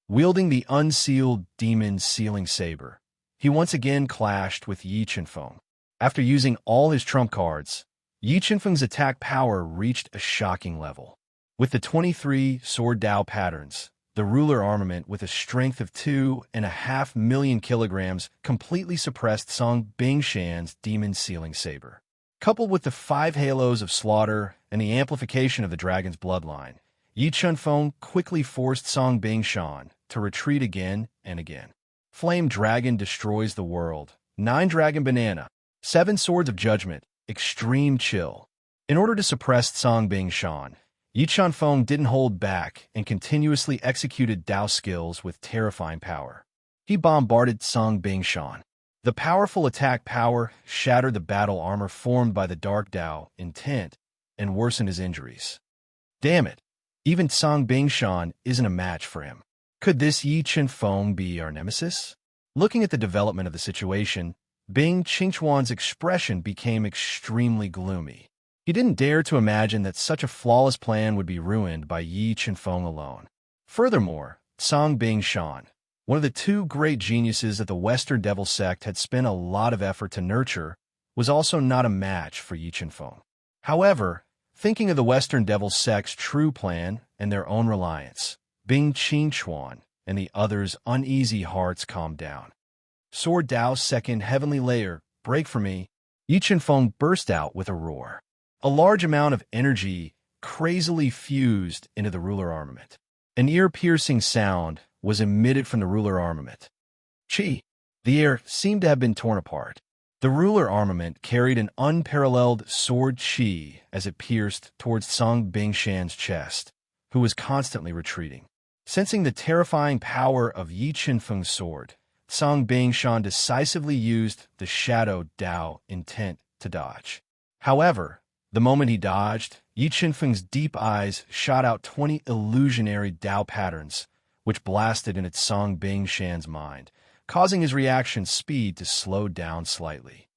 Wielding the unsealed demon sealing saber, he once again clashed with Yi Qinfeng. After using all his trump cards, Yi Qinfeng's attack power reached a shocking level. With the 23 sword Tao patterns, the ruler armament with a strength of 2.5 million kilograms completely suppressed Song Bingshan's demon sealing saber. Coupled with the 5 halos of slaughter and the amplification of the dragon's bloodline, Yi Qinfeng quickly forced Song Bingshan to retreat again and again. Flame Dragon destroys the world. 9 Dragon Banana. 7 Swords of Judgment. Extreme Chill. In order to suppress Song Bingshan, Yi Qinfeng didn't hold back and continuously executed Dao skills with terrifying power. He bombarded Song Bingshan. The powerful attack power shattered the battle armor formed by the Dark Dao intent and worsened his injuries. Damn it, even Song Bingshan isn't a match for him. Could this Yi Chen-feng be our nemesis? Looking at the development of the situation, Bing Qingchuan's expression became extremely gloomy. He didn't dare to imagine that such a flawless plan would be ruined by Yi Chen-feng alone. Furthermore, Song Bingshan, one of the two great geniuses that the Western Devil sect had spent a lot of effort to nurture, was also not a match for Yi Chen-feng. However, thinking of the Western Devil sect's true plan and their own reliance, Bing Qingchuan and the others' uneasy hearts calmed down. Sword Dao's second heavenly layer, break for me! Yi Chen-feng burst out with a roar. A large amount of energy crazily fused into the ruler armament. An ear-piercing sound was emitted from the ruler armament. Chi! The air seemed to have been torn apart. The ruler armament carried an unparalleled sword chi as it pierced towards Song Bingshan's chest, who was constantly retreating. Sensing the terrifying power of Yi Chen-feng's sword, Song Bingshan decisively used the Shadow Dao intent to dodge. However, the moment he dodged, Yi Chen-feng's deep eyes shot out 20 illusionary Dao patterns, which blasted into Song Bingshan's mind, causing his reaction speed to slow down slightly.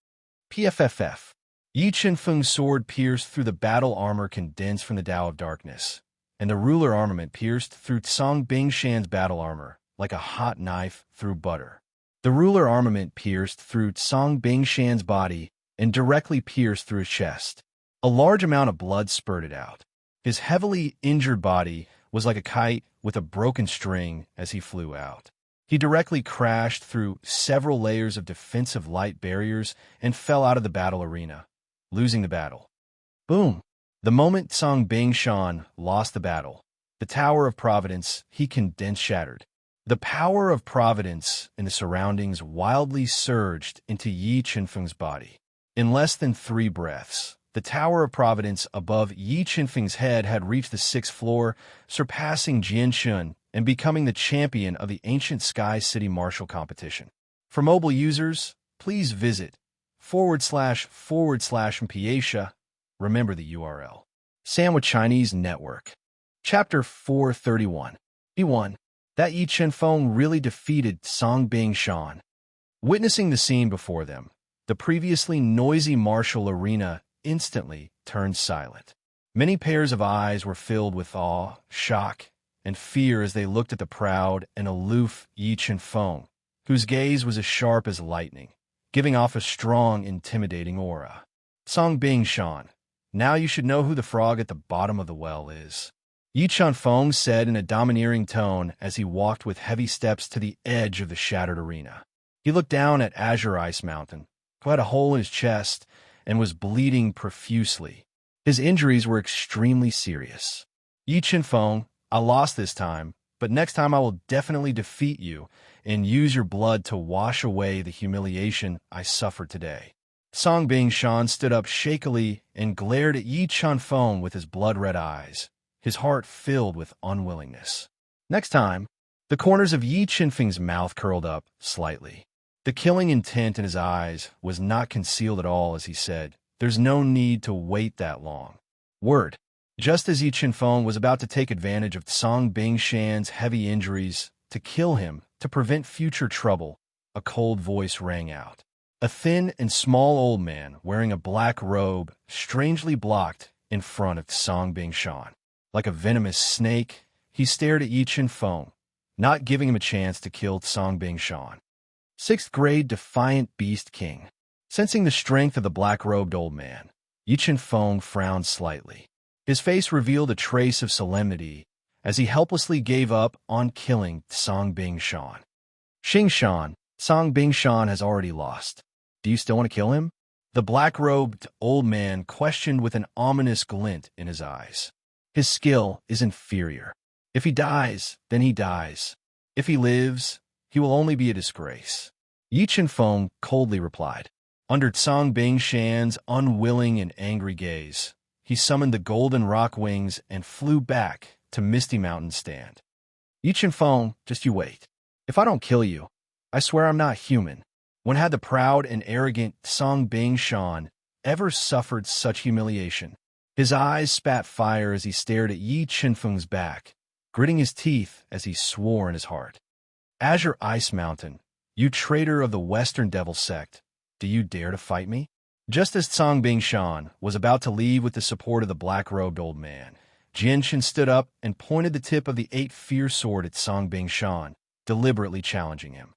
PFFF. Yi Chen-feng's sword pierced through the battle armor condensed from the Dao of Darkness, and the ruler armament pierced through Song Bingshan's battle armor like a hot knife through butter. The ruler armament pierced through Song Bingshan's body and directly pierced through his chest. A large amount of blood spurted out. His heavily injured body was like a kite with a broken string as he flew out. He directly crashed through several layers of defensive light barriers and fell out of the battle arena, losing the battle. Boom! The moment Song Bingshan lost the battle, the Tower of Providence he condensed shattered. The power of Providence in the surroundings wildly surged into Yi Chen-feng's body. In less than 3 breaths, the Tower of Providence above Yi Chen-feng's head had reached the 6th floor, surpassing Jianshun and becoming the champion of the Ancient Sky City Martial Competition. For mobile users, please visit //Mpiatia. Remember the URL. Sandwich Chinese Network. Chapter 431. E1. That Yi Chen-feng really defeated Song Bingshan. Witnessing the scene before them, the previously noisy martial arena instantly turned silent. Many pairs of eyes were filled with awe, shock, and fear as they looked at the proud and aloof Yi Chen-feng, whose gaze was as sharp as lightning, giving off a strong, intimidating aura. Song Bingshan, now you should know who the frog at the bottom of the well is. Yi Chen-feng said in a domineering tone as he walked with heavy steps to the edge of the shattered arena. He looked down at Azure Ice Mountain, who had a hole in his chest and was bleeding profusely. His injuries were extremely serious. Yi Chen-feng, I lost this time, but next time I will definitely defeat you and use your blood to wash away the humiliation I suffered today. Song Bingshan stood up shakily and glared at Yi Chen-feng with his blood-red eyes, his heart filled with unwillingness. Next time, the corners of Yi Chen-feng's mouth curled up slightly. The killing intent in his eyes was not concealed at all as he said, "There's no need to wait that long." Word. Just as Yi Chen-feng was about to take advantage of Song Bingshan's heavy injuries to kill him to prevent future trouble, a cold voice rang out. A thin and small old man wearing a black robe strangely blocked in front of Song Bingshan. Like a venomous snake, he stared at Yi Chen-feng, not giving him a chance to kill Song Bingshan. 6th grade Defiant Beast King. Sensing the strength of the black-robed old man, Yi Chen-feng frowned slightly. His face revealed a trace of solemnity as he helplessly gave up on killing Song Bingshan. Xingshan, Song Bingshan has already lost. Do you still want to kill him? The black-robed old man questioned with an ominous glint in his eyes. His skill is inferior. If he dies, then he dies. If he lives, he will only be a disgrace. Yi Chen-feng coldly replied. Under Song Bingshan's unwilling and angry gaze, he summoned the golden rock wings and flew back to Misty Mountain's stand. Yi Chen-feng, just you wait. If I don't kill you, I swear I'm not human. When had the proud and arrogant Song Bingshan ever suffered such humiliation? His eyes spat fire as he stared at Yi Chenfeng's back, gritting his teeth as he swore in his heart. Azure Ice Mountain, you traitor of the Western Devil Sect, do you dare to fight me? Just as Cang Bingshan was about to leave with the support of the black-robed old man, Jianshan stood up and pointed the tip of the 8-fierce sword at Cang Bingshan, deliberately challenging him.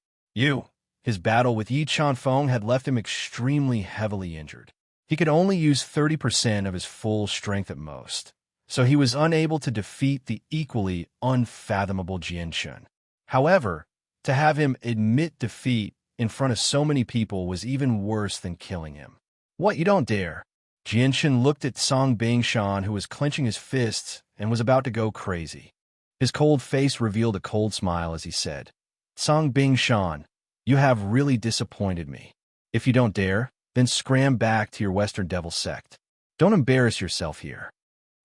His battle with Yi Chanfeng had left him extremely heavily injured. He could only use 30% of his full strength at most, so he was unable to defeat the equally unfathomable Jianshan. However, to have him admit defeat in front of so many people was even worse than killing him. What, you don't dare? Jianshan looked at Cang Bingshan, who was clenching his fists and was about to go crazy. His cold face revealed a cold smile as he said, Cang Bingshan, you have really disappointed me. If you don't dare, then scram back to your Western Devil Sect. Don't embarrass yourself here.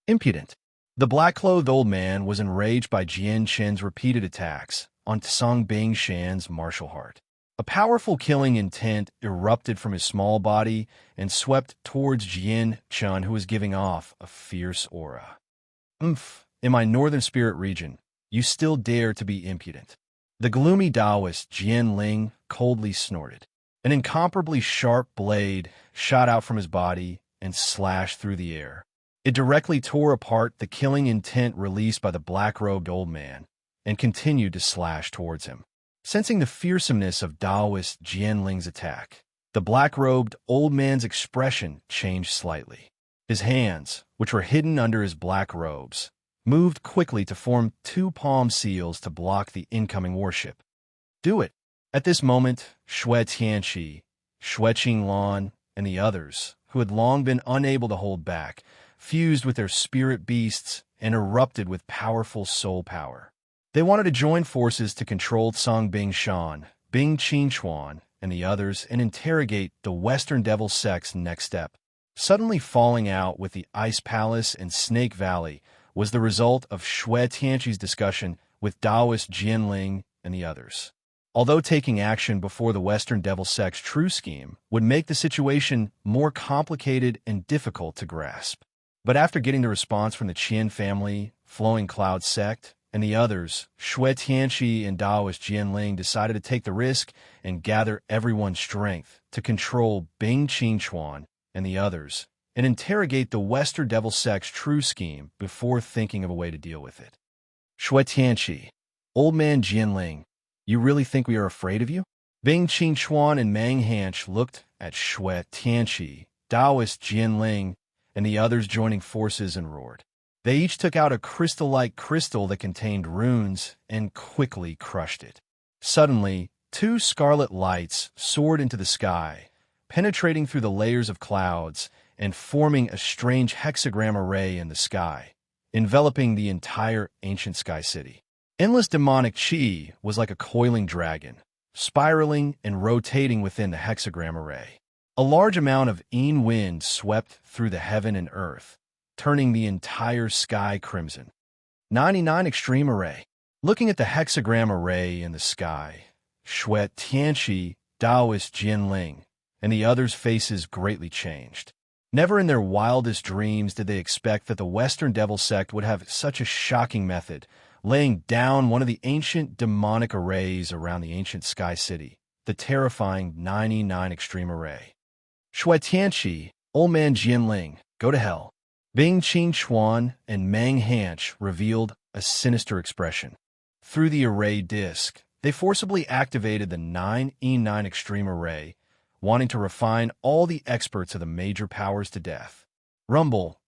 Impudent. The black-clothed old man was enraged by Jianshan's repeated attacks on Cang Bingshan's martial heart. A powerful killing intent erupted from his small body and swept towards Jianshan, who was giving off a fierce aura. In my northern spirit region, you still dare to be impudent. The gloomy Taoist Jianling coldly snorted. An incomparably sharp blade shot out from his body and slashed through the air. It directly tore apart the killing intent released by the black-robed old man and continued to slash towards him. Sensing the fearsomeness of Taoist Jianling's attack, the black-robed old man's expression changed slightly. His hands, which were hidden under his black robes, moved quickly to form 2 palm seals to block the incoming warship. Do it! At this moment, Shui Tianqi, Shui Qinglan, and the others, who had long been unable to hold back, fused with their spirit beasts and erupted with powerful soul power. They wanted to join forces to control Cang Bingshan, Bing Qingchuan, and the others and interrogate the Western Devil Sect's next step. Suddenly falling out with the Ice Palace and Snake Valley was the result of Shui Tianqi's discussion with Taoist Jianling and the others. Although taking action before the Western Devil Sect's true scheme would make the situation more complicated and difficult to grasp. But after getting the response from the Qian family, Flowing Cloud Sect, and the others, Shui Tianqi and Taoist Jianling decided to take the risk and gather everyone's strength to control Bing Qingchuan and the others and interrogate the Western Devil Sect's true scheme before thinking of a way to deal with it. Shui Tianqi, old man Jianling, you really think we are afraid of you? Bing Qingchuan and Mang Hanch looked at Shui Tianqi, Taoist Jianling, and the others joining forces and roared. They each took out a crystal-like crystal that contained runes and quickly crushed it. Suddenly, 2 scarlet lights soared into the sky, penetrating through the layers of clouds and forming a strange hexagram array in the sky, enveloping the entire ancient sky city. Endless demonic chi was like a coiling dragon, spiraling and rotating within the hexagram array. A large amount of Yin wind swept through the heaven and earth, turning the entire sky crimson. 99 Extreme Array. Looking at the hexagram array in the sky, Shui Tianqi, Taoist Jianling, and the others' faces greatly changed. Never in their wildest dreams did they expect that the Western Devil Sect would have such a shocking method, laying down one of the ancient demonic arrays around the ancient sky city, the terrifying 99 Extreme Array. Shui Tianqi, old man Jianling, go to hell. Bing Qingchuan and Mang Hanch revealed a sinister expression. Through the array disk, they forcibly activated the 9E9 Extreme Array, wanting to refine all the experts of the major powers to death. Rumble.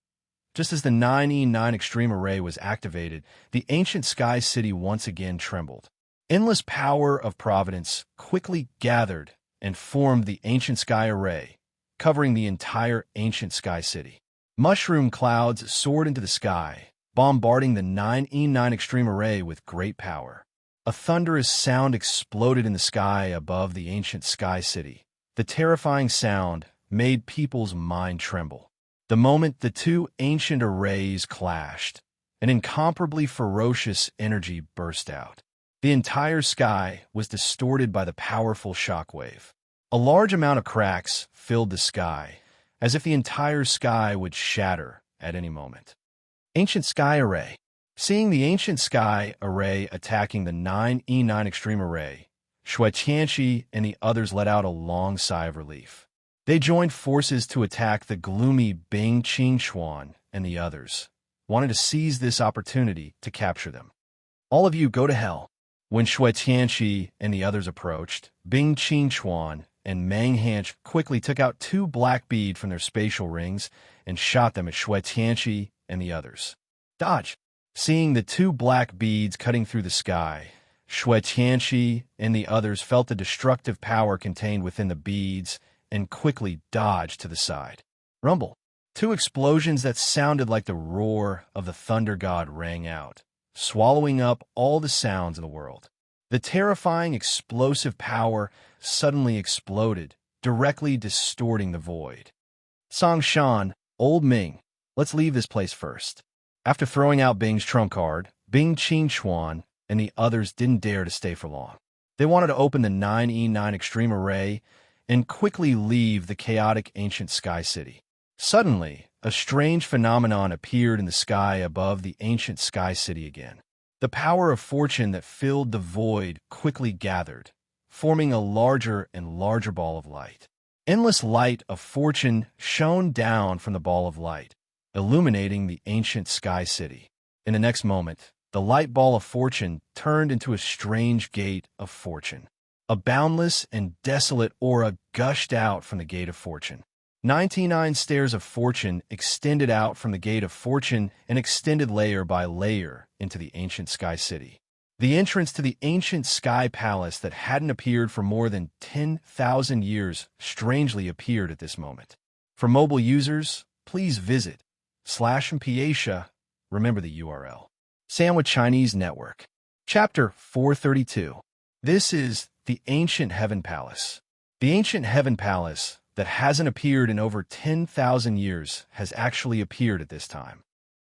Just as the 9E9 Extreme Array was activated, the ancient sky city once again trembled. Endless power of providence quickly gathered and formed the ancient sky array, covering the entire ancient sky city. Mushroom clouds soared into the sky, bombarding the 9E9 Extreme Array with great power. A thunderous sound exploded in the sky above the ancient sky city. The terrifying sound made people's mind tremble. The moment the 2 ancient arrays clashed, an incomparably ferocious energy burst out. The entire sky was distorted by the powerful shockwave. A large amount of cracks filled the sky, as if the entire sky would shatter at any moment. Ancient Sky Array. Seeing the Ancient Sky Array attacking the 9E9 Extreme Array, Shui Tianqi and the others let out a long sigh of relief. They joined forces to attack the gloomy Bing Qingxuan and the others, wanted to seize this opportunity to capture them. All of you go to hell. When Shui Tianqi and the others approached, Bing Qingxuan and Meng Hanch quickly took out 2 black beads from their spatial rings and shot them at Shui Tianqi and the others. Dodge! Seeing the 2 black beads cutting through the sky, Shui Tianqi and the others felt the destructive power contained within the beads and quickly dodged to the side. Rumble. 2 explosions that sounded like the roar of the thunder god rang out, swallowing up all the sounds in the world. The terrifying explosive power suddenly exploded, directly distorting the void. Song Shan, Old Ming, let's leave this place first. After throwing out Bing's trump card, Bing Qingxuan and the others didn't dare to stay for long. They wanted to open the 9E9 Extreme Array and quickly leave the chaotic ancient sky city. Suddenly, a strange phenomenon appeared in the sky above the ancient sky city again. The power of fortune that filled the void quickly gathered, forming a larger and larger ball of light. Endless light of fortune shone down from the ball of light, illuminating the ancient sky city. In the next moment, the light ball of fortune turned into a strange gate of fortune. A boundless and desolate aura gushed out from the gate of fortune. 99 stairs of fortune extended out from the gate of fortune and extended layer by layer into the ancient sky city. The entrance to the ancient sky palace that hadn't appeared for more than 10,000 years strangely appeared at this moment. For mobile users, please visit /Mpiatia, remember the URL. Sandwich Chinese Network. Chapter 432. This is the Ancient Heaven Palace. The Ancient Heaven Palace that hasn't appeared in over 10,000 years has actually appeared at this time.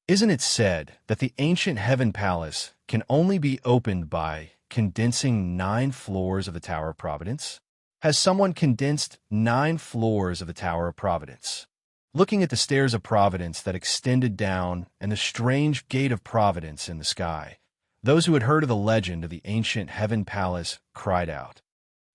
Isn't it said that the Ancient Heaven Palace can only be opened by condensing 9 floors of the Tower of Providence? Has someone condensed 9 floors of the Tower of Providence? Looking at the stairs of Providence that extended down and the strange gate of Providence in the sky, those who had heard of the legend of the Ancient Heaven Palace cried out,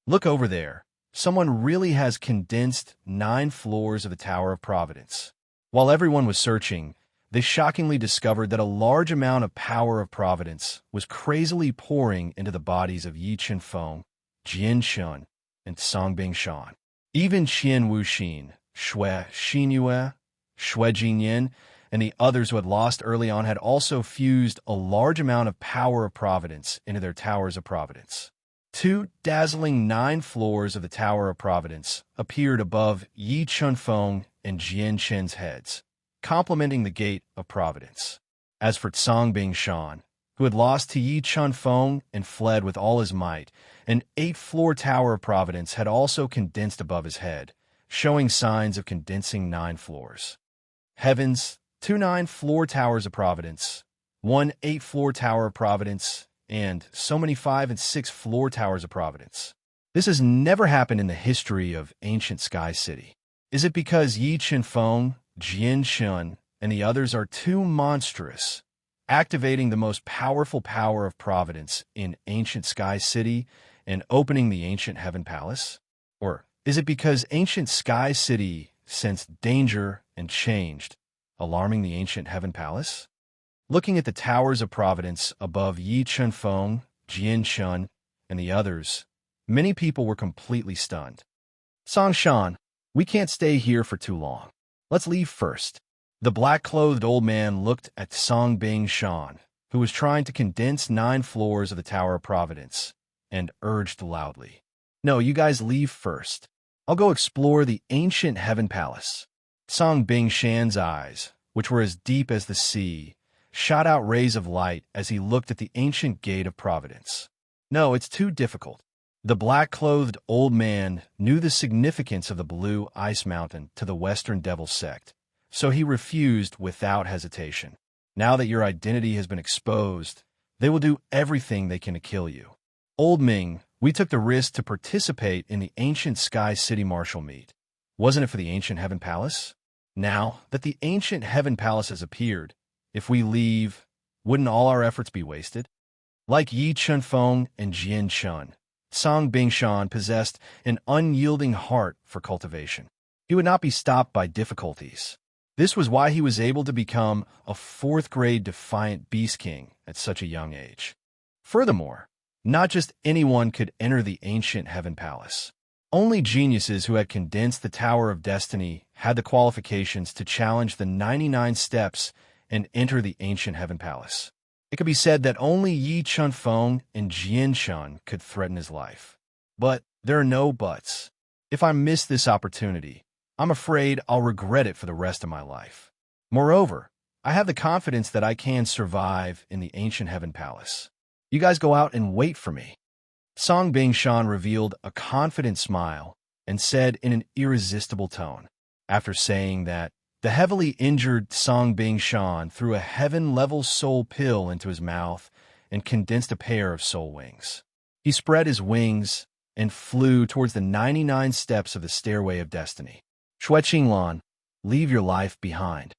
"Look over there. Someone really has condensed 9 floors of the Tower of Providence." While everyone was searching, they shockingly discovered that a large amount of power of Providence was crazily pouring into the bodies of Yi Chenfeng, Jian Shun, and Songbing Shan. Even Qian Wuxin, Shui Xinyue, Shui Jinyan, and the others who had lost early on had also fused a large amount of power of Providence into their Towers of Providence. 2 dazzling 9 floors of the Tower of Providence appeared above Yi Chenfeng and Jian Chen's heads, complementing the Gate of Providence. As for Songbing Shan, who had lost to Yi Chenfeng and fled with all his might, an 8-floor Tower of Providence had also condensed above his head, showing signs of condensing 9 floors. Heavens, 2 9-floor Towers of Providence, 1 8-floor Tower of Providence, and so many 5 and 6-floor Towers of Providence. This has never happened in the history of ancient Sky City. Is it because Yi Chenfeng, Jian Shun, and the others are too monstrous, activating the most powerful power of Providence in ancient Sky City and opening the Ancient Heaven Palace? Or is it because ancient Sky City sensed danger and changed, alarming the Ancient Heaven Palace? Looking at the Towers of Providence above Yi Chenfeng, Jian Shun, and the others, many people were completely stunned. Song Shan, we can't stay here for too long. Let's leave first. The black-clothed old man looked at Songbing Shan, who was trying to condense 9 floors of the Tower of Providence, and urged loudly, "No, you guys leave first. I'll go explore the Ancient Heaven Palace." Songbing Shan's eyes, which were as deep as the sea, shot out rays of light as he looked at the ancient Gate of Providence. "No, it's too difficult." The black-clothed old man knew the significance of the blue ice mountain to the Western Devil sect, so he refused without hesitation. "Now that your identity has been exposed, they will do everything they can to kill you. Old Ming, we took the risk to participate in the ancient Sky City Martial meet. Wasn't it for the Ancient Heaven Palace? Now that the ancient heaven palace has appeared, if we leave, wouldn't all our efforts be wasted? Like Yi Chunfeng and Jian Chun, Song Bingshan possessed an unyielding heart for cultivation. He would not be stopped by difficulties. This was why he was able to become a fourth-grade defiant beast king at such a young age. Furthermore, not just anyone could enter the ancient heaven palace. Only geniuses who had condensed the Tower of Destiny had the qualifications to challenge the 99 steps and enter the ancient heaven palace. It could be said that only Yi Chunfeng and Jian Chun could threaten his life. But there are no buts. If I miss this opportunity, I'm afraid I'll regret it for the rest of my life. Moreover, I have the confidence that I can survive in the ancient heaven palace. You guys go out and wait for me. Song Bingshan revealed a confident smile and said in an irresistible tone. After saying that, the heavily injured Song Bingshan threw a heaven-level soul pill into his mouth and condensed a pair of soul wings. He spread his wings and flew towards the 99 steps of the Stairway of Destiny. Xueqinglan, leave your life behind.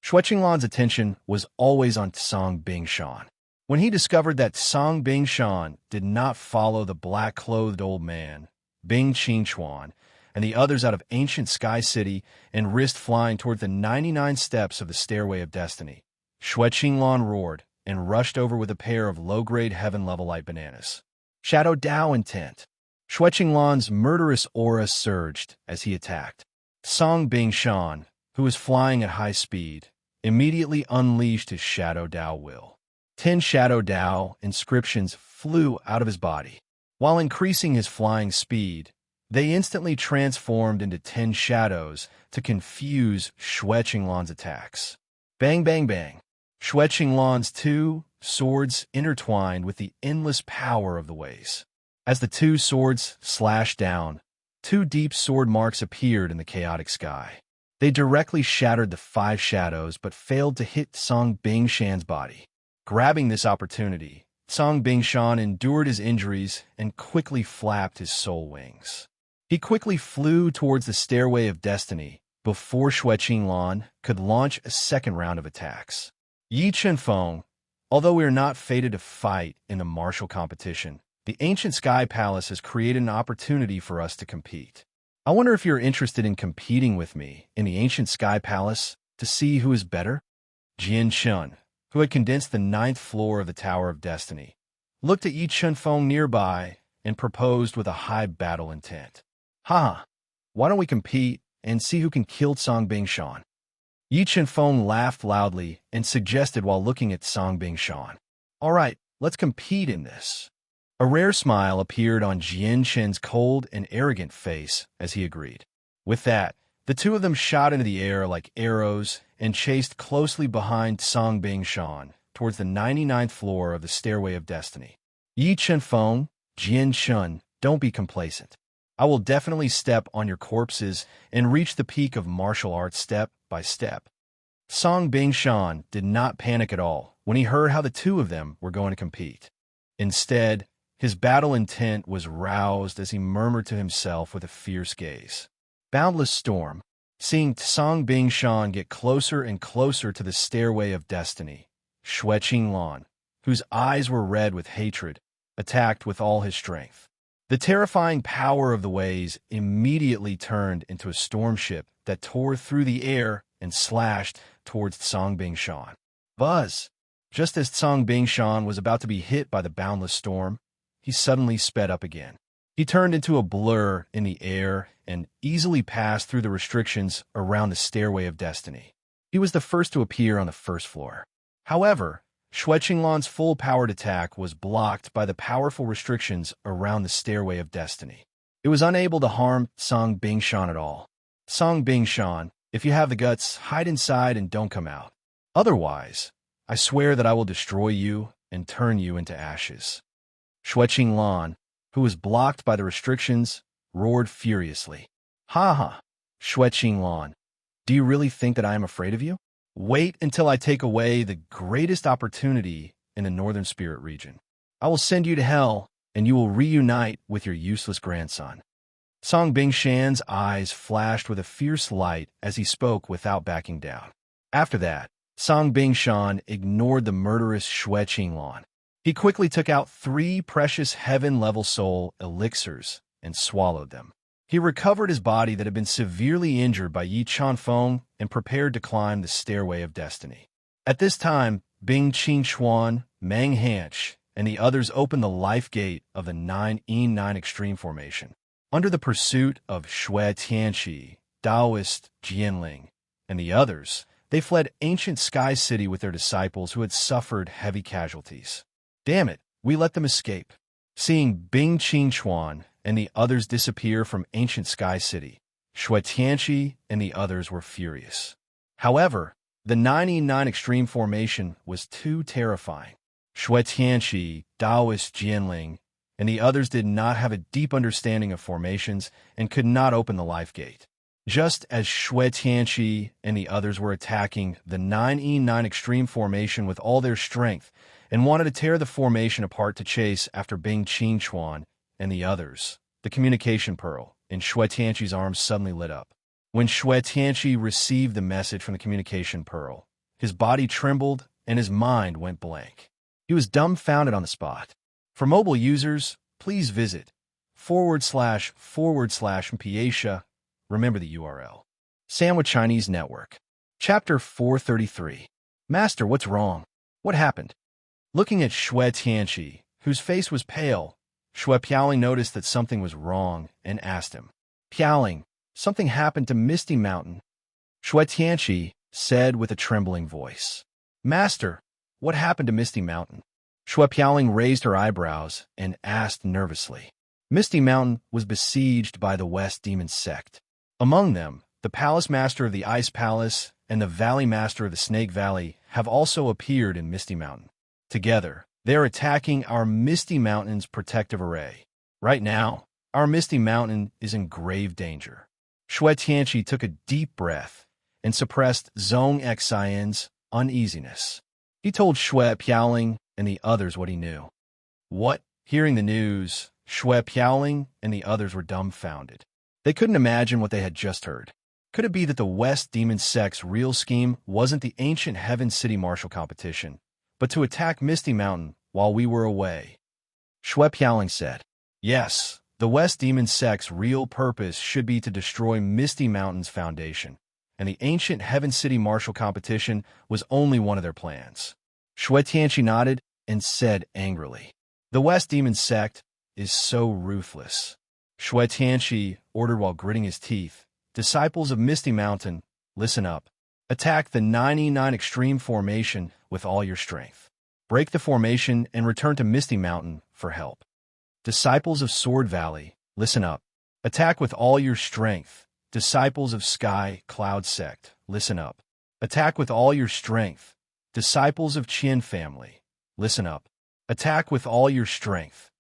Xueqinglan's attention was always on Song Bingshan. When he discovered that Song Bingshan did not follow the black-clothed old man, Bing Qingchuan, and the others out of ancient Sky City and risked flying toward the 99 steps of the Stairway of Destiny, Xueqinglan roared and rushed over with a pair of low-grade heaven-level light bananas. Shadow Dao intent. Xueqinglan's murderous aura surged as he attacked. Song Bingshan, who was flying at high speed, immediately unleashed his Shadow Dao will. 10 Shadow Dao inscriptions flew out of his body. While increasing his flying speed, they instantly transformed into 10 shadows to confuse Xueqinglan's attacks. Bang, bang, bang. Xueqinglan's 2 swords intertwined with the endless power of the ways. As the 2 swords slashed down, 2 deep sword marks appeared in the chaotic sky. They directly shattered the 5 shadows but failed to hit Song Bingshan's body. Grabbing this opportunity, Song Bingshan endured his injuries and quickly flapped his soul wings. He quickly flew towards the Stairway of Destiny before Xueqinglan could launch a second round of attacks. Yi Chunfeng, although we are not fated to fight in a martial competition, the ancient Sky Palace has created an opportunity for us to compete. I wonder if you're interested in competing with me in the ancient Sky Palace to see who is better? Jian Chun, who had condensed the 9th floor of the Tower of Destiny, looked at Yi Chunfeng nearby and proposed with a high battle intent. Haha, why don't we compete and see who can kill Song Bingshan? Yi Chunfeng laughed loudly and suggested while looking at Song Bingshan. All right, let's compete in this. A rare smile appeared on Jian Chen's cold and arrogant face as he agreed. With that, the two of them shot into the air like arrows and chased closely behind Song Bingshan towards the 99th floor of the Stairway of Destiny. Yi Chunfeng, Jian Chun, don't be complacent. I will definitely step on your corpses and reach the peak of martial arts step by step. Song Bingshan did not panic at all when he heard how the two of them were going to compete. Instead, his battle intent was roused as he murmured to himself with a fierce gaze. Boundless storm, seeing Song Bingshan get closer and closer to the Stairway of Destiny, Xueqinglan, whose eyes were red with hatred, attacked with all his strength. The terrifying power of the waves immediately turned into a storm ship that tore through the air and slashed towards Song Bingshan. Buzz! Just as Song Bingshan was about to be hit by the boundless storm, he suddenly sped up again. He turned into a blur in the air and easily passed through the restrictions around the Stairway of Destiny. He was the first to appear on the first floor. However, Xueqinglan's full-powered attack was blocked by the powerful restrictions around the Stairway of Destiny. It was unable to harm Song Bingshan at all. Song Bingshan, if you have the guts, hide inside and don't come out. Otherwise, I swear that I will destroy you and turn you into ashes. Xueqinglan, who was blocked by the restrictions, roared furiously. Ha ha, Xueqinglan, do you really think that I am afraid of you? Wait until I take away the greatest opportunity in the Northern Spirit region. I will send you to hell, and you will reunite with your useless grandson. Song Bingshan's eyes flashed with a fierce light as he spoke without backing down. After that, Song Bingshan ignored the murderous Xue Qinglan. He quickly took out 3 precious heaven-level soul elixirs and swallowed them. He recovered his body that had been severely injured by Yi Chanfeng and prepared to climb the stairway of destiny. At this time, Bing Qingchuan, Meng Hanch, and the others opened the life gate of the 9-9 extreme formation. Under the pursuit of Xue Tianqi, Taoist Jianling, and the others, they fled ancient Sky City with their disciples who had suffered heavy casualties. Damn it, we let them escape. Seeing Bing Qingchuan and the others disappear from ancient Sky City, Xue Tianqi and the others were furious. However, the 9-9 extreme formation was too terrifying. Xue Tianqi, Taoist Jianling, and the others did not have a deep understanding of formations and could not open the life gate. Just as Xue Tianqi and the others were attacking the 9-9 extreme formation with all their strength and wanted to tear the formation apart to chase after Bing Qingchuan and the others, the communication pearl in Xue Tianqi's arms suddenly lit up. When Xue Tianqi received the message from the communication pearl, his body trembled and his mind went blank. He was dumbfounded on the spot. For mobile users, please visit //Piatia. Remember the URL. Sandwich Chinese Network. Chapter 433. Master, what's wrong? What happened? Looking at Xue Tianqi, whose face was pale, Xue Piaoling noticed that something was wrong and asked him. Piaoling, something happened to Misty Mountain. Xue Tianqi said with a trembling voice. Master, what happened to Misty Mountain? Xue Piaoling raised her eyebrows and asked nervously. Misty Mountain was besieged by the West Demon Sect. Among them, the Palace Master of the Ice Palace and the Valley Master of the Snake Valley have also appeared in Misty Mountain. Together, they are attacking our Misty Mountain's protective array. Right now, our Misty Mountain is in grave danger. Xue Tianqi took a deep breath and suppressed Zhong Xian's uneasiness. He told Xue Piaoling and the others what he knew. What? Hearing the news, Xue Piaoling and the others were dumbfounded. They couldn't imagine what they had just heard. Could it be that the West Demon Sect's real scheme wasn't the ancient Heaven City Martial competition, but to attack Misty Mountain while we were away? Xue Piaoling said, yes, the West Demon Sect's real purpose should be to destroy Misty Mountain's foundation, and the ancient Heaven City Martial competition was only one of their plans. Xue Tianqi nodded and said angrily, the West Demon Sect is so ruthless. Xue Tianqi ordered while gritting his teeth, disciples of Misty Mountain, listen up. Attack the 9-9 extreme formation with all your strength. Break the formation and return to Misty Mountain for help. Disciples of Sword Valley, listen up. Attack with all your strength. Disciples of Sky Cloud Sect, listen up. Attack with all your strength. Disciples of Qian family, listen up. Attack with all your strength.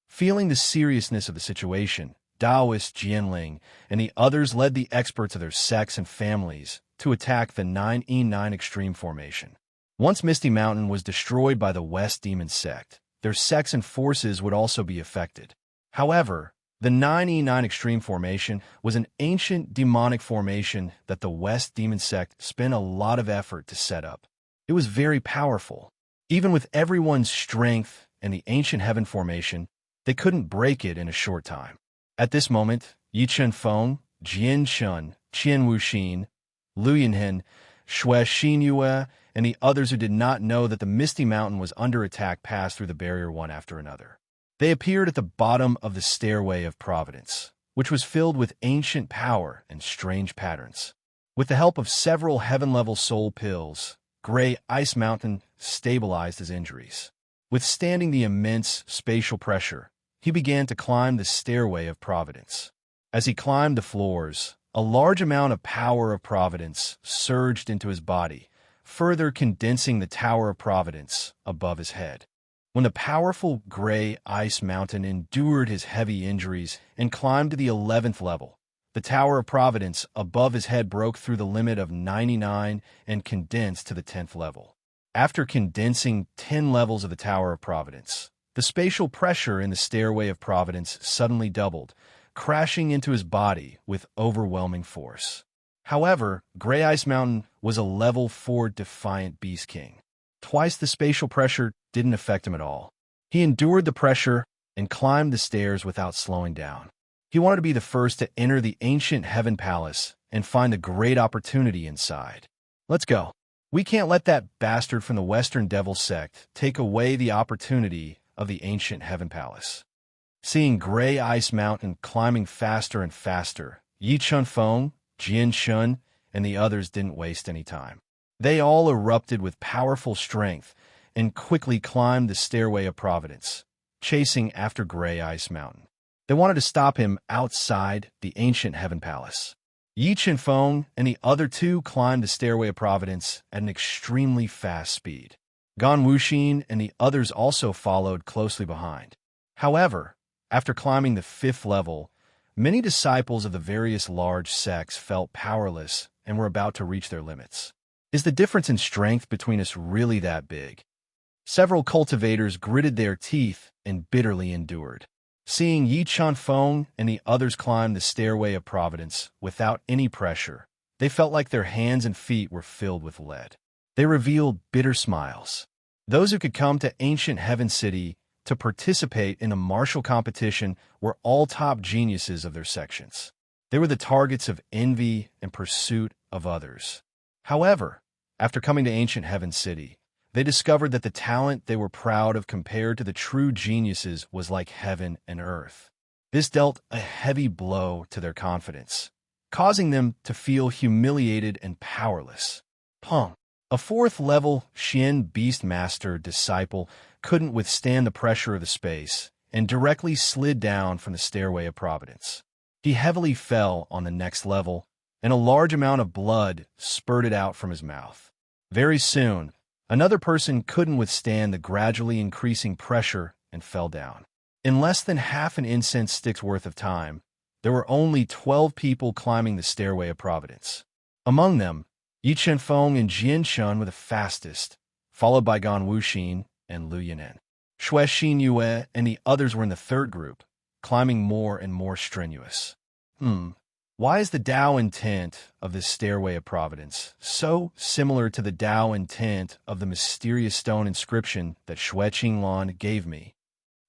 Feeling the seriousness of the situation, Taoist Jianling and the others led the experts of their sects and families to attack the 9-9 extreme formation. Once Misty Mountain was destroyed by the West Demon Sect, their sects and forces would also be affected. However, the 9-9 extreme formation was an ancient demonic formation that the West Demon Sect spent a lot of effort to set up. It was very powerful. Even with everyone's strength and the ancient heaven formation, they couldn't break it in a short time. At this moment, Yi Chenfeng, Jian Shun, Qian Wuxin, Lu Yinhen, Xue Xinyue, and the others who did not know that the Misty Mountain was under attack passed through the barrier one after another. They appeared at the bottom of the stairway of Providence, which was filled with ancient power and strange patterns. With the help of several heaven-level soul pills, Gray Ice Mountain stabilized his injuries. Withstanding the immense spatial pressure, he began to climb the stairway of Providence. As he climbed the floors, a large amount of power of Providence surged into his body, further condensing the Tower of Providence above his head. When the powerful Gray Ice Mountain endured his heavy injuries and climbed to the 11th level, the Tower of Providence above his head broke through the limit of 99 and condensed to the 10th level. After condensing 10 levels of the Tower of Providence, the spatial pressure in the stairway of Providence suddenly doubled, crashing into his body with overwhelming force. However, Gray Ice Mountain was a level 4 defiant Beast King. Twice the spatial pressure didn't affect him at all. He endured the pressure and climbed the stairs without slowing down. He wanted to be the first to enter the ancient Heaven Palace and find a great opportunity inside. Let's go. We can't let that bastard from the Western Devil Sect take away the opportunity of the ancient Heaven Palace. Seeing Gray Ice Mountain climbing faster and faster, Yi Chunfeng, Jian Shun, and the others didn't waste any time. They all erupted with powerful strength and quickly climbed the stairway of Providence, chasing after Gray Ice Mountain. They wanted to stop him outside the ancient Heaven Palace. Yi Chunfeng and the other two climbed the stairway of Providence at an extremely fast speed. Gan Wuxin and the others also followed closely behind. However, after climbing the 5th level, many disciples of the various large sects felt powerless and were about to reach their limits. Is the difference in strength between us really that big? Several cultivators gritted their teeth and bitterly endured. Seeing Yi Chunfeng and the others climb the stairway of Providence without any pressure, they felt like their hands and feet were filled with lead. They revealed bitter smiles. Those who could come to ancient Heaven City to participate in a martial competition were all top geniuses of their sections. They were the targets of envy and pursuit of others. However, after coming to ancient Heaven City, they discovered that the talent they were proud of compared to the true geniuses was like heaven and earth. This dealt a heavy blow to their confidence, causing them to feel humiliated and powerless. Pong. A 4th-level Xian Beastmaster disciple couldn't withstand the pressure of the space and directly slid down from the stairway of Providence. He heavily fell on the next level, and a large amount of blood spurted out from his mouth. Very soon, another person couldn't withstand the gradually increasing pressure and fell down. In less than half an incense stick's worth of time, there were only 12 people climbing the stairway of Providence. Among them, Yi Chunfeng and Jian Shun were the fastest, followed by Gan Wuxin and Lu Yinan. Xue Xinyue and the others were in the 3rd group, climbing more and more strenuous. Why is the Tao intent of this stairway of Providence so similar to the Tao intent of the mysterious stone inscription that Xue Qinglan gave me?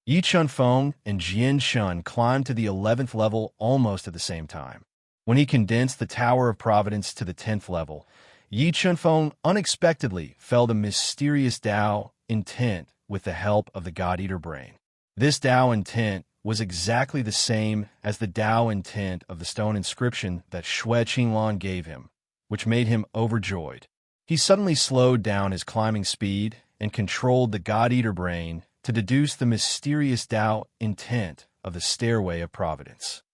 Yi Chunfeng and Jian Shun climbed to the 11th level almost at the same time. When he condensed the Tower of Providence to the 10th level, Yi Chunfeng unexpectedly fell the mysterious Tao intent with the help of the God-Eater brain. This Tao intent was exactly the same as the Tao intent of the stone inscription that Xue Qinglan gave him, which made him overjoyed. He suddenly slowed down his climbing speed and controlled the God-Eater brain to deduce the mysterious Tao intent of the stairway of Providence.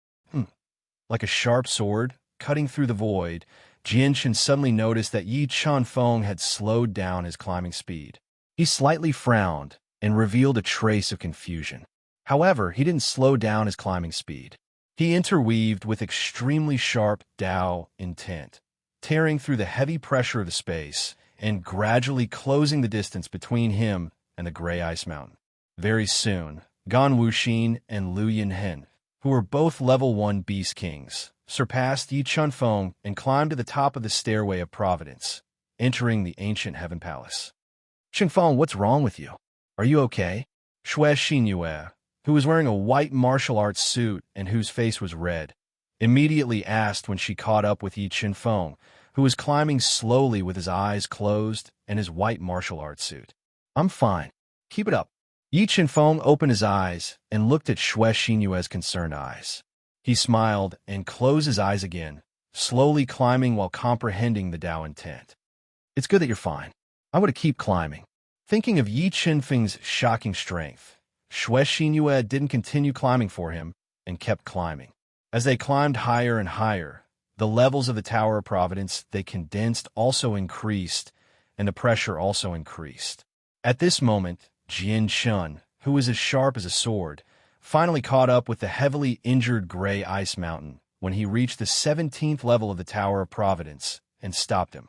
Like a sharp sword, cutting through the void, Jianshan suddenly noticed that Yi Chunfeng had slowed down his climbing speed. He slightly frowned and revealed a trace of confusion. However, he didn't slow down his climbing speed. He interweaved with extremely sharp Tao intent, tearing through the heavy pressure of the space and gradually closing the distance between him and the Gray Ice Mountain. Very soon, Gan Wuxin and Lu Yinhen, who were both level 1 Beast Kings, surpassed Yi Chunfeng and climbed to the top of the stairway of Providence, entering the ancient Heaven Palace. Chunfeng, what's wrong with you? Are you okay? Xue Xinyue, who was wearing a white martial arts suit and whose face was red, immediately asked when she caught up with Yi Chunfeng, who was climbing slowly with his eyes closed and his white martial arts suit. I'm fine. Keep it up. Yi Chunfeng opened his eyes and looked at Xue Xinyue's concerned eyes. He smiled and closed his eyes again, slowly climbing while comprehending the Tao intent. It's good that you're fine. I want to keep climbing. Thinking of Yi Chunfeng's shocking strength, Xue Xinyue didn't continue climbing for him and kept climbing. As they climbed higher and higher, the levels of the Tower of Providence they condensed also increased, and the pressure also increased. At this moment, Jian Shun, who was as sharp as a sword, finally caught up with the heavily injured Gray Ice Mountain when he reached the 17th level of the Tower of Providence and stopped him.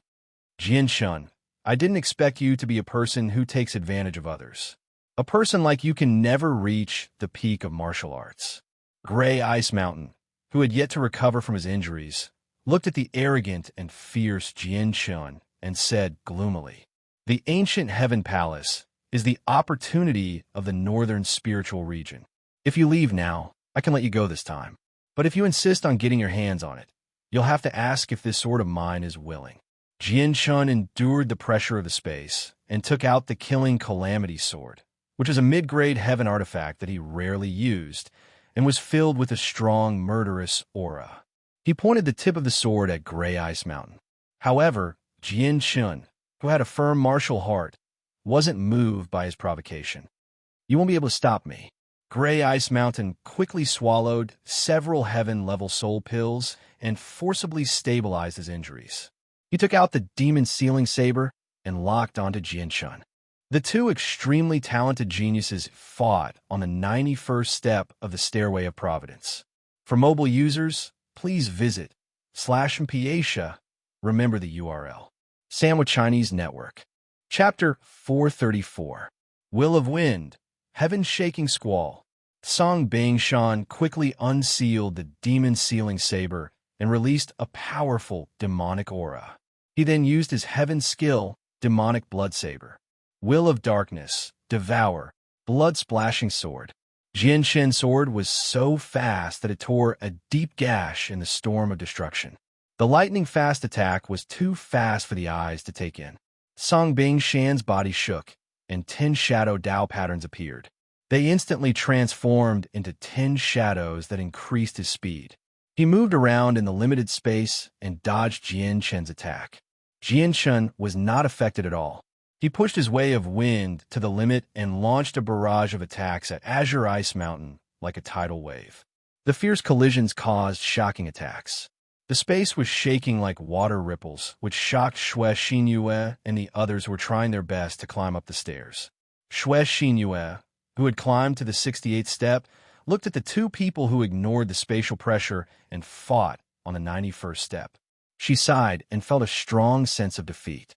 Jian Shun, I didn't expect you to be a person who takes advantage of others. A person like you can never reach the peak of martial arts. Gray Ice Mountain, who had yet to recover from his injuries, looked at the arrogant and fierce Jian Chun and said gloomily, "The ancient Heaven Palace is the opportunity of the northern spiritual region. If you leave now, I can let you go this time. But if you insist on getting your hands on it, you'll have to ask if this sword of mine is willing." Jian Chun endured the pressure of the space and took out the killing Calamity Sword, which is a mid-grade heaven artifact that he rarely used and was filled with a strong, murderous aura. He pointed the tip of the sword at Gray Ice Mountain. However, Jian Chun, who had a firm martial heart, wasn't moved by his provocation. "You won't be able to stop me." Gray Ice Mountain quickly swallowed several heaven-level soul pills and forcibly stabilized his injuries. He took out the demon sealing saber and locked onto Jian Chun. The two extremely talented geniuses fought on the 91st step of the Stairway of Providence. For mobile users, please visit /Mpiatia. Remember the URL. Sandwich Chinese Network. Chapter 434. Will of Wind. Heaven-shaking squall. Song Bangshan quickly unsealed the demon sealing saber and released a powerful demonic aura. He then used his heaven skill, Demonic Blood Saber. Will of Darkness, Devour, Blood-splashing sword. Jian Chun's sword was so fast that it tore a deep gash in the storm of destruction. The lightning-fast attack was too fast for the eyes to take in. Song Bangshan's body shook, and 10 shadow Dao patterns appeared. They instantly transformed into 10 shadows that increased his speed. He moved around in the limited space and dodged Jian Chun's attack. Jian Chun was not affected at all. He pushed his way of wind to the limit and launched a barrage of attacks at Azure Ice Mountain like a tidal wave. The fierce collisions caused shocking attacks. The space was shaking like water ripples, which shocked Xue Xinyue and the others who were trying their best to climb up the stairs. Xue Xinyue, who had climbed to the 68th step, looked at the two people who ignored the spatial pressure and fought on the 91st step. She sighed and felt a strong sense of defeat.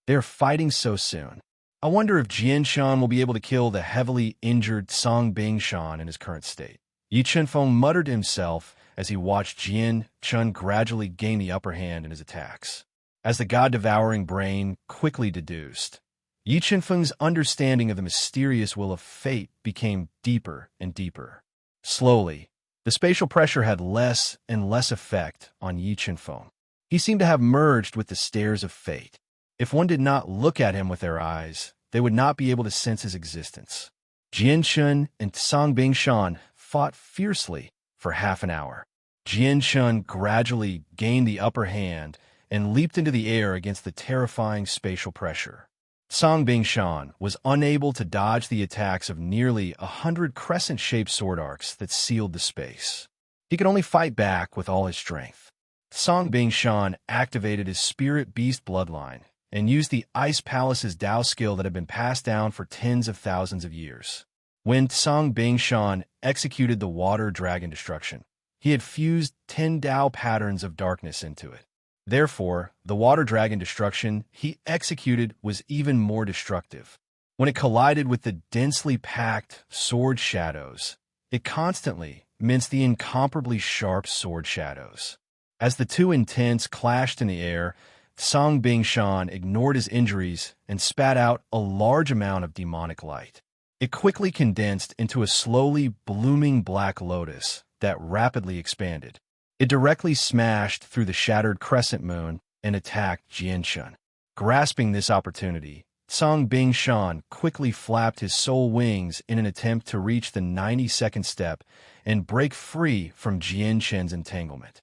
They're fighting so soon. I wonder if Jian Chun will be able to kill the heavily injured Song Bangshan in his current state. Yi Chenfeng muttered to himself as he watched Jian Chun gradually gain the upper hand in his attacks. As the god-devouring brain quickly deduced, Yi Chenfeng's understanding of the mysterious will of fate became deeper and deeper. Slowly, the spatial pressure had less and less effect on Yi Chenfeng. He seemed to have merged with the stairs of fate. If one did not look at him with their eyes, they would not be able to sense his existence. Jian Chun and Song Bangshan fought fiercely for half an hour. Jian Chun gradually gained the upper hand and leaped into the air against the terrifying spatial pressure. Song Bangshan was unable to dodge the attacks of nearly 100 crescent-shaped sword arcs that sealed the space. He could only fight back with all his strength. Song Bangshan activated his spirit beast bloodline and used the Ice Palace's Dao skill that had been passed down for tens of thousands of years. When Song Bangshan executed the water dragon destruction, he had fused 10 Dao patterns of darkness into it. Therefore, the water dragon destruction he executed was even more destructive. When it collided with the densely packed sword shadows, it constantly minced the incomparably sharp sword shadows. As the two intents clashed in the air, Song Bangshan ignored his injuries and spat out a large amount of demonic light. It quickly condensed into a slowly blooming black lotus that rapidly expanded. It directly smashed through the shattered crescent moon and attacked Jian Chun. Grasping this opportunity, Song Bangshan quickly flapped his soul wings in an attempt to reach the 92nd step and break free from Jian Chun's entanglement.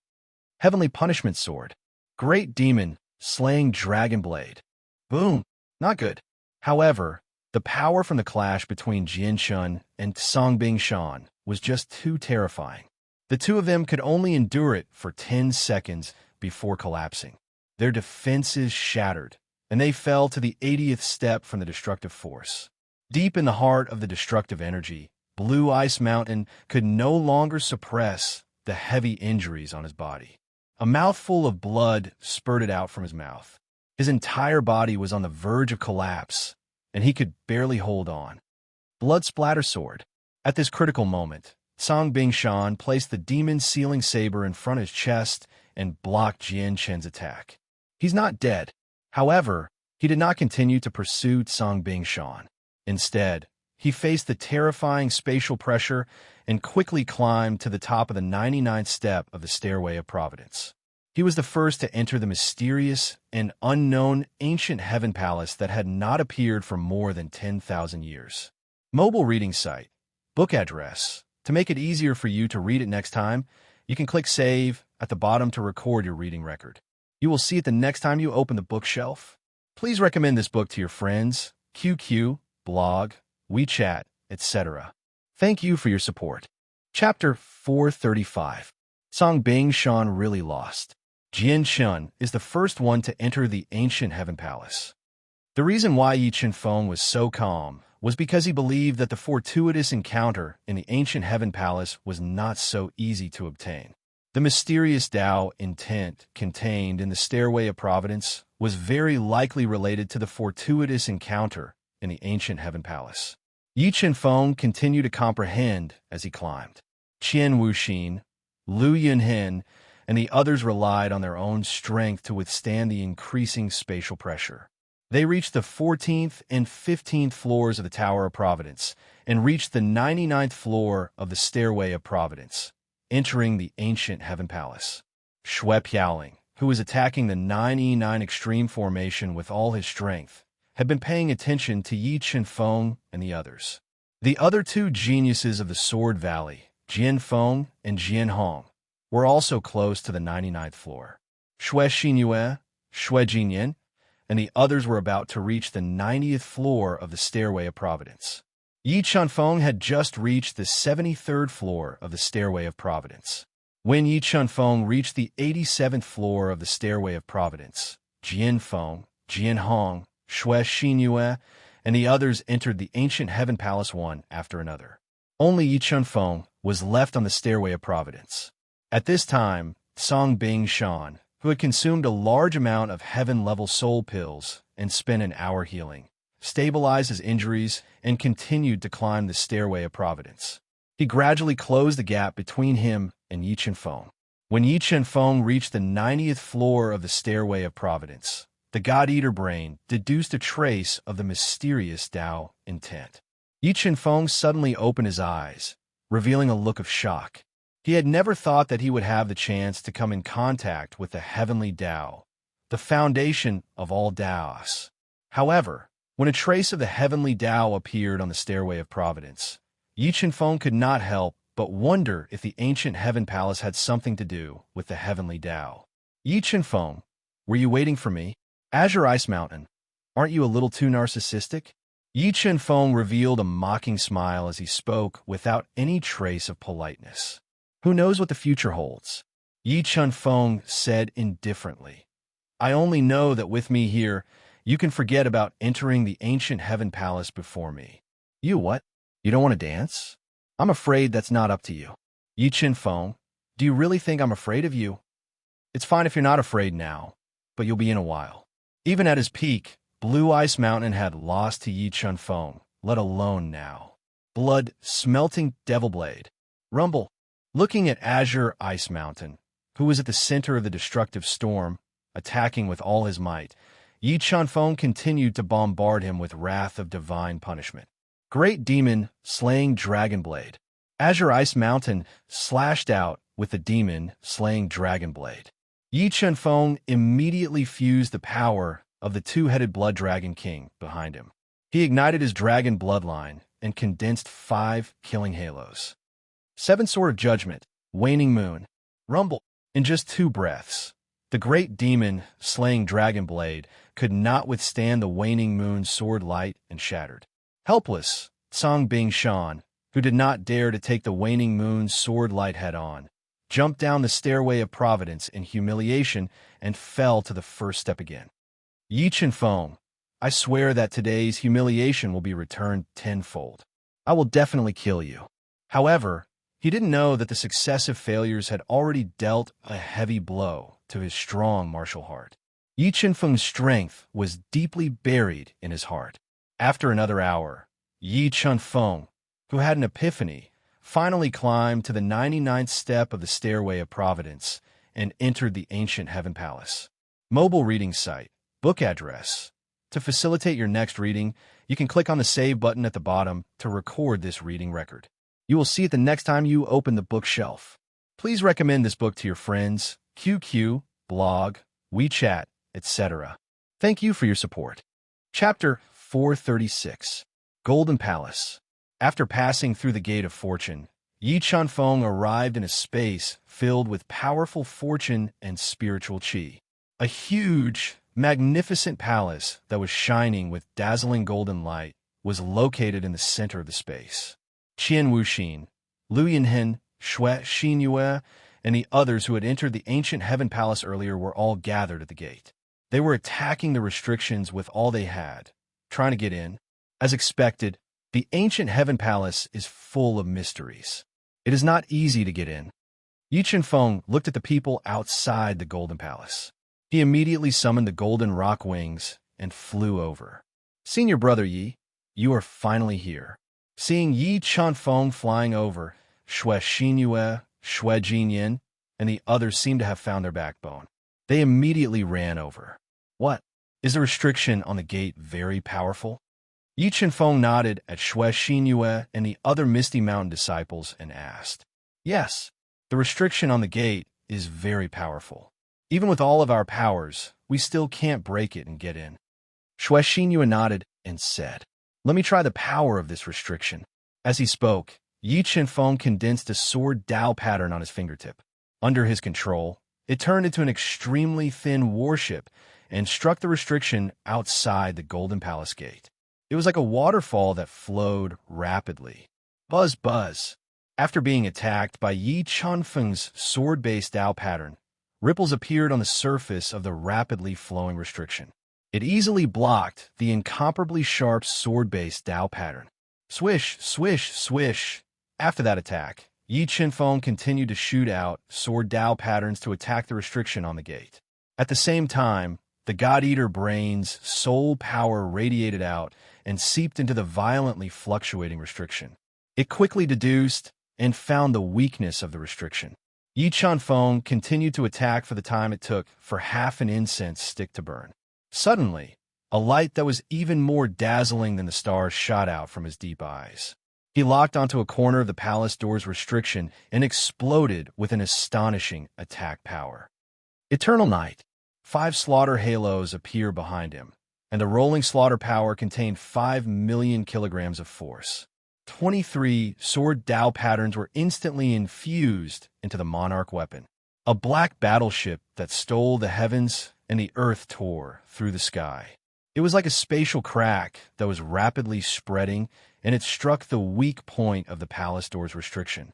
Heavenly Punishment Sword. Great Demon, Slaying Dragon Blade. Boom! Not good. However, the power from the clash between Jian Chun and Song Bangshan was just too terrifying. The two of them could only endure it for 10 seconds before collapsing. Their defenses shattered, and they fell to the 80th step from the destructive force. Deep in the heart of the destructive energy, Blue Ice Mountain could no longer suppress the heavy injuries on his body. A mouthful of blood spurted out from his mouth. His entire body was on the verge of collapse, and he could barely hold on. Blood Splatter Sword. At this critical moment, Song Bingshan placed the demon sealing saber in front of his chest and blocked Jian Chen's attack. He's not dead. However, he did not continue to pursue Song Bingshan. Instead, he faced the terrifying spatial pressure and quickly climbed to the top of the 99th step of the Stairway of Providence. He was the first to enter the mysterious and unknown ancient heaven palace that had not appeared for more than 10,000 years. Mobile reading site. Book address. To make it easier for you to read it next time, you can click Save at the bottom to record your reading record. You will see it the next time you open the bookshelf. Please recommend this book to your friends, QQ, blog, WeChat, etc. Thank you for your support. Chapter 435. Song Bingshan really lost. Jian Chen is the first one to enter the ancient heaven palace. The reason why Yi Chenfeng was so calm was because he believed that the fortuitous encounter in the ancient heaven palace was not so easy to obtain. The mysterious Tao intent contained in the Stairway of Providence was very likely related to the fortuitous encounter in the ancient heaven palace. Yi Chenfeng continued to comprehend as he climbed. Qian Wuxin, Lu Yunhen, and the others relied on their own strength to withstand the increasing spatial pressure. They reached the 14th and 15th floors of the Tower of Providence and reached the 99th floor of the Stairway of Providence, entering the ancient heaven palace. Xue Piaoling, who was attacking the 9E9 extreme formation with all his strength, had been paying attention to Yi Chenfeng and the others. The other two geniuses of the Sword Valley, Jian Feng and Jian Hong, were also close to the 99th floor. Xue Xinyue, Xue Jinyan, and the others were about to reach the 90th floor of the Stairway of Providence. Yi Chenfeng had just reached the 73rd floor of the Stairway of Providence. When Yi Chenfeng reached the 87th floor of the Stairway of Providence, Jian Feng, Jian Hong, Xue Xinyue, and the others entered the ancient heaven palace one after another. Only Yi Chenfeng was left on the Stairway of Providence. At this time, Song Bingshan, who had consumed a large amount of heaven-level soul pills and spent an hour healing, stabilized his injuries and continued to climb the Stairway of Providence. He gradually closed the gap between him and Yi Chenfeng. When Yi Chenfeng reached the 90th floor of the Stairway of Providence, the God-Eater brain deduced a trace of the mysterious Tao intent. Yi Chenfeng suddenly opened his eyes, revealing a look of shock. He had never thought that he would have the chance to come in contact with the heavenly Tao, the foundation of all Taos. However, when a trace of the heavenly Tao appeared on the Stairway of Providence, Yi Chenfeng could not help but wonder if the ancient heaven palace had something to do with the heavenly Tao. Yi Chenfeng, were you waiting for me? Azure Ice Mountain, aren't you a little too narcissistic? Yi Chenfeng revealed a mocking smile as he spoke without any trace of politeness. Who knows what the future holds? Yi Chenfeng said indifferently. I only know that with me here, you can forget about entering the ancient heaven palace before me. You what? You don't want to dance? I'm afraid that's not up to you. Yi Chenfeng, do you really think I'm afraid of you? It's fine if you're not afraid now, but you'll be in a while. Even at his peak, Blue Ice Mountain had lost to Yi Chenfeng, let alone now. Blood smelting devil blade. Rumble. Looking at Azure Ice Mountain, who was at the center of the destructive storm, attacking with all his might, Yi Chenfeng continued to bombard him with wrath of divine punishment. Great Demon slaying Dragon Blade. Azure Ice Mountain slashed out with the demon slaying Dragon Blade. Yi Chenfeng immediately fused the power of the two-headed Blood Dragon King behind him. He ignited his dragon bloodline and condensed 5 killing halos. 7 Sword of Judgment, Waning Moon, Rumble. In just 2 breaths, the great demon slaying Dragon Blade could not withstand the Waning Moon's sword light and shattered. Helpless, Song Bingshan, who did not dare to take the Waning Moon's sword light head-on, jumped down the Stairway of Providence in humiliation and fell to the first step again. Yi Chenfeng, I swear that today's humiliation will be returned tenfold. I will definitely kill you. However, he didn't know that the successive failures had already dealt a heavy blow to his strong martial heart. Yi Chenfeng's strength was deeply buried in his heart. After another hour, Yi Chenfeng, who had an epiphany, finally climbed to the 99th step of the Stairway of Providence and entered the ancient Heaven Palace. Mobile reading site, book address. To facilitate your next reading, you can click on the Save button at the bottom to record this reading record. You will see it the next time you open the bookshelf. Please recommend this book to your friends, QQ, blog, WeChat, etc. Thank you for your support. Chapter 436, Golden Palace. After passing through the Gate of Fortune, Yi Chunfeng arrived in a space filled with powerful fortune and spiritual qi. A huge, magnificent palace that was shining with dazzling golden light was located in the center of the space. Qian Wuxin, Lu Yinhen, Xue Xinyue, and the others who had entered the ancient Heaven Palace earlier were all gathered at the gate. They were attacking the restrictions with all they had, trying to get in. As expected, the ancient Heaven Palace is full of mysteries. It is not easy to get in. Yi Chunfeng looked at the people outside the Golden Palace. He immediately summoned the golden rock wings and flew over. Senior brother Yi, you are finally here. Seeing Yi Chunfeng flying over, Xue Xinyue, Xue Jinyan, and the others seemed to have found their backbone. They immediately ran over. What? Is the restriction on the gate very powerful? Yi Chunfeng nodded at Xue Xinyue and the other Misty Mountain disciples and asked. Yes, the restriction on the gate is very powerful. Even with all of our powers, we still can't break it and get in. Xue Xinyue nodded and said, Let me try the power of this restriction. As he spoke, Yi Chunfeng condensed a sword Dao pattern on his fingertip. Under his control, it turned into an extremely thin warship and struck the restriction outside the Golden Palace gate. It was like a waterfall that flowed rapidly. Buzz, buzz. After being attacked by Yi Chunfeng's sword-based Dao pattern, ripples appeared on the surface of the rapidly flowing restriction. It easily blocked the incomparably sharp sword-based Dao pattern. Swish, swish, swish. After that attack, Yi Chunfeng continued to shoot out sword Dao patterns to attack the restriction on the gate. At the same time, the God-Eater brain's soul power radiated out and seeped into the violently fluctuating restriction. It quickly deduced and found the weakness of the restriction. Yi Chunfeng continued to attack for the time it took for half an incense stick to burn. Suddenly, a light that was even more dazzling than the stars shot out from his deep eyes. He locked onto a corner of the palace door's restriction and exploded with an astonishing attack power. Eternal Night. 5 slaughter halos appear behind him, and the rolling slaughter power contained 5 million kilograms of force. 23 sword Dao patterns were instantly infused into the monarch weapon. A black battleship that stole the heavens and the earth tore through the sky. It was like a spatial crack that was rapidly spreading, and it struck the weak point of the palace door's restriction.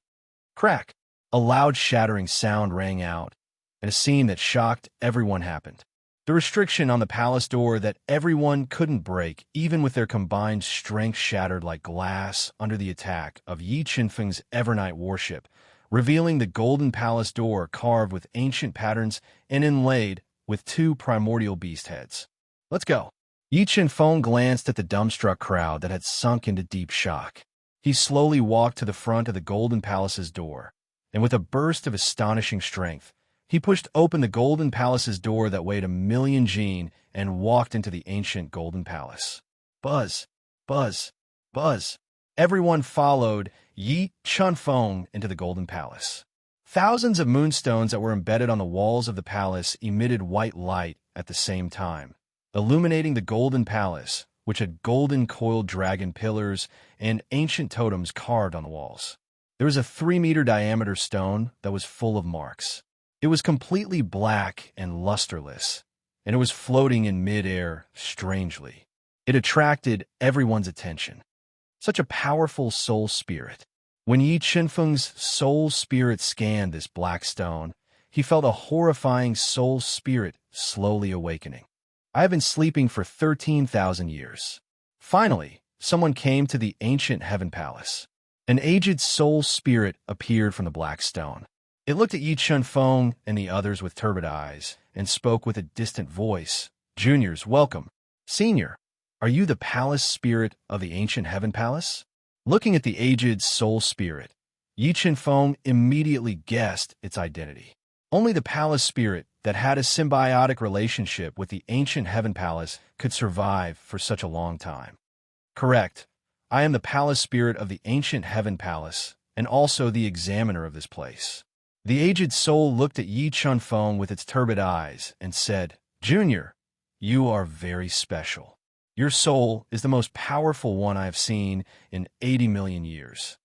Crack! A loud shattering sound rang out, and a scene that shocked everyone happened. The restriction on the palace door that everyone couldn't break, even with their combined strength, shattered like glass under the attack of Yi Chunfeng's Evernight warship, revealing the golden palace door carved with ancient patterns and inlaid with 2 primordial beast heads. Let's go. Yi Chunfeng glanced at the dumbstruck crowd that had sunk into deep shock. He slowly walked to the front of the golden palace's door, and with a burst of astonishing strength, he pushed open the Golden Palace's door that weighed 1,000,000 jin and walked into the ancient Golden Palace. Buzz, buzz, buzz. Everyone followed Yi Chunfeng into the Golden Palace. Thousands of moonstones that were embedded on the walls of the palace emitted white light at the same time, illuminating the Golden Palace, which had golden coiled dragon pillars and ancient totems carved on the walls. There was a 3-meter diameter stone that was full of marks. It was completely black and lusterless, and it was floating in mid-air strangely. It attracted everyone's attention. Such a powerful soul spirit. When Yi Chunfeng's soul spirit scanned this black stone, he felt a horrifying soul spirit slowly awakening. I have been sleeping for 13,000 years. Finally, someone came to the ancient Heaven Palace. An aged soul spirit appeared from the black stone. It looked at Yi Chunfeng and the others with turbid eyes and spoke with a distant voice. Juniors, welcome. Senior, are you the palace spirit of the ancient Heaven Palace? Looking at the aged soul spirit, Yi Feng immediately guessed its identity. Only the palace spirit that had a symbiotic relationship with the ancient heaven palace could survive for such a long time. Correct. I am the palace spirit of the ancient heaven palace, and also the examiner of this place. The aged soul looked at Yi Feng with its turbid eyes and said, Junior, you are very special. Your soul is the most powerful one I have seen in 80 million years.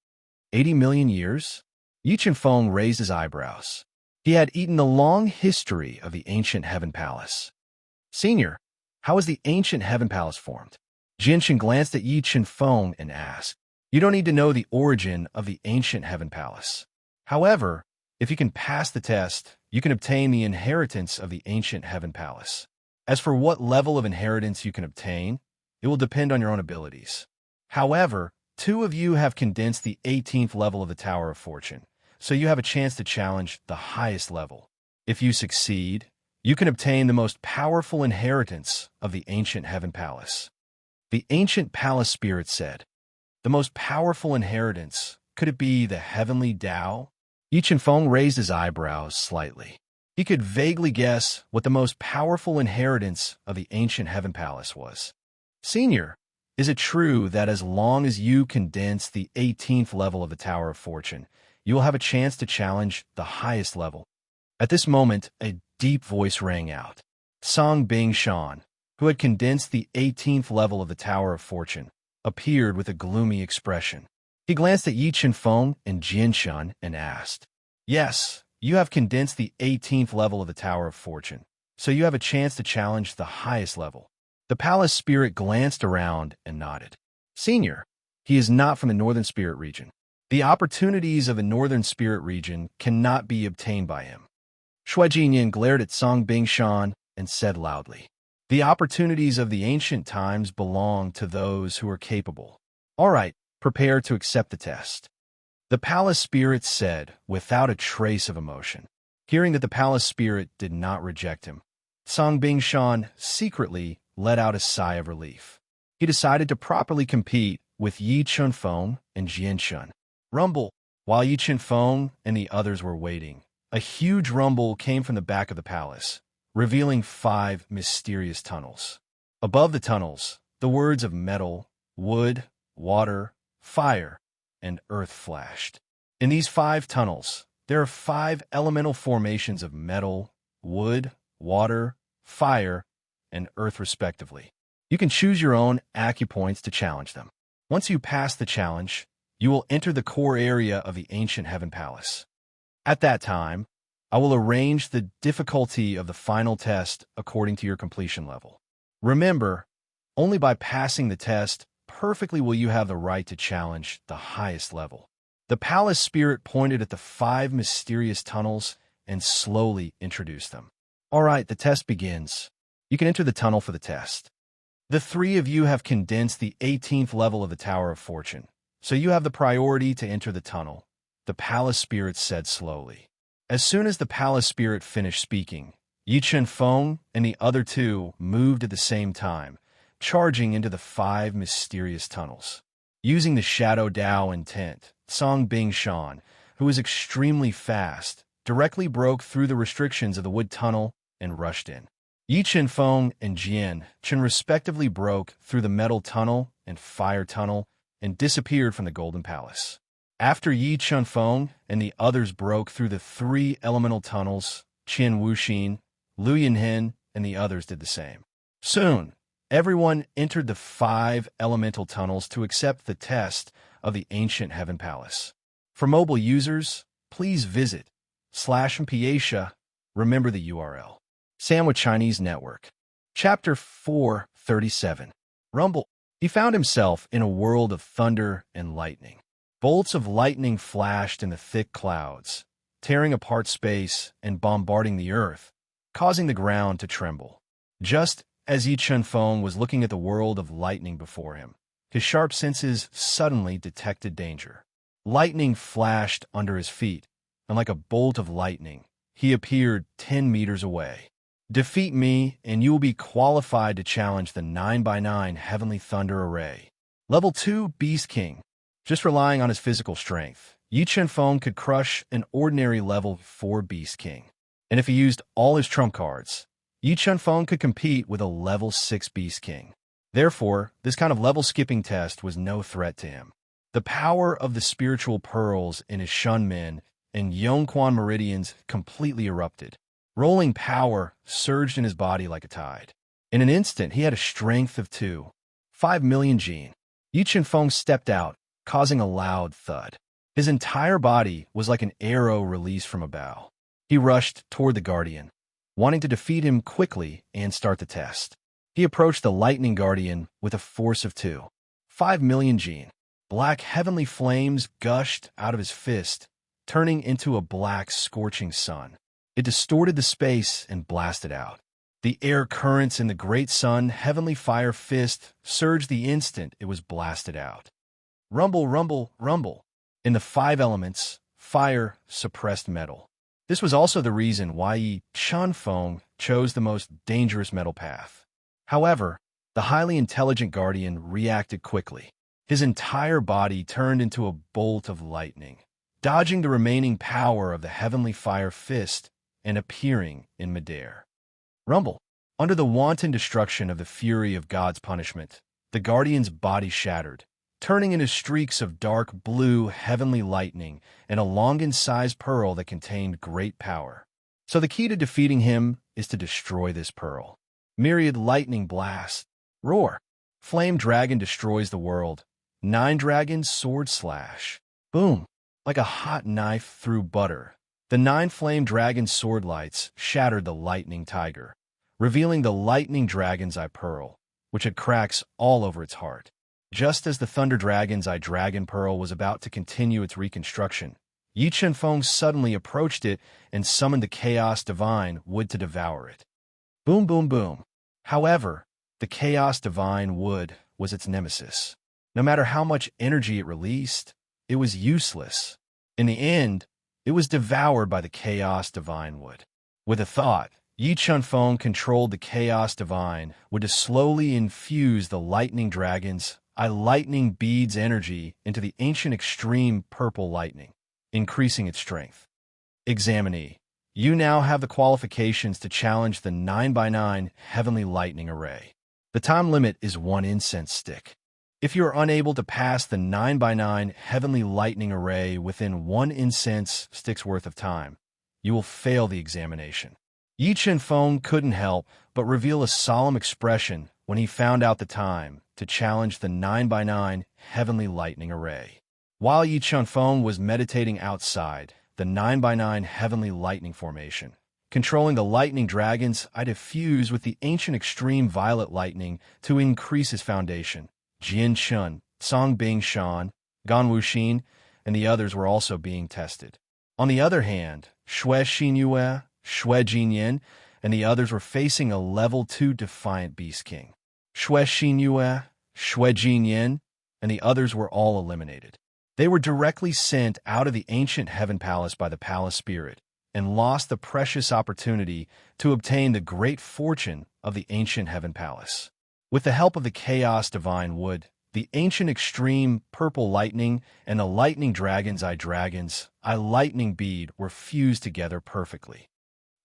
80 million years? Yi Feng raised his eyebrows. He had eaten the long history of the ancient heaven palace. Senior, how was the ancient heaven palace formed? Jinshan glanced at Yi Feng and asked, You don't need to know the origin of the ancient heaven palace. However, if you can pass the test, you can obtain the inheritance of the ancient heaven palace. As for what level of inheritance you can obtain, it will depend on your own abilities. However, 2 of you have condensed the 18th level of the Tower of Fortune, so you have a chance to challenge the highest level. If you succeed, you can obtain the most powerful inheritance of the ancient heaven palace. The ancient palace spirit said, The most powerful inheritance, could it be the heavenly Tao? Yi Feng raised his eyebrows slightly. He could vaguely guess what the most powerful inheritance of the ancient heaven palace was. Senior, is it true that as long as you condense the 18th level of the Tower of Fortune, you will have a chance to challenge the highest level? At this moment, a deep voice rang out. Song Bingshan, who had condensed the 18th level of the Tower of Fortune, appeared with a gloomy expression. He glanced at Yi Feng and Jinshan and asked, Yes, you have condensed the 18th level of the Tower of Fortune, so you have a chance to challenge the highest level. The palace spirit glanced around and nodded. Senior, he is not from the Northern Spirit region. The opportunities of the Northern Spirit region cannot be obtained by him. Shui Jinyan glared at Song Bingshan and said loudly, The opportunities of the ancient times belong to those who are capable. All right, prepare to accept the test. The palace spirit said, without a trace of emotion. Hearing that the palace spirit did not reject him, Song Bingshan secretly let out a sigh of relief. He decided to properly compete with Yi Feng and Jinshan. Rumble. While Yi Feng and the others were waiting, a huge rumble came from the back of the palace, revealing 5 mysterious tunnels. Above the tunnels, the words of metal, wood, water, fire, and earth flashed. In these 5 tunnels, there are 5 elemental formations of metal, wood, water, fire, and earth respectively. You can choose your own acupoints to challenge them. Once you pass the challenge, you will enter the core area of the ancient heaven palace. At that time, I will arrange the difficulty of the final test according to your completion level. Remember, only by passing the test perfectly will you have the right to challenge the highest level. The palace spirit pointed at the 5 mysterious tunnels and slowly introduced them. All right, the test begins. You can enter the tunnel for the test. The 3 of you have condensed the 18th level of the Tower of Fortune, so you have the priority to enter the tunnel, the palace spirit said slowly. As soon as the palace spirit finished speaking, Yi Feng and the other 2 moved at the same time, charging into the 5 mysterious tunnels. Using the Shadow Dao intent, Song Bingshan, who was extremely fast, directly broke through the restrictions of the wood tunnel and rushed in. Yi Feng and Jian Chen respectively broke through the metal tunnel and fire tunnel and disappeared from the Golden Palace. After Yi Feng and the others broke through the 3 elemental tunnels, Qian Wuxin, Lu Yinhen, and the others did the same. Soon, everyone entered the 5 elemental tunnels to accept the test of the ancient heaven palace. For mobile users, please visit /Mpiatia, remember the URL. Sandwich Chinese Network. Chapter 437. Rumble. He found himself in a world of thunder and lightning. Bolts of lightning flashed in the thick clouds, tearing apart space and bombarding the earth, causing the ground to tremble. Just as Yi Feng was looking at the world of lightning before him, his sharp senses suddenly detected danger. Lightning flashed under his feet, and like a bolt of lightning, he appeared 10 meters away. Defeat me, and you will be qualified to challenge the 9x9 Heavenly Thunder Array. Level 2 Beast King. Just relying on his physical strength, Yi Chen-feng could crush an ordinary level 4 Beast King. And if he used all his trump cards, Yi Chen-feng could compete with a level 6 Beast King. Therefore, this kind of level-skipping test was no threat to him. The power of the spiritual pearls in his Shunmin and Yongquan meridians completely erupted. Rolling power surged in his body like a tide. In an instant, he had a strength of 5 million Jin. Yi Chen-feng stepped out, causing a loud thud. His entire body was like an arrow released from a bow. He rushed toward the Guardian, wanting to defeat him quickly and start the test. He approached the Lightning Guardian with a force of 5 million Jin. Black heavenly flames gushed out of his fist, turning into a black scorching sun. It distorted the space and blasted out. The air currents in the great sun heavenly fire fist surged the instant it was blasted out. Rumble, rumble, rumble. In the 5 elements, fire suppressed metal. This was also the reason why Yi Chen-feng chose the most dangerous metal path. However, the highly intelligent Guardian reacted quickly. His entire body turned into a bolt of lightning, dodging the remaining power of the heavenly fire fist and appearing in midair. Rumble. Under the wanton destruction of the fury of God's punishment, the Guardian's body shattered, turning into streaks of dark blue heavenly lightning and a Longan-sized pearl that contained great power. So the key to defeating him is to destroy this pearl. Myriad lightning blast. Roar. Flame dragon destroys the world. 9 dragon sword slash. Boom. Like a hot knife through butter. The 9 flame dragon sword lights shattered the lightning tiger, revealing the lightning dragon's eye pearl, which had cracks all over its heart. Just as the thunder dragon's eye dragon pearl was about to continue its reconstruction, Yi Chen-feng suddenly approached it and summoned the chaos divine wood to devour it. Boom, boom, boom. However, the chaos divine wood was its nemesis. No matter how much energy it released, it was useless. In the end, it was devoured by the chaos divine wood. With a thought, Yi Chen-feng controlled the chaos divine wood to slowly infuse the lightning dragon's lightning bead's energy into the ancient extreme purple lightning, increasing its strength. Examinee. You now have the qualifications to challenge the 9x9 heavenly lightning array. The time limit is 1 incense stick. If you are unable to pass the 9x9 heavenly lightning array within 1 incense stick's worth of time, you will fail the examination. Yi Chen-feng couldn't help but reveal a solemn expression when he found out the time to challenge the 9x9 heavenly lightning array. While Yi Chen-feng was meditating outside the 9x9 heavenly lightning formation, controlling the lightning dragons, I diffused with the ancient extreme violet lightning to increase his foundation. Jian Shun, Song Bing Shan, Gan Wuxin, and the others were also being tested. On the other hand, Xue Xinyue, Xue Jinyan, and the others were facing a level 2 Defiant Beast King. Xue Xinyue, Xue Jinyan, and the others were all eliminated. They were directly sent out of the ancient heaven palace by the palace spirit and lost the precious opportunity to obtain the great fortune of the ancient heaven palace. With the help of the chaos divine wood, the ancient extreme purple lightning and the lightning dragon's eye lightning bead were fused together perfectly.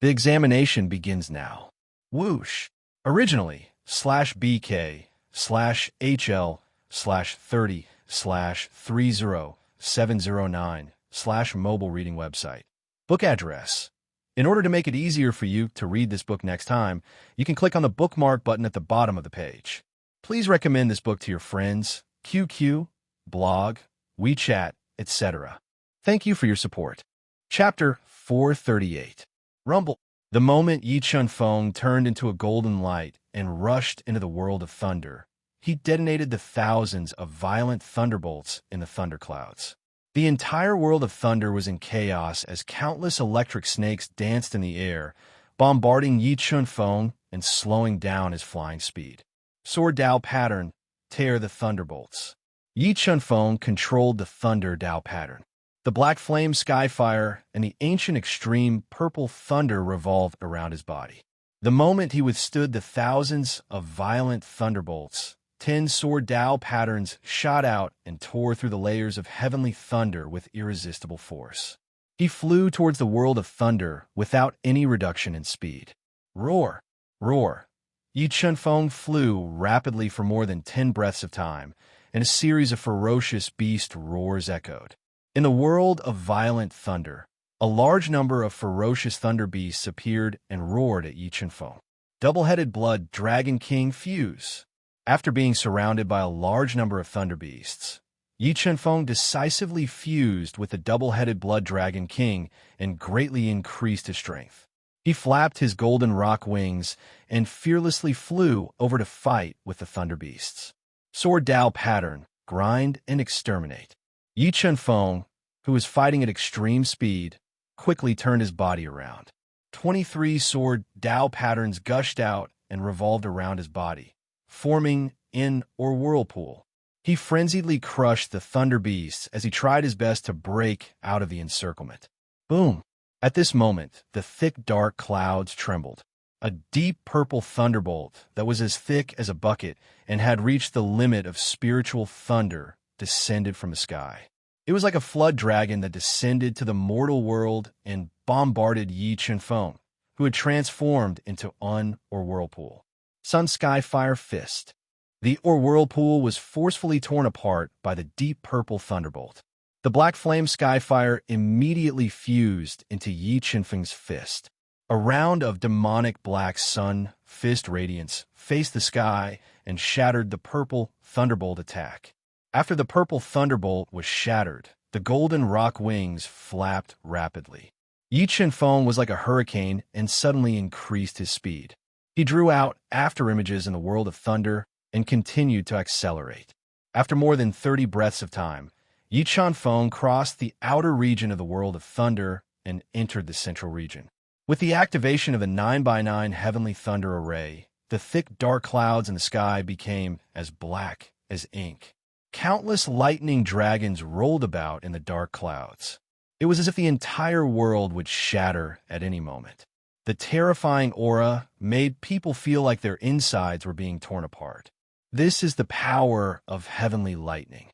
The examination begins now. Whoosh. Originally, /BK/HL/30/30709/ mobile reading website. Book address. In order to make it easier for you to read this book next time, you can click on the bookmark button at the bottom of the page. Please recommend this book to your friends, QQ, blog, WeChat, etc. Thank you for your support. Chapter 438. Rumble. The moment Yi Chen-feng turned into a golden light and rushed into the world of thunder, he detonated the thousands of violent thunderbolts in the thunderclouds. The entire world of thunder was in chaos as countless electric snakes danced in the air, bombarding Yi Chen-feng and slowing down his flying speed. Sword Dao pattern, tear the thunderbolts. Yi Chen-feng controlled the thunder Dao pattern. The black flame skyfire and the ancient extreme purple thunder revolved around his body. The moment he withstood the thousands of violent thunderbolts, 10 sword Dao patterns shot out and tore through the layers of heavenly thunder with irresistible force. He flew towards the world of thunder without any reduction in speed. Roar! Roar! Yi Chunfeng flew rapidly for more than 10 breaths of time, and a series of ferocious beast roars echoed. In the world of violent thunder, a large number of ferocious thunder beasts appeared and roared at Yi Chunfeng. Double-headed blood dragon king Fuse. After being surrounded by a large number of thunder beasts, Yi Chunfeng decisively fused with the double-headed blood dragon king and greatly increased his strength. He flapped his golden rock wings and fearlessly flew over to fight with the thunder beasts. Sword Dao pattern, grind and exterminate. Yi Chunfeng, who was fighting at extreme speed, quickly turned his body around. 23 sword Dao patterns gushed out and revolved around his body, forming in or whirlpool. He frenziedly crushed the thunder beasts as he tried his best to break out of the encirclement. Boom! At this moment, the thick dark clouds trembled. A deep purple thunderbolt that was as thick as a bucket and had reached the limit of spiritual thunder descended from the sky. It was like a flood dragon that descended to the mortal world and bombarded Yi Chunfeng, who had transformed into or whirlpool. Sun Sky Fire Fist. The whirlpool was forcefully torn apart by the deep purple thunderbolt. The black flame Skyfire immediately fused into Yi Chunfeng's fist. A round of demonic black sun fist radiance faced the sky and shattered the purple thunderbolt attack. After the purple thunderbolt was shattered, the golden rock wings flapped rapidly. Yi Chunfeng was like a hurricane and suddenly increased his speed. He drew out after images in the world of thunder and continued to accelerate. After more than 30 breaths of time, Yi Chunfeng crossed the outer region of the world of thunder and entered the central region. With the activation of the 9x9 heavenly thunder array, the thick dark clouds in the sky became as black as ink. Countless lightning dragons rolled about in the dark clouds. It was as if the entire world would shatter at any moment. The terrifying aura made people feel like their insides were being torn apart. This is the power of heavenly lightning.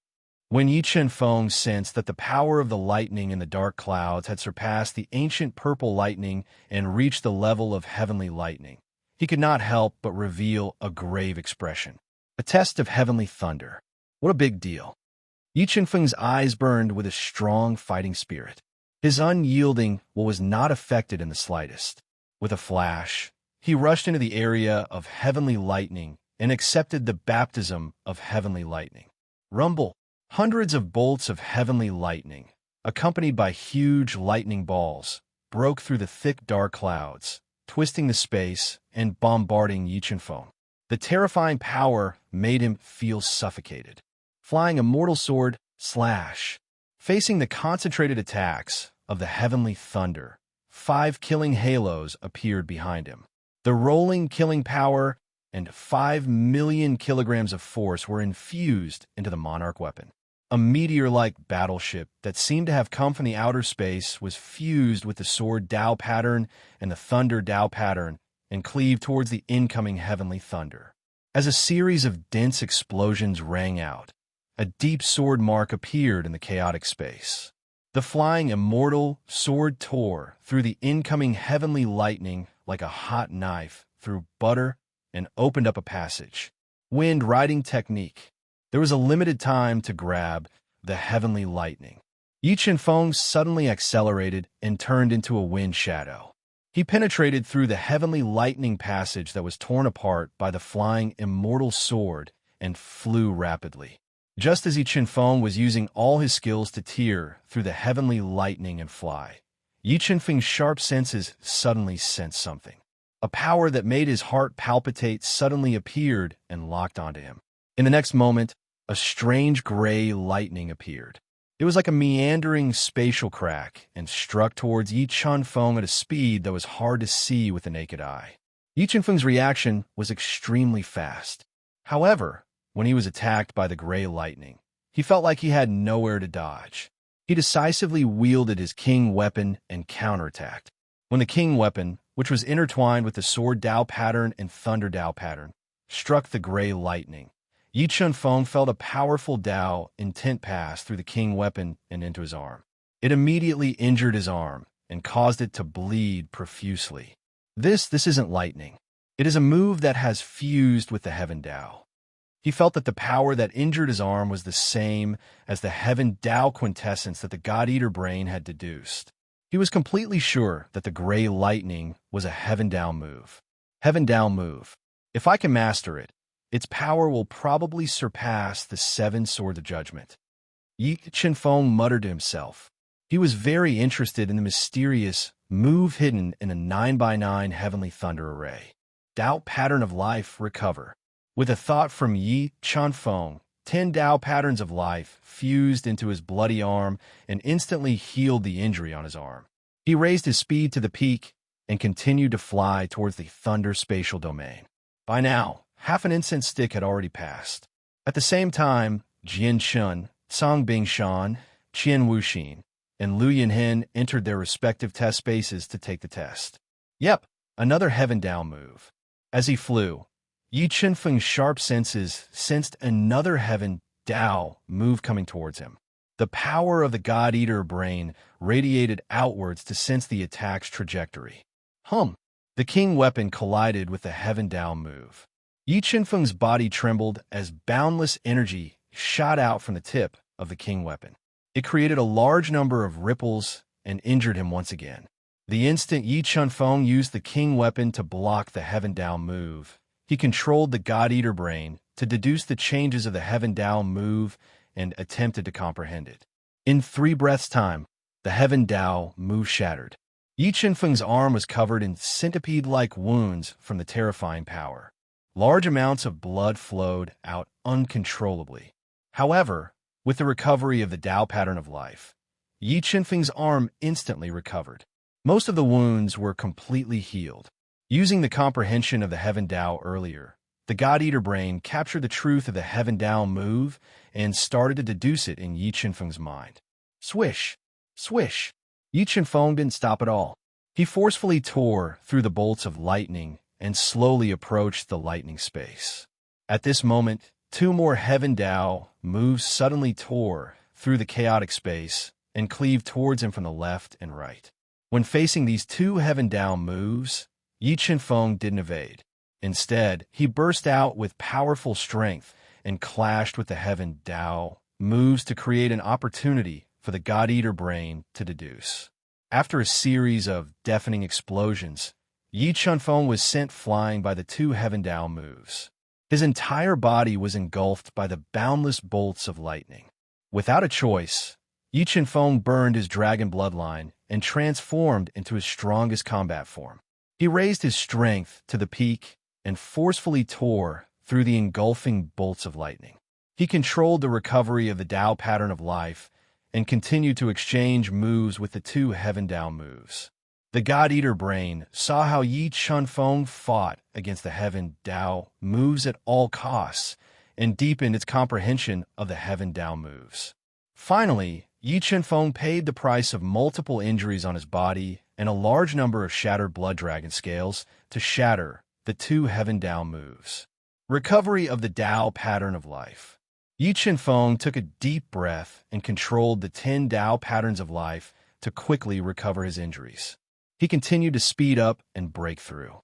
When Yi Chunfeng sensed that the power of the lightning in the dark clouds had surpassed the ancient purple lightning and reached the level of heavenly lightning, he could not help but reveal a grave expression. A test of heavenly thunder. What a big deal. Yi Chunfeng's eyes burned with a strong fighting spirit. His unyielding will was not affected in the slightest. With a flash, he rushed into the area of heavenly lightning and accepted the baptism of heavenly lightning. Rumble. Hundreds of bolts of heavenly lightning, accompanied by huge lightning balls, broke through the thick dark clouds, twisting the space and bombarding Yi Chunfeng. The terrifying power made him feel suffocated. Flying a mortal sword, slash. Facing the concentrated attacks of the heavenly thunder, 5 killing halos appeared behind him. The rolling killing power and 5 million kilograms of force were infused into the monarch weapon. A meteor-like battleship that seemed to have come from the outer space was fused with the sword Dao pattern and the thunder Dao pattern and cleaved towards the incoming heavenly thunder. As a series of dense explosions rang out, a deep sword mark appeared in the chaotic space. The flying immortal sword tore through the incoming heavenly lightning like a hot knife through butter and opened up a passage. Wind riding technique. There was a limited time to grab the heavenly lightning. Yi Chunfeng suddenly accelerated and turned into a wind shadow. He penetrated through the heavenly lightning passage that was torn apart by the flying immortal sword and flew rapidly. Just as Yi Chunfeng was using all his skills to tear through the heavenly lightning and fly, Yi Chunfeng's sharp senses suddenly sensed something. A power that made his heart palpitate suddenly appeared and locked onto him. In the next moment, a strange gray lightning appeared. It was like a meandering spatial crack and struck towards Yi Chunfeng at a speed that was hard to see with the naked eye. Yi Chunfeng's reaction was extremely fast. However, when he was attacked by the gray lightning, he felt like he had nowhere to dodge. He decisively wielded his king weapon and counterattacked. When the king weapon, which was intertwined with the sword Dao pattern and thunder Dao pattern, struck the gray lightning, Yi Chunfeng felt a powerful Dao intent pass through the king weapon and into his arm. It immediately injured his arm and caused it to bleed profusely. This isn't lightning. It is a move that has fused with the Heaven Dao. He felt that the power that injured his arm was the same as the Heaven Dao quintessence that the God-Eater brain had deduced. He was completely sure that the gray lightning was a Heaven Dao move. Heaven Dao move. If I can master it, its power will probably surpass the 7 Swords of Judgment. Yi Chunfeng muttered to himself. He was very interested in the mysterious move hidden in a 9x9 Heavenly Thunder array. Dao Pattern of Life Recover. With a thought from Yi Chunfeng, 10 Dao Patterns of Life fused into his bloody arm and instantly healed the injury on his arm. He raised his speed to the peak and continued to fly towards the Thunder spatial domain. By now, half an incense stick had already passed. At the same time, Jian Shun, Song Bingshan, Qian Wuxin, and Lu Yinhen entered their respective test spaces to take the test. Yep, another Heaven Dao move. As he flew, Yi Chunfeng's sharp senses sensed another Heaven Dao move coming towards him. The power of the God-Eater brain radiated outwards to sense the attack's trajectory. The king weapon collided with the Heaven Dao move. Yi Chunfeng's body trembled as boundless energy shot out from the tip of the king weapon. It created a large number of ripples and injured him once again. The instant Yi Chunfeng used the king weapon to block the Heaven Dao move, he controlled the God-Eater brain to deduce the changes of the Heaven Dao move and attempted to comprehend it. In 3 breaths' time, the Heaven Dao move shattered. Yi Chunfeng's arm was covered in centipede-like wounds from the terrifying power. Large amounts of blood flowed out uncontrollably. However, with the recovery of the Dao Pattern of Life, Yi Chunfeng's arm instantly recovered. Most of the wounds were completely healed. Using the comprehension of the Heaven Dao earlier, the God-Eater brain captured the truth of the Heaven Dao move and started to deduce it in Yi Chunfeng's mind. Swish! Swish! Yi Chunfeng didn't stop at all. He forcefully tore through the bolts of lightning and slowly approached the lightning space. At this moment, 2 more Heaven Dao moves suddenly tore through the chaotic space and cleaved towards him from the left and right. When facing these 2 Heaven Dao moves, Yi Chunfeng didn't evade. Instead, he burst out with powerful strength and clashed with the Heaven Dao moves to create an opportunity for the God-Eater brain to deduce. After a series of deafening explosions, Yi Chunfeng was sent flying by the 2 Heaven Dao moves. His entire body was engulfed by the boundless bolts of lightning. Without a choice, Yi Chunfeng burned his dragon bloodline and transformed into his strongest combat form. He raised his strength to the peak and forcefully tore through the engulfing bolts of lightning. He controlled the recovery of the Dao Pattern of Life and continued to exchange moves with the 2 Heaven Dao moves. The God-Eater brain saw how Yi Chunfeng fought against the Heaven Dao moves at all costs and deepened its comprehension of the Heaven Dao moves. Finally, Yi Chunfeng paid the price of multiple injuries on his body and a large number of shattered blood dragon scales to shatter the 2 Heaven Dao moves. Recovery of the Dao Pattern of Life. Yi Chunfeng took a deep breath and controlled the 10 Dao Patterns of Life to quickly recover his injuries. He continued to speed up and break through.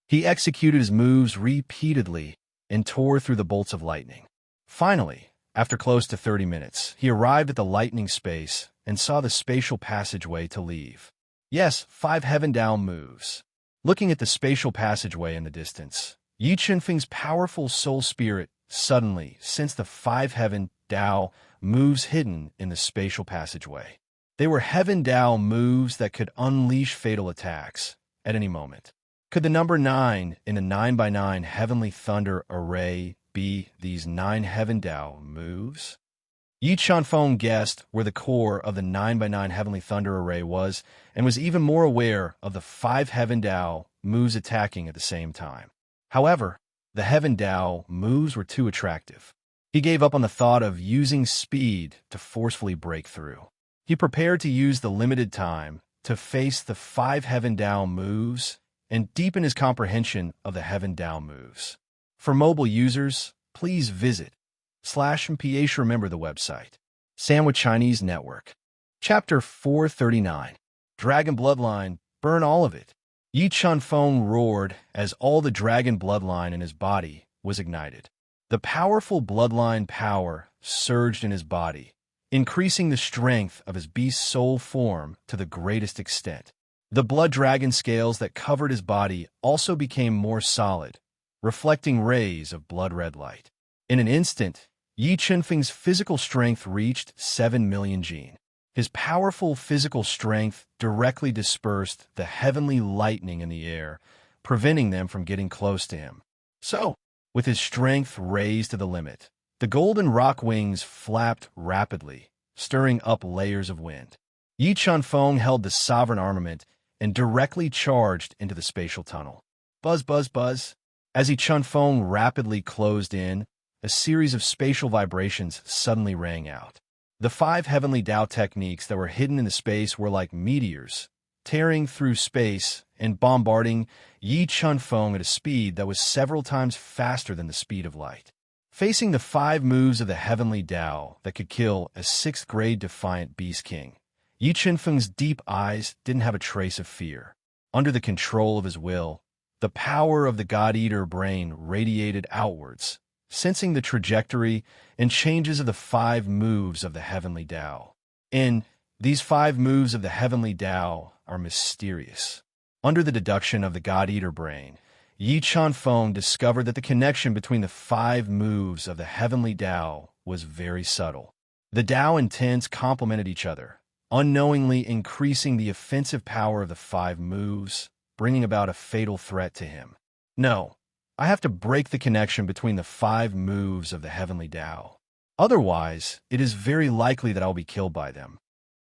He executed his moves repeatedly and tore through the bolts of lightning. Finally, after close to 30 minutes, he arrived at the lightning space and saw the spatial passageway to leave. Yes, 5 Heaven Dao moves. Looking at the spatial passageway in the distance, Yi Chunfeng's powerful soul spirit suddenly sensed the 5 Heaven Dao moves hidden in the spatial passageway. They were Heaven Dao moves that could unleash fatal attacks at any moment. Could the number 9 in a 9x9 Heavenly Thunder array be these 9 Heaven Dao moves? Yi Chunfeng guessed where the core of the 9x9 Heavenly Thunder array was and was even more aware of the 5 Heaven Dao moves attacking at the same time. However, the Heaven Dao moves were too attractive. He gave up on the thought of using speed to forcefully break through. He prepared to use the limited time to face the 5 Heaven Dao moves and deepen his comprehension of the Heaven Dao moves. For mobile users, please visit /mph. Remember the website. Sandwich Chinese Network. Chapter 439. Dragon Bloodline, burn all of it. Yi Chunfeng roared as all the dragon bloodline in his body was ignited. The powerful bloodline power surged in his body, increasing the strength of his beast soul form to the greatest extent. The blood dragon scales that covered his body also became more solid, reflecting rays of blood-red light. In an instant, Yi Chunfeng's physical strength reached 7 million jin. His powerful physical strength directly dispersed the heavenly lightning in the air, preventing them from getting close to him. So, with his strength raised to the limit, the golden rock wings flapped rapidly, stirring up layers of wind. Yi Chunfeng held the sovereign armament and directly charged into the spatial tunnel. Buzz, buzz, buzz. As Yi Chunfeng rapidly closed in, a series of spatial vibrations suddenly rang out. The 5 heavenly Tao techniques that were hidden in the space were like meteors, tearing through space and bombarding Yi Chunfeng at a speed that was several times faster than the speed of light. Facing the 5 moves of the heavenly Tao that could kill a 6th-grade defiant Beast King, Yi Chunfeng's deep eyes didn't have a trace of fear. Under the control of his will, the power of the God-Eater brain radiated outwards, sensing the trajectory and changes of the 5 moves of the heavenly Tao. And these 5 moves of the heavenly Tao are mysterious. Under the deduction of the God-Eater brain, Yi Chunfeng discovered that the connection between the 5 moves of the heavenly Tao was very subtle. The Tao intents complemented each other, unknowingly increasing the offensive power of the 5 moves, bringing about a fatal threat to him. No, I have to break the connection between the 5 moves of the heavenly Tao. Otherwise, it is very likely that I'll be killed by them.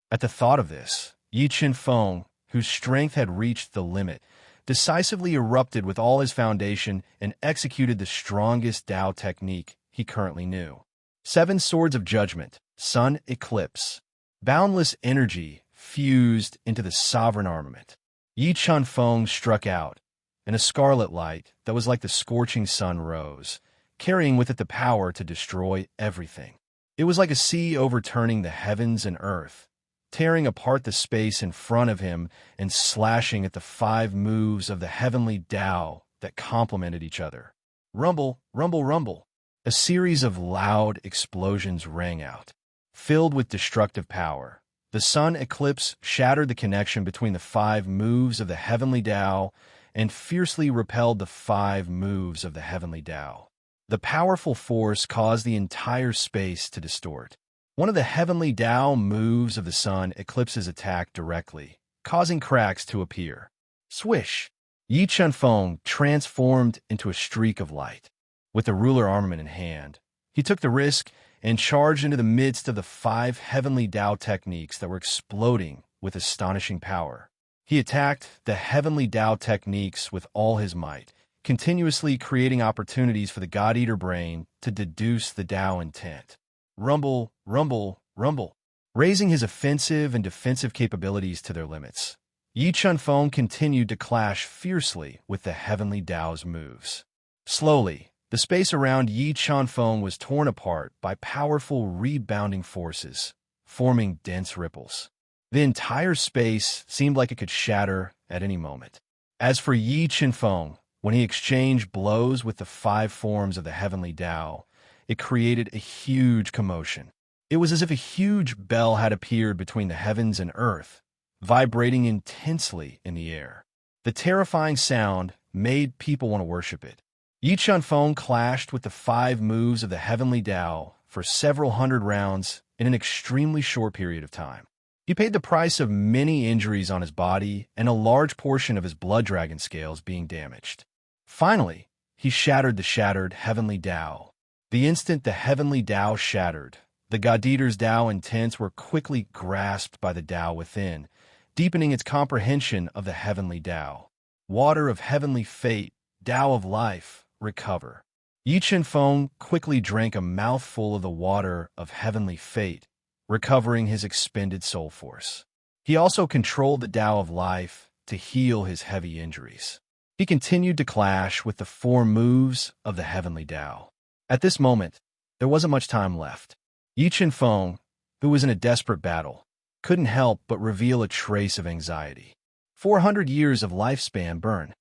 At the thought of this, Yi Chunfeng, whose strength had reached the limit, decisively erupted with all his foundation and executed the strongest Tao technique he currently knew. 7 Swords of Judgment, Sun Eclipse. Boundless energy fused into the sovereign armament. Yi Chunfeng struck out, and a scarlet light that was like the scorching sun rose, carrying with it the power to destroy everything. It was like a sea overturning the heavens and earth, tearing apart the space in front of him and slashing at the 5 moves of the heavenly Tao that complemented each other. Rumble, rumble, rumble. A series of loud explosions rang out, filled with destructive power. The sun eclipse shattered the connection between the 5 moves of the heavenly Tao and fiercely repelled the 5 moves of the heavenly Tao. The powerful force caused the entire space to distort. One of the heavenly Tao moves of the sun eclipses attack directly, causing cracks to appear. Swish! Yi Chunfeng transformed into a streak of light. With the ruler armament in hand, he took the risk and charged into the midst of the 5 heavenly Tao techniques that were exploding with astonishing power. He attacked the heavenly Tao techniques with all his might, continuously creating opportunities for the God-Eater brain to deduce the Tao intent. Rumble, rumble, rumble. Raising his offensive and defensive capabilities to their limits, Yi Chunfeng continued to clash fiercely with the heavenly Tao's moves. Slowly, the space around Yi Chunfeng was torn apart by powerful rebounding forces, forming dense ripples. The entire space seemed like it could shatter at any moment. As for Yi Chunfeng, when he exchanged blows with the 5 forms of the heavenly Tao, it created a huge commotion. It was as if a huge bell had appeared between the heavens and earth, vibrating intensely in the air. The terrifying sound made people want to worship it. Yi Chunfeng clashed with the 5 moves of the heavenly Tao for several hundred rounds in an extremely short period of time. He paid the price of many injuries on his body and a large portion of his blood dragon scales being damaged. Finally, he shattered the shattered heavenly Tao. The instant the heavenly Tao shattered, the God-Eater's Tao intents were quickly grasped by the Tao within, deepening its comprehension of the heavenly Tao. Water of heavenly fate, Tao of life, recover. Yi Chunfeng quickly drank a mouthful of the water of heavenly fate, recovering his expended soul force. He also controlled the Tao of life to heal his heavy injuries. He continued to clash with the 4 moves of the heavenly Tao. At this moment, There wasn't much time left. Yi Chen-feng, who was in a desperate battle, couldn't help but reveal a trace of anxiety. 400 years of lifespan burn.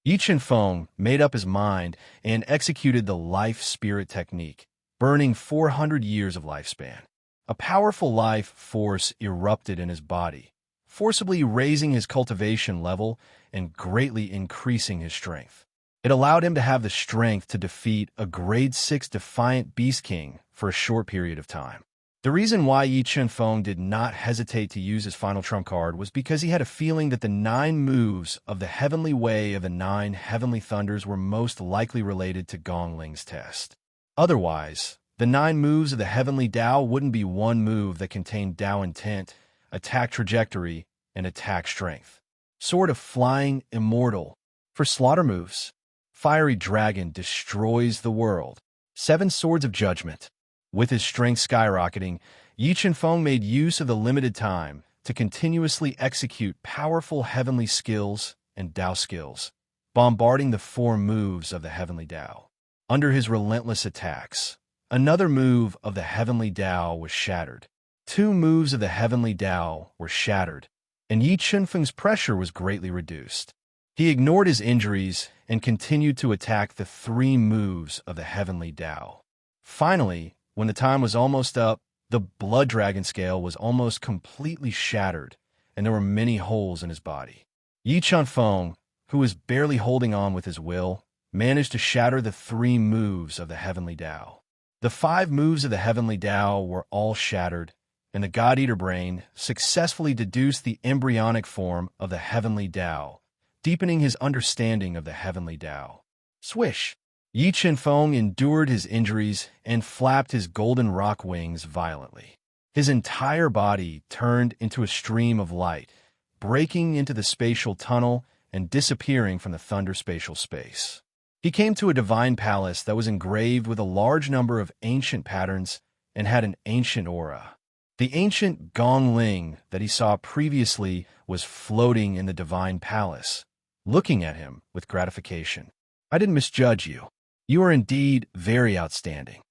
Yi Chen-feng made up his mind and executed the life-spirit technique, burning 400 years of lifespan. A powerful life force erupted in his body, forcibly raising his cultivation level and greatly increasing his strength. It allowed him to have the strength to defeat a grade 6 defiant Beast King for a short period of time. The reason why Yi Chen-feng did not hesitate to use his final trump card was because he had a feeling that the 9 moves of the heavenly way of the 9 heavenly thunders were most likely related to Gong Ling's test. Otherwise, the 9 moves of the heavenly Tao wouldn't be one move that contained Tao intent, attack trajectory, and attack strength. Sword of Flying Immortal. For slaughter moves, Fiery Dragon destroys the world. 7 Swords of Judgment. With his strength skyrocketing, Yi Chen-feng made use of the limited time to continuously execute powerful heavenly skills and Tao skills, bombarding the 4 moves of the heavenly Tao. Under his relentless attacks, another move of the heavenly Tao was shattered. 2 moves of the heavenly Tao were shattered, and Yi Chen-feng's pressure was greatly reduced. He ignored his injuries and continued to attack the 3 moves of the heavenly Tao. Finally, when the time was almost up, the blood dragon scale was almost completely shattered, and there were many holes in his body. Yi Chen-feng, who was barely holding on with his will, managed to shatter the 3 moves of the heavenly Tao. The 5 moves of the heavenly Tao were all shattered, and the God-Eater brain successfully deduced the embryonic form of the heavenly Tao, deepening his understanding of the heavenly Tao. Swish! Yi Chen-feng endured his injuries and flapped his golden rock wings violently. His entire body turned into a stream of light, breaking into the spatial tunnel and disappearing from the thunder spatial space. He came to a divine palace that was engraved with a large number of ancient patterns and had an ancient aura. The ancient Gong Ling that he saw previously was floating in the divine palace, looking at him with gratification. I didn't misjudge you. You are indeed very outstanding.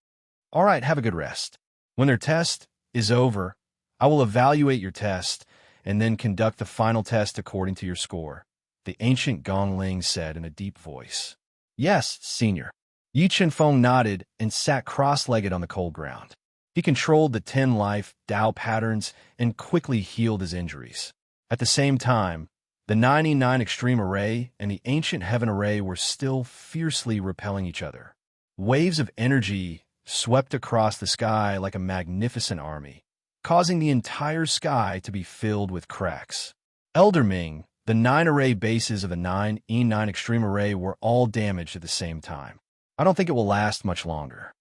All right, have a good rest. When their test is over, I will evaluate your test and then conduct the final test according to your score, the ancient Gong Ling said in a deep voice. Yes, senior. Yi Chen-feng nodded and sat cross-legged on the cold ground. He controlled the 10 life Tao patterns and quickly healed his injuries. At the same time, the 99 Extreme Array and the Ancient Heaven Array were still fiercely repelling each other. Waves of energy swept across the sky like a magnificent army, causing the entire sky to be filled with cracks. Elder Ming, the 9 array bases of the 9E9 Extreme Array were all damaged at the same time. I don't think it will last much longer.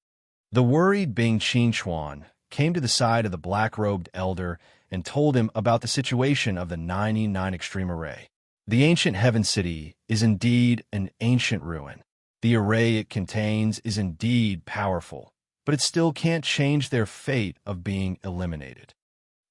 The worried Bing Qingchuan came to the side of the black-robed elder and told him about the situation of the 9E9 Extreme Array. The ancient Heaven City is indeed an ancient ruin. The array it contains is indeed powerful, but it still can't change their fate of being eliminated.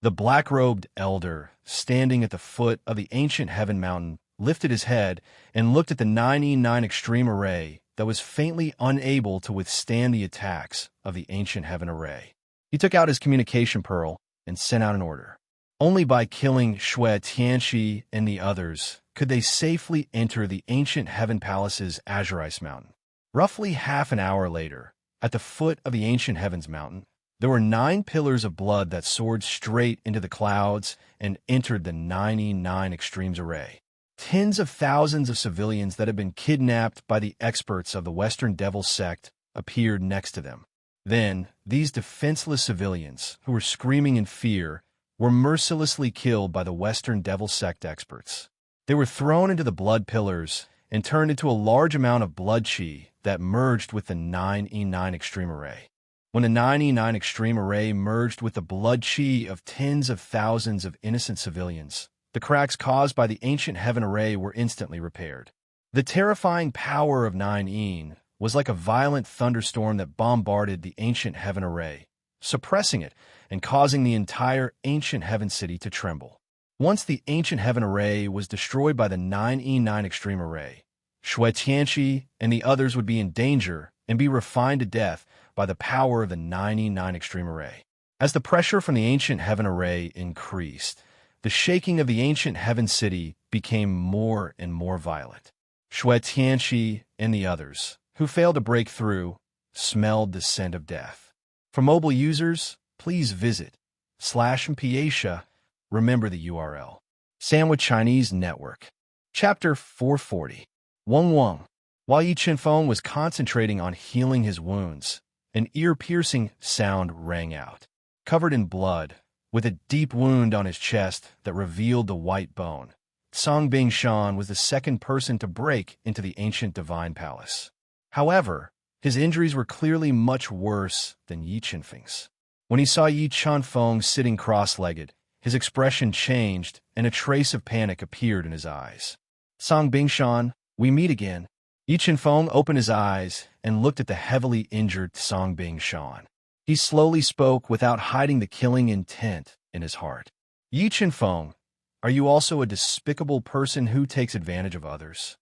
The black-robed elder, standing at the foot of the ancient Heaven Mountain, lifted his head and looked at the 9E9 Extreme Array that was faintly unable to withstand the attacks of the ancient Heaven Array. He took out his communication pearl and sent out an order. Only by killing Shui Tianxi and the others could they safely enter the ancient Heaven Palace's Azure Ice Mountain. Roughly half an hour later, at the foot of the ancient Heavens Mountain, there were 9 pillars of blood that soared straight into the clouds and entered the 9E9 Extremes Array. Tens of thousands of civilians that had been kidnapped by the experts of the Western Devil sect appeared next to them. Then, these defenseless civilians, who were screaming in fear, were mercilessly killed by the Western Devil sect experts. They were thrown into the blood pillars and turned into a large amount of blood chi that merged with the 9E9 Extreme Array. When the 9E9 Extreme Array merged with the blood chi of tens of thousands of innocent civilians, the cracks caused by the ancient Heaven Array were instantly repaired. The terrifying power of 9E was like a violent thunderstorm that bombarded the ancient Heaven Array, suppressing it and causing the entire ancient Heaven City to tremble. Once the ancient Heaven Array was destroyed by the 9E9 Extreme Array, Shui Tianxi and the others would be in danger and be refined to death by the power of the 99 extreme array. As the pressure from the ancient heaven array increased, the shaking of the ancient heaven city became more and more violent. Shui Tianxi and the others, who failed to break through, smelled the scent of death. For mobile users, please visit /Mpiatia. Remember the URL. Sandwich Chinese Network. Chapter 440. Wang Wang. While Yi Chenfeng was concentrating on healing his wounds, an ear-piercing sound rang out. Covered in blood, with a deep wound on his chest that revealed the white bone, Song Bingshan was the second person to break into the ancient divine palace. However, his injuries were clearly much worse than Yi Chenfeng's. When he saw Yi Chenfeng sitting cross-legged, his expression changed and a trace of panic appeared in his eyes. Song Bingshan, we meet again. Yi Chenfeng opened his eyes and looked at the heavily injured Song Bingshan. He slowly spoke without hiding the killing intent in his heart. Yi Chenfeng, are you also a despicable person who takes advantage of others?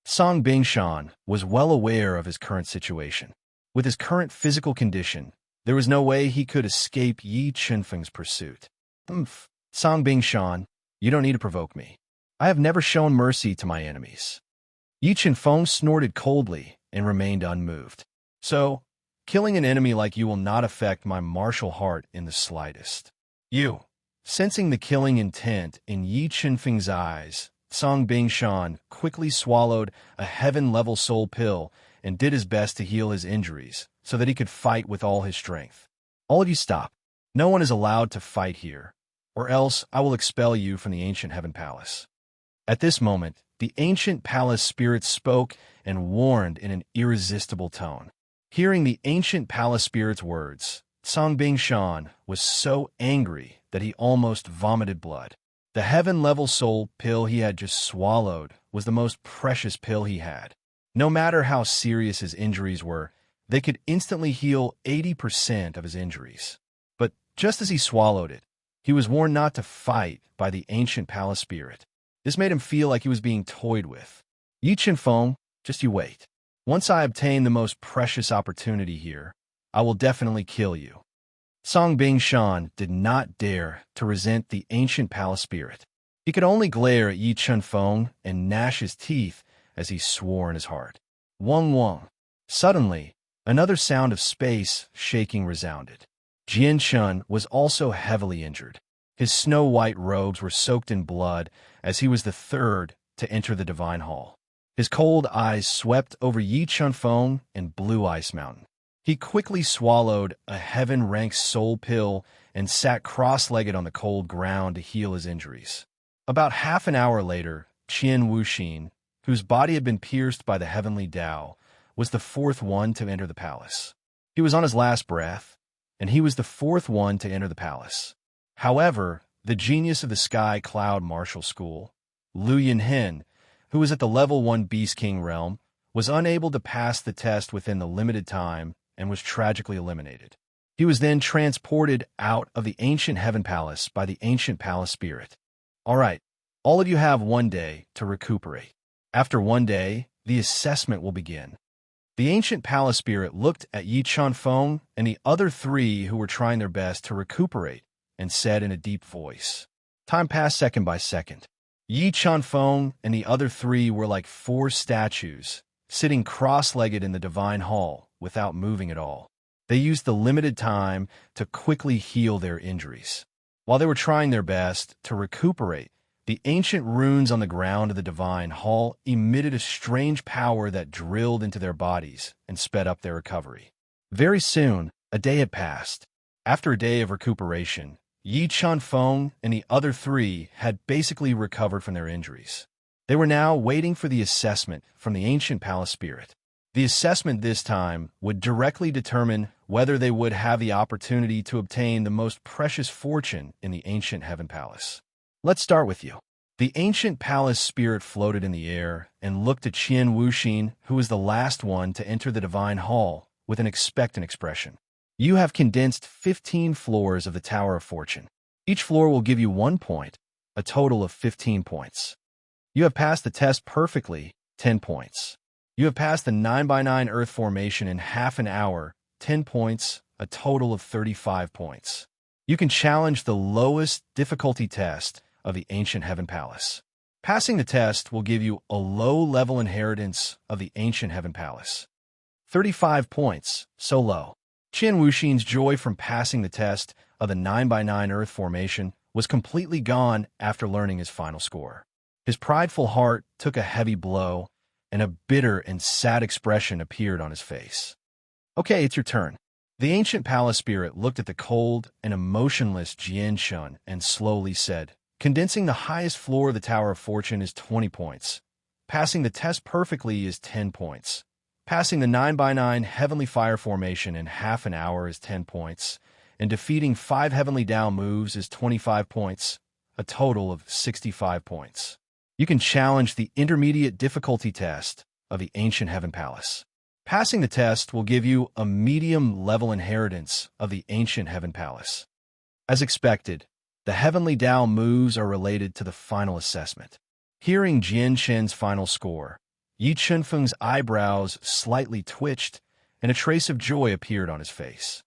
Song Bingshan was well aware of his current situation. With his current physical condition, there was no way he could escape Yi Chenfeng's pursuit. Song Bingshan, you don't need to provoke me. I have never shown mercy to my enemies. Yi Chenfeng snorted coldly and remained unmoved. So, killing an enemy like you will not affect my martial heart in the slightest. You. Sensing the killing intent in Yi Chenfeng's eyes, Song Bingshan quickly swallowed a heaven-level soul pill and did his best to heal his injuries so that he could fight with all his strength. All of you stop. No one is allowed to fight here, or else I will expel you from the ancient heaven palace. At this moment, the ancient palace spirit spoke and warned in an irresistible tone. Hearing the ancient palace spirit's words, Song Bingshan was so angry that he almost vomited blood. The heaven-level soul pill he had just swallowed was the most precious pill he had. No matter how serious his injuries were, they could instantly heal 80% of his injuries. But just as he swallowed it, he was warned not to fight by the ancient palace spirit. This made him feel like he was being toyed with. Yi Chenfeng, just you wait. Once I obtain the most precious opportunity here, I will definitely kill you. Song Bingshan did not dare to resent the ancient palace spirit. He could only glare at Yi Chenfeng and gnash his teeth as he swore in his heart. Wang Wang. Suddenly, another sound of space shaking resounded. Jian Chun was also heavily injured. His snow-white robes were soaked in blood as he was the third to enter the divine hall. His cold eyes swept over Yi Chenfeng and Blue Ice Mountain. He quickly swallowed a heaven-ranked soul pill and sat cross-legged on the cold ground to heal his injuries. About half an hour later, Qian Wuxin, whose body had been pierced by the heavenly Tao, was the fourth one to enter the palace. He was on his last breath, and he was the fourth one to enter the palace. However, the genius of the Sky Cloud Martial School, Lu Yinhen, who was at the level 1 Beast King realm, was unable to pass the test within the limited time and was tragically eliminated. He was then transported out of the ancient heaven palace by the ancient palace spirit. All right, all of you have 1 day to recuperate. After 1 day, the assessment will begin. The ancient palace spirit looked at Yi Chenfeng and the other 3 who were trying their best to recuperate and said in a deep voice. Time passed second by second. Yi Chenfeng and the other 3 were like 4 statues, sitting cross-legged in the divine hall without moving at all. They used the limited time to quickly heal their injuries. While they were trying their best to recuperate, the ancient runes on the ground of the divine hall emitted a strange power that drilled into their bodies and sped up their recovery. Very soon, a day had passed. After a day of recuperation, Yi Chenfeng and the other 3 had basically recovered from their injuries. They were now waiting for the assessment from the ancient palace spirit. The assessment this time would directly determine whether they would have the opportunity to obtain the most precious fortune in the ancient heaven palace. Let's start with you. The ancient palace spirit floated in the air and looked at Qian Wuxin, who was the last one to enter the divine hall, with an expectant expression. You have condensed 15 floors of the Tower of Fortune. Each floor will give you 1 point, a total of 15 points. You have passed the test perfectly, 10 points. You have passed the 9x9 Earth formation in half an hour, 10 points, a total of 35 points. You can challenge the lowest difficulty test of the Ancient Heaven Palace. Passing the test will give you a low-level inheritance of the Ancient Heaven Palace. 35 points, so low. Qian Wuxin's joy from passing the test of the 9x9 Earth formation was completely gone after learning his final score. His prideful heart took a heavy blow, and a bitter and sad expression appeared on his face. Okay, it's your turn. The ancient palace spirit looked at the cold and emotionless Jian Shun and slowly said, condensing the highest floor of the Tower of Fortune is 20 points. Passing the test perfectly is 10 points. Passing the 9x9 Heavenly Fire formation in half an hour is 10 points. And defeating 5 Heavenly Tao moves is 25 points, a total of 65 points. You can challenge the intermediate difficulty test of the Ancient Heaven Palace. Passing the test will give you a medium-level inheritance of the Ancient Heaven Palace. As expected, the Heavenly Tao moves are related to the final assessment. Hearing Jian Shen's final score, Yi Chunfeng's eyebrows slightly twitched, and a trace of joy appeared on his face.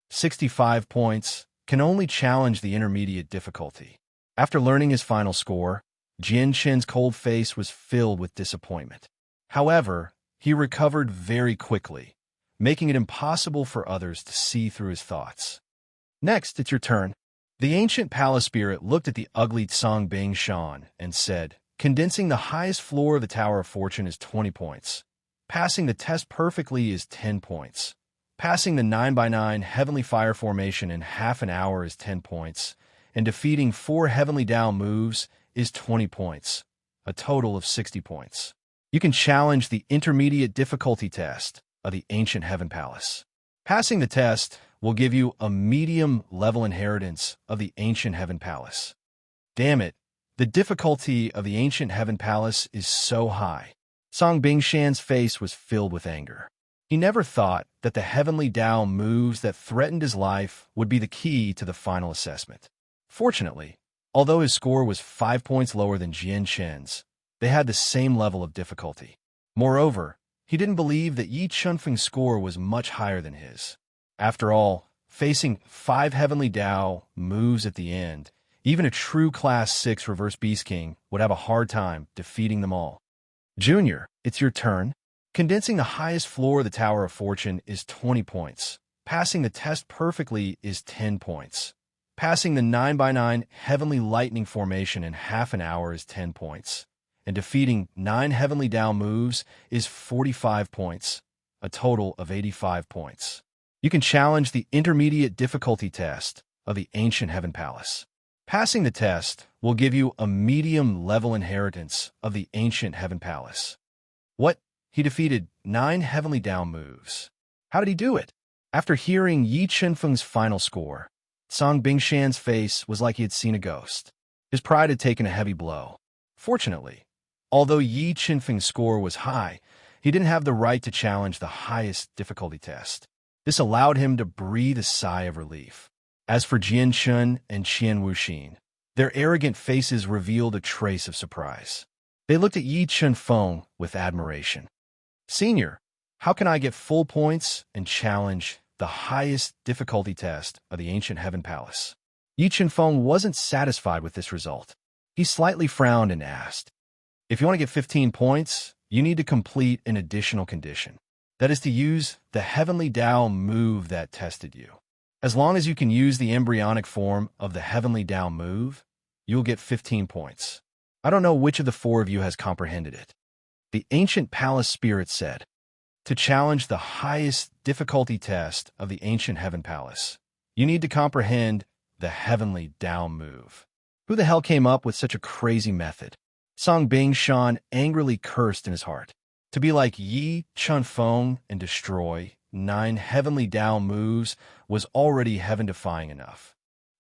65 points can only challenge the intermediate difficulty. After learning his final score, Jian Shen's cold face was filled with disappointment. However, he recovered very quickly, making it impossible for others to see through his thoughts. Next, it's your turn. The ancient palace spirit looked at the ugly Song Bing Shan and said, condensing the highest floor of the Tower of Fortune is 20 points. Passing the test perfectly is 10 points. Passing the 9x9 Heavenly Fire formation in half an hour is 10 points. And defeating 4 Heavenly Tao moves is 20 points, a total of 60 points. You can challenge the intermediate difficulty test of the Ancient Heaven Palace. Passing the test will give you a medium-level inheritance of the Ancient Heaven Palace. Damn it, the difficulty of the Ancient Heaven Palace is so high. Song Bingshan's face was filled with anger. He never thought that the Heavenly Tao moves that threatened his life would be the key to the final assessment. Fortunately, although his score was 5 points lower than Jian Shen's, they had the same level of difficulty. Moreover, he didn't believe that Yi Chunfeng's score was much higher than his. After all, facing 5 Heavenly Tao moves at the end, even a true Class 6 Reverse Beast King would have a hard time defeating them all. Junior, it's your turn. Condensing the highest floor of the Tower of Fortune is 20 points. Passing the test perfectly is 10 points. Passing the 9x9 Heavenly Lightning formation in half an hour is 10 points. And defeating 9 Heavenly Tao moves is 45 points, a total of 85 points. You can challenge the intermediate difficulty test of the Ancient Heaven Palace. Passing the test will give you a medium-level inheritance of the Ancient Heaven Palace. What? He defeated 9 Heavenly Tao moves. How did he do it? After hearing Yi Chunfeng's final score, Song Bingshan's face was like he had seen a ghost. His pride had taken a heavy blow. Fortunately, although Yi Chunfeng's score was high, he didn't have the right to challenge the highest difficulty test. This allowed him to breathe a sigh of relief. As for Jian Shun and Qian Wuxin, their arrogant faces revealed a trace of surprise. They looked at Yi Chunfeng with admiration. Senior, how can I get full points and challenge the highest difficulty test of the Ancient Heaven Palace? Yi Chunfeng wasn't satisfied with this result. He slightly frowned and asked, if you want to get 15 points, you need to complete an additional condition. That is to use the Heavenly Tao move that tested you. As long as you can use the embryonic form of the Heavenly Tao move, you'll get 15 points. I don't know which of the 4 of you has comprehended it. The ancient palace spirit said, to challenge the highest difficulty test of the Ancient Heaven Palace, you need to comprehend the Heavenly Tao move. Who the hell came up with such a crazy method? Song Bingshan angrily cursed in his heart. To be like Yi Chunfeng and destroy 9 Heavenly Tao moves was already heaven-defying enough.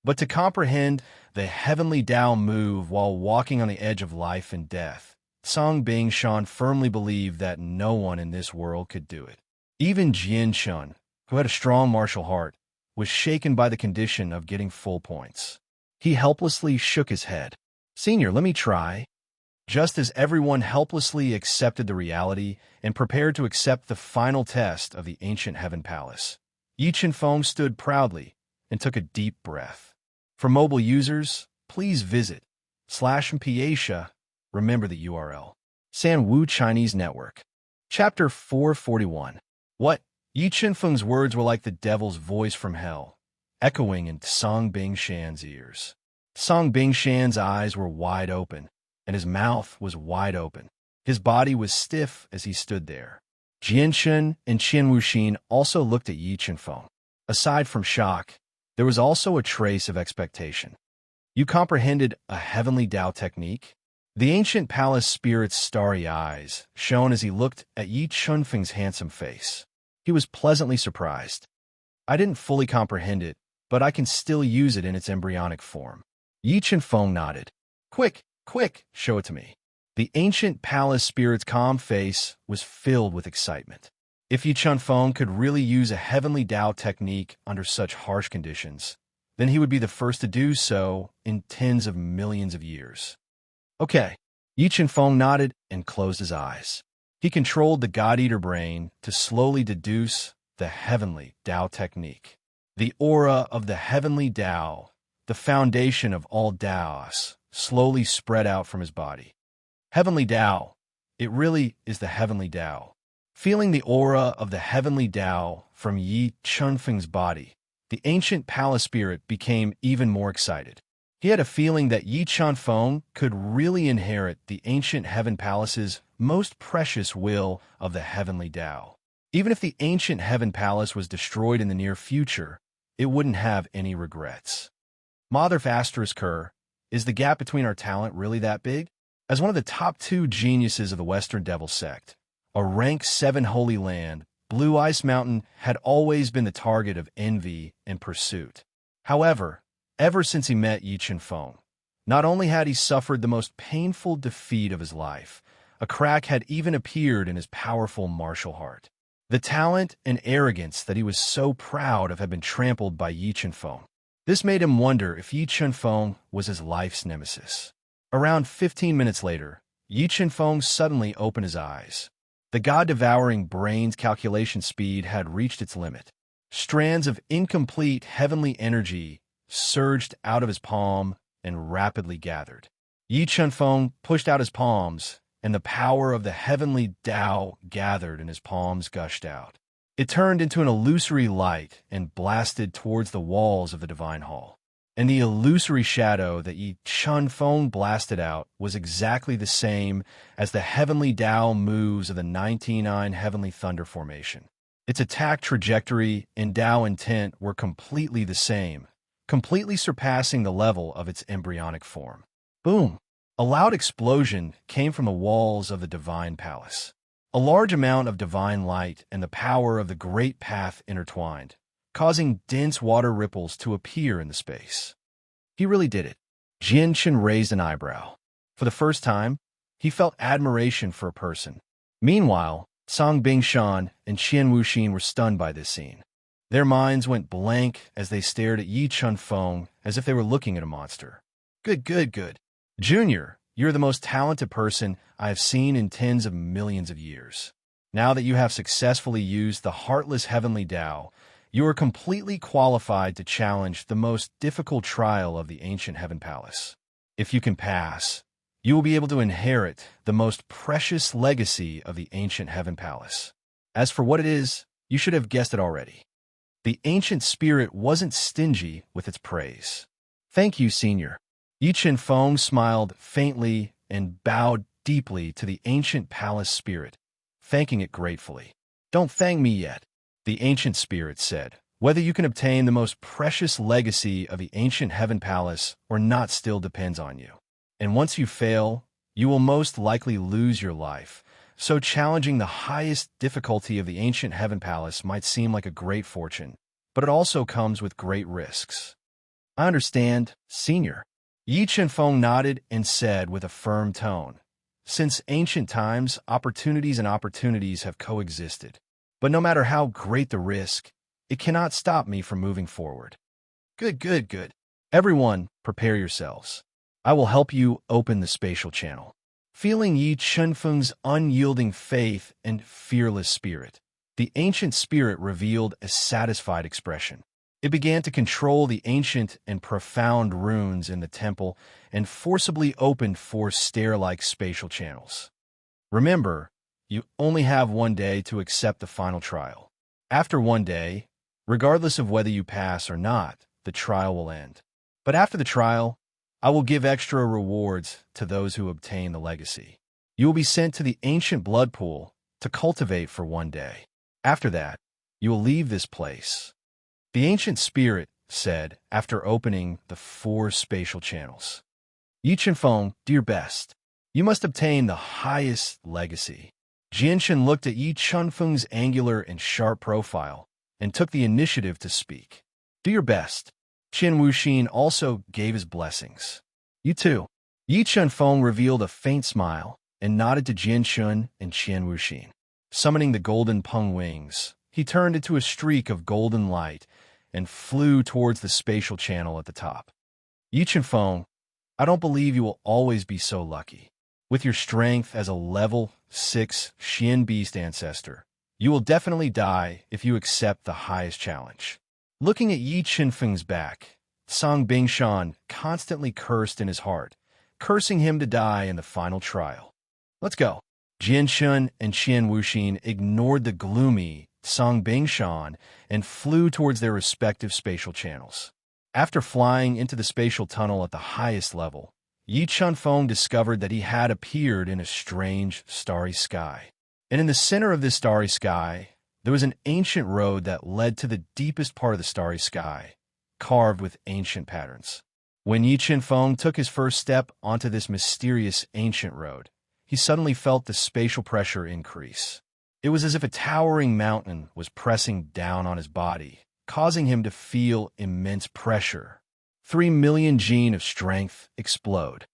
But to comprehend the Heavenly Tao move while walking on the edge of life and death, Song Bingshan firmly believed that no one in this world could do it. Even Jian Shun, who had a strong martial heart, was shaken by the condition of getting full points. He helplessly shook his head. Senior, let me try. Just as everyone helplessly accepted the reality and prepared to accept the final test of the ancient heaven palace, Yi Qianfeng stood proudly and took a deep breath. For mobile users, please visit /Mpasha, remember the URL, Sanwu Chinese Network. Chapter 441. What? Yi Qianfeng's words were like the devil's voice from hell, echoing in Song Bingshan's ears. Song Bingshan's eyes were wide open, and his mouth was wide open. His body was stiff as he stood there. Jianshen and Qian Wuxin also looked at Yi Qianfeng. Aside from shock, there was also a trace of expectation. You comprehended a heavenly Tao technique? The ancient palace spirit's starry eyes shone as he looked at Yi Qianfeng's handsome face. He was pleasantly surprised. I didn't fully comprehend it, but I can still use it in its embryonic form. Yi Qianfeng nodded. Quick, quick, show it to me. The ancient palace spirit's calm face was filled with excitement. If Yi Qianfeng could really use a heavenly Tao technique under such harsh conditions, then he would be the first to do so in tens of millions of years. Okay. Yi Qianfeng nodded and closed his eyes. He controlled the God-Eater brain to slowly deduce the heavenly Tao technique. The aura of the heavenly Tao, the foundation of all Taos, slowly spread out from his body. Heavenly Tao. It really is the heavenly Tao. Feeling the aura of the heavenly Tao from Yi Qianfeng's body, the ancient palace spirit became even more excited. He had a feeling that Yi Qianfeng could really inherit the ancient heaven palace's most precious will of the heavenly Tao. Even if the ancient heaven palace was destroyed in the near future, it wouldn't have any regrets. Mother asterisk her, is the gap between our talent really that big? As one of the top 2 geniuses of the Western Devil sect, a rank 7 holy land, Blue Ice Mountain had always been the target of envy and pursuit. However, ever since he met Yi Qianfeng, not only had he suffered the most painful defeat of his life, a crack had even appeared in his powerful martial heart. The talent and arrogance that he was so proud of had been trampled by Yi Qianfeng. This made him wonder if Yi Qianfeng was his life's nemesis. Around 15 minutes later, Yi Qianfeng suddenly opened his eyes. The God-devouring brain's calculation speed had reached its limit. Strands of incomplete heavenly energy surged out of his palm and rapidly gathered. Yi Qianfeng pushed out his palms, and the power of the heavenly Tao gathered in his palms gushed out. It turned into an illusory light and blasted towards the walls of the divine hall. And the illusory shadow that Yi Qianfeng blasted out was exactly the same as the heavenly Tao moves of the 99 heavenly thunder formation. Its attack trajectory and Tao intent were completely the same, completely surpassing the level of its embryonic form. Boom! A loud explosion came from the walls of the divine palace. A large amount of divine light and the power of the great path intertwined, causing dense water ripples to appear in the space. He really did it. Jianshen raised an eyebrow. For the first time, he felt admiration for a person. Meanwhile, Song Bingshan and Qian Wuxin were stunned by this scene. Their minds went blank as they stared at Yi Qianfeng as if they were looking at a monster. Good. Junior, you're the most talented person I have seen in tens of millions of years. Now that you have successfully used the heartless heavenly Tao, you are completely qualified to challenge the most difficult trial of the ancient heaven palace. If you can pass, you will be able to inherit the most precious legacy of the ancient heaven palace. As for what it is, you should have guessed it already. The ancient spirit wasn't stingy with its praise. Thank you, Senior. Yi Qianfeng smiled faintly and bowed deeply to the ancient palace spirit, thanking it gratefully. Don't thank me yet, the ancient spirit said. Whether you can obtain the most precious legacy of the ancient heaven palace or not still depends on you. And once you fail, you will most likely lose your life. So challenging the highest difficulty of the ancient heaven palace might seem like a great fortune, but it also comes with great risks. I understand, Senior. Yi Qianfeng nodded and said with a firm tone, since ancient times, opportunities and opportunities have coexisted. But no matter how great the risk, it cannot stop me from moving forward. Good. Everyone, prepare yourselves. I will help you open the spatial channel. Feeling Yi Chunfeng's unyielding faith and fearless spirit, the ancient spirit revealed a satisfied expression. It began to control the ancient and profound runes in the temple and forcibly opened 4 stair-like spatial channels. Remember, you only have 1 day to accept the final trial. After 1 day, regardless of whether you pass or not, the trial will end. But after the trial, I will give extra rewards to those who obtain the legacy. You will be sent to the ancient blood pool to cultivate for 1 day. After that, you will leave this place. The ancient spirit said after opening the 4 spatial channels. Yi Chunfeng, do your best. You must obtain the highest legacy. Jianshan looked at Yi Chunfeng's angular and sharp profile and took the initiative to speak. Do your best. Qian Wuxin also gave his blessings. You too. Yi Chunfeng revealed a faint smile and nodded to Jianshan and Qian Wuxin. Summoning the golden peng wings, he turned into a streak of golden light and flew towards the spatial channel at the top. Yi Chunfeng, I don't believe you will always be so lucky. With your strength as a level 6 Xian Beast ancestor, you will definitely die if you accept the highest challenge. Looking at Yi Chunfeng's back, Song Bingshan constantly cursed in his heart, cursing him to die in the final trial. Let's go. Jianshan and Qian Wuxin ignored the gloomy Song Bingshan and flew towards their respective spatial channels. After flying into the spatial tunnel at the highest level, Yi Chunfeng discovered that he had appeared in a strange, starry sky. And in the center of this starry sky, there was an ancient road that led to the deepest part of the starry sky, carved with ancient patterns. When Yi Chunfeng took his first step onto this mysterious ancient road, he suddenly felt the spatial pressure increase. It was as if a towering mountain was pressing down on his body, causing him to feel immense pressure. 3 million gene of strength explode.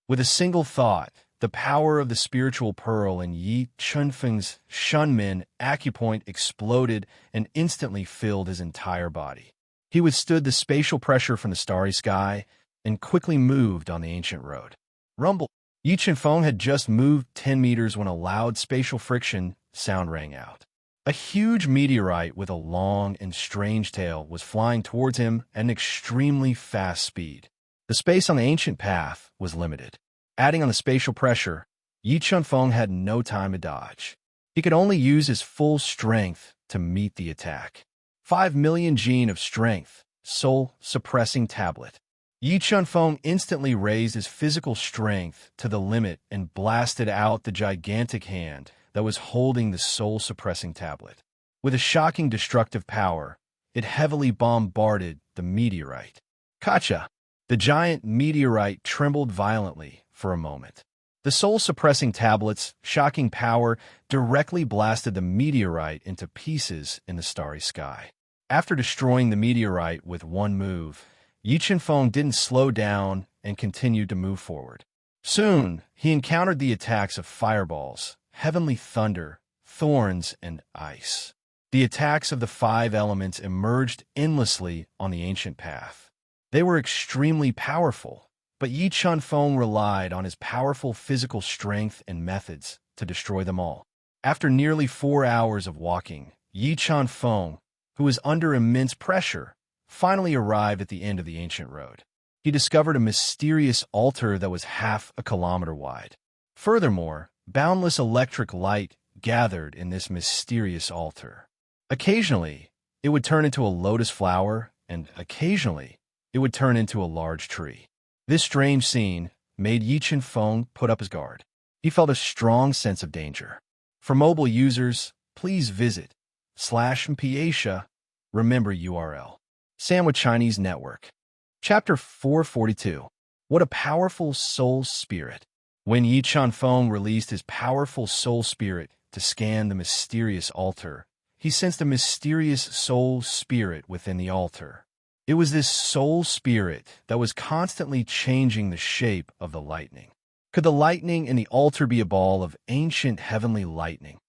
With a single thought, the power of the spiritual pearl in Yi Chunfeng's Shunmin acupoint exploded and instantly filled his entire body. He withstood the spatial pressure from the starry sky and quickly moved on the ancient road. Rumble! Yi Chunfeng had just moved 10 meters when a loud spatial friction sound rang out. A huge meteorite with a long and strange tail was flying towards him at an extremely fast speed. The space on the ancient path was limited. Adding on the spatial pressure, Yi Chunfeng had no time to dodge. He could only use his full strength to meet the attack. 5 million gene of strength, soul-suppressing tablet. Yi Chunfeng instantly raised his physical strength to the limit and blasted out the gigantic hand that was holding the soul-suppressing tablet. With a shocking destructive power, it heavily bombarded the meteorite. Kacha! The giant meteorite trembled violently for a moment. The soul-suppressing tablet's shocking power directly blasted the meteorite into pieces in the starry sky. After destroying the meteorite with one move, Yi Chunfeng didn't slow down and continued to move forward. Soon, he encountered the attacks of fireballs, heavenly thunder, thorns, and ice. The attacks of the 5 elements emerged endlessly on the ancient path. They were extremely powerful, but Yi Chunfeng relied on his powerful physical strength and methods to destroy them all. After nearly 4 hours of walking, Yi Chunfeng, who was under immense pressure, finally arrived at the end of the ancient road. He discovered a mysterious altar that was half a kilometer wide. Furthermore, boundless electric light gathered in this mysterious altar. Occasionally, it would turn into a lotus flower, and occasionally, it would turn into a large tree. This strange scene made Yi Chunfeng put up his guard. He felt a strong sense of danger. For mobile users, please visit /Mpiasia, remember URL. Sandwich Chinese Network. Chapter 442. What a powerful soul spirit. When Yi Chunfeng released his powerful soul spirit to scan the mysterious altar, he sensed a mysterious soul spirit within the altar. It was this soul spirit that was constantly changing the shape of the lightning. Could the lightning in the altar be a ball of ancient heavenly lightning?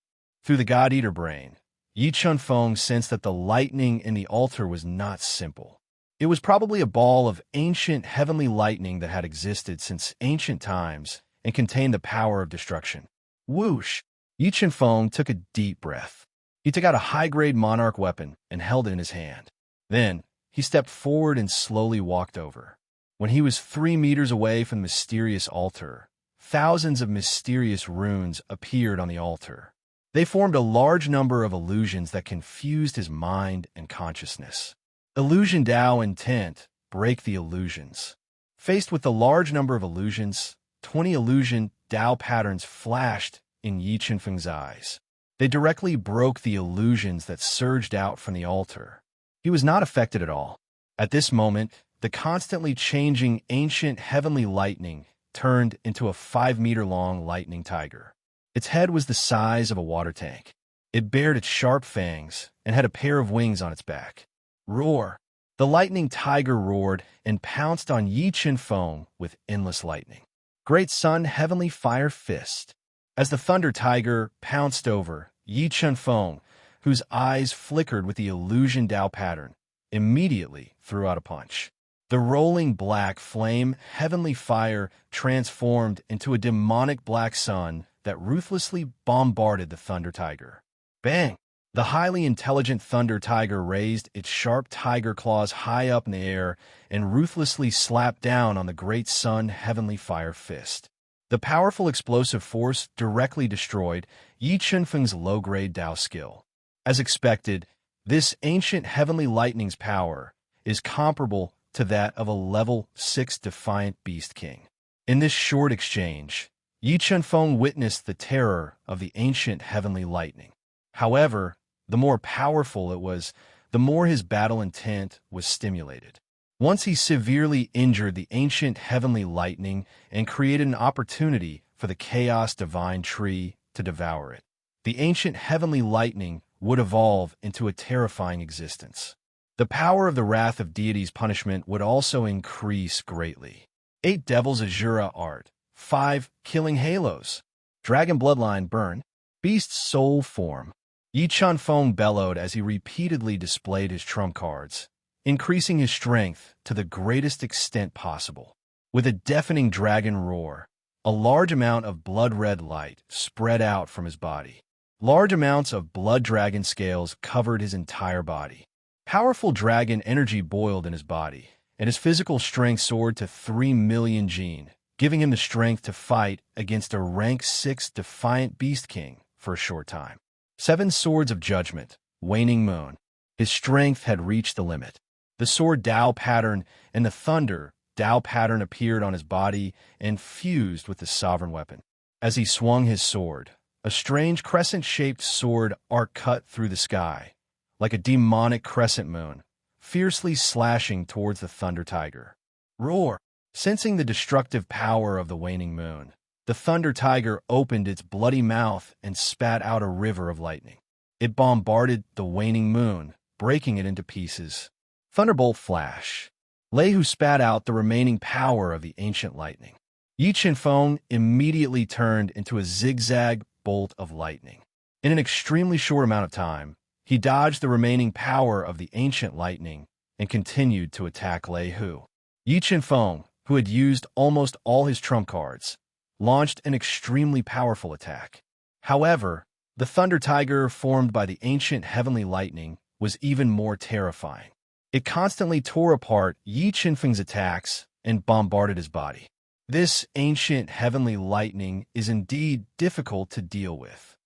Through the God-Eater brain, Yi Chunfeng sensed that the lightning in the altar was not simple. It was probably a ball of ancient heavenly lightning that had existed since ancient times and contained the power of destruction. Whoosh! Yi Qianfeng took a deep breath. He took out a high-grade monarch weapon and held it in his hand. Then, he stepped forward and slowly walked over. When he was 3 meters away from the mysterious altar, thousands of mysterious runes appeared on the altar. They formed a large number of illusions that confused his mind and consciousness. Illusion Dao intent, break the illusions. Faced with the large number of illusions, 20 illusion Dao patterns flashed in Yi Qianfeng's eyes. They directly broke the illusions that surged out from the altar. He was not affected at all. At this moment, the constantly changing ancient heavenly lightning turned into a 5-meter-long lightning tiger. Its head was the size of a water tank. It bared its sharp fangs and had a pair of wings on its back. Roar! The lightning tiger roared and pounced on Yi Qianfeng with endless lightning. Great Sun Heavenly Fire Fist. As the thunder tiger pounced over, Yi Qianfeng, whose eyes flickered with the illusion Dao pattern, immediately threw out a punch. The rolling black flame heavenly fire transformed into a demonic black sun that ruthlessly bombarded the thunder tiger. Bang! The highly intelligent thunder tiger raised its sharp tiger claws high up in the air and ruthlessly slapped down on the great sun heavenly fire fist. The powerful explosive force directly destroyed Yi Qianfeng's low-grade Dao skill. As expected, this ancient heavenly lightning's power is comparable to that of a level 6 Defiant Beast King. In this short exchange, Yi Qianfeng witnessed the terror of the ancient heavenly lightning. However, the more powerful it was, the more his battle intent was stimulated. Once he severely injured the ancient heavenly lightning and created an opportunity for the chaos divine tree to devour it, the ancient heavenly lightning would evolve into a terrifying existence. The power of the wrath of deity's punishment would also increase greatly. 8 Devil's Azura Art. 5 Killing Halos. Dragon Bloodline Burn. Beast's Soul Form. Yi Qianfeng bellowed as he repeatedly displayed his trump cards, increasing his strength to the greatest extent possible. With a deafening dragon roar, a large amount of blood-red light spread out from his body. Large amounts of blood dragon scales covered his entire body. Powerful dragon energy boiled in his body, and his physical strength soared to 3 million Jin, giving him the strength to fight against a rank 6 Defiant Beast King for a short time. 7 Swords of Judgment, Waning Moon. His strength had reached the limit. The sword Dao pattern and the thunder Dao pattern appeared on his body and fused with the sovereign weapon. As he swung his sword, a strange crescent-shaped sword arc cut through the sky, like a demonic crescent moon, fiercely slashing towards the thunder tiger. Roar! Sensing the destructive power of the waning moon, the thunder tiger opened its bloody mouth and spat out a river of lightning. It bombarded the waning moon, breaking it into pieces. Thunderbolt Flash. Lei spat out the remaining power of the ancient lightning. Yi Qianfeng immediately turned into a zigzag bolt of lightning. In an extremely short amount of time, he dodged the remaining power of the ancient lightning and continued to attack Lei Hu. Yi Qianfeng, who had used almost all his trump cards, launched an extremely powerful attack. However, the thunder tiger formed by the ancient heavenly lightning was even more terrifying. It constantly tore apart Yi Qianfeng's attacks and bombarded his body. This ancient heavenly lightning is indeed difficult to deal with.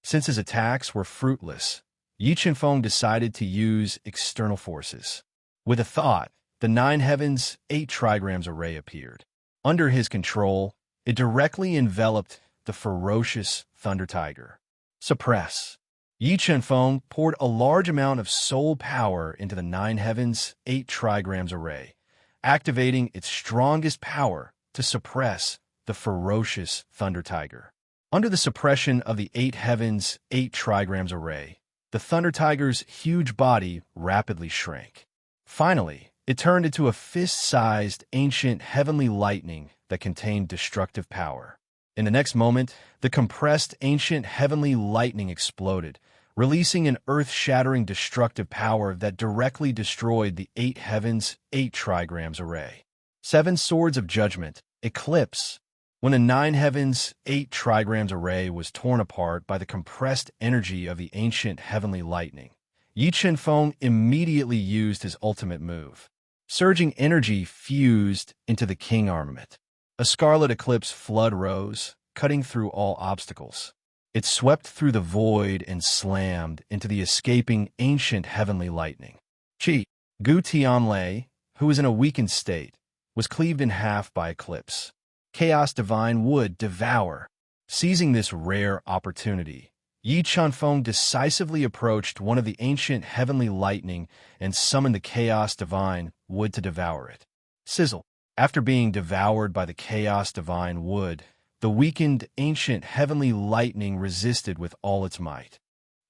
Since his attacks were fruitless, Yi Qianfeng decided to use external forces. With a thought, the 9 Heavens 8 trigrams array appeared. Under his control, it directly enveloped the ferocious thunder tiger. Suppress. Yi Qianfeng poured a large amount of soul power into the 9 Heavens 8 trigrams array, activating its strongest power to suppress the ferocious thunder tiger. Under the suppression of the 8 Heavens 8 trigrams array, the thunder tiger's huge body rapidly shrank. Finally, it turned into a fist-sized ancient heavenly lightning that contained destructive power. In the next moment, the compressed ancient heavenly lightning exploded, releasing an earth-shattering destructive power that directly destroyed the 8 Heavens 8 trigrams array. 7 Swords of Judgment, Eclipse. When the nine heavens, 8 trigrams array was torn apart by the compressed energy of the ancient heavenly lightning, Yi Qianfeng immediately used his ultimate move. Surging energy fused into the king armament. A scarlet eclipse flood rose, cutting through all obstacles. It swept through the void and slammed into the escaping ancient heavenly lightning. Qi, Gu Tianlei, who was in a weakened state, was cleaved in half by eclipse. Chaos divine would devour. Seizing this rare opportunity, Yi Qianfeng decisively approached one of the ancient heavenly lightning and summoned the chaos divine wood to devour it. Sizzle. After being devoured by the chaos divine wood, the weakened ancient heavenly lightning resisted with all its might.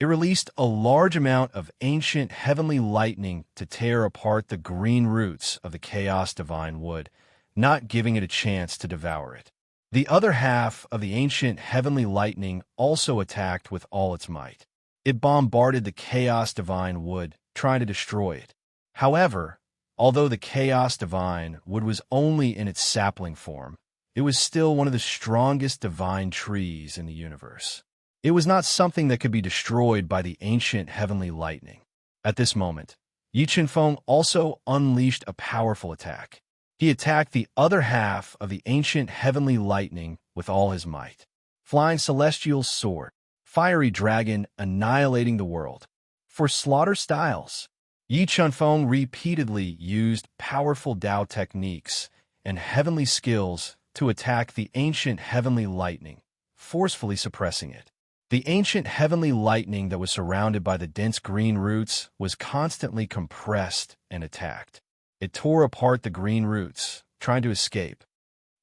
It released a large amount of ancient heavenly lightning to tear apart the green roots of the chaos divine wood, not giving it a chance to devour it. The other half of the ancient heavenly lightning also attacked with all its might. It bombarded the chaos divine wood, trying to destroy it. However, although the chaos divine wood was only in its sapling form, it was still one of the strongest divine trees in the universe. It was not something that could be destroyed by the ancient heavenly lightning. At this moment, Yi Qianfeng also unleashed a powerful attack. He attacked the other half of the ancient heavenly lightning with all his might. Flying celestial sword, fiery dragon annihilating the world. For slaughter styles, Yi Qianfeng repeatedly used powerful Dao techniques and heavenly skills to attack the ancient heavenly lightning, forcefully suppressing it. The ancient heavenly lightning that was surrounded by the dense green roots was constantly compressed and attacked. It tore apart the green roots, trying to escape.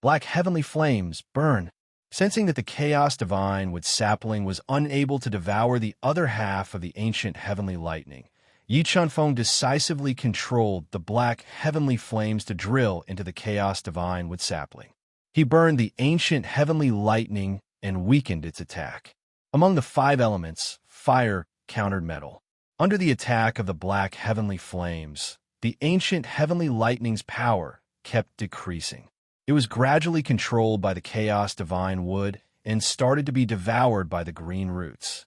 Black heavenly flames burn. Sensing that the chaos divine wood sapling was unable to devour the other half of the ancient heavenly lightning, Yi Qianfeng decisively controlled the black heavenly flames to drill into the chaos divine wood sapling. He burned the ancient heavenly lightning and weakened its attack. Among the 5 elements, fire countered metal. Under the attack of the black heavenly flames, the ancient heavenly lightning's power kept decreasing. It was gradually controlled by the chaos divine wood and started to be devoured by the green roots.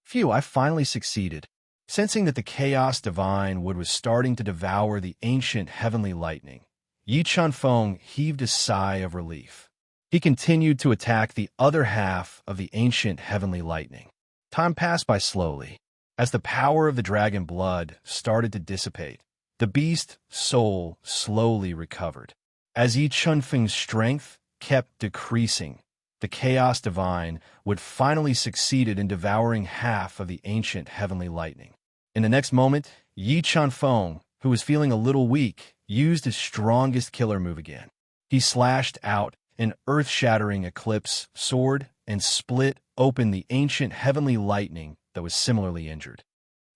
Phew, I finally succeeded. Sensing that the chaos divine wood was starting to devour the ancient heavenly lightning, Yi Qianfeng heaved a sigh of relief. He continued to attack the other half of the ancient heavenly lightning. Time passed by slowly. As the power of the dragon blood started to dissipate, the beast's soul slowly recovered. As Yi Qianfeng's strength kept decreasing, the chaos divine would finally succeeded in devouring half of the ancient heavenly lightning. In the next moment, Yi Qianfeng, who was feeling a little weak, used his strongest killer move again. He slashed out an earth-shattering eclipse sword and split open the ancient heavenly lightning that was similarly injured.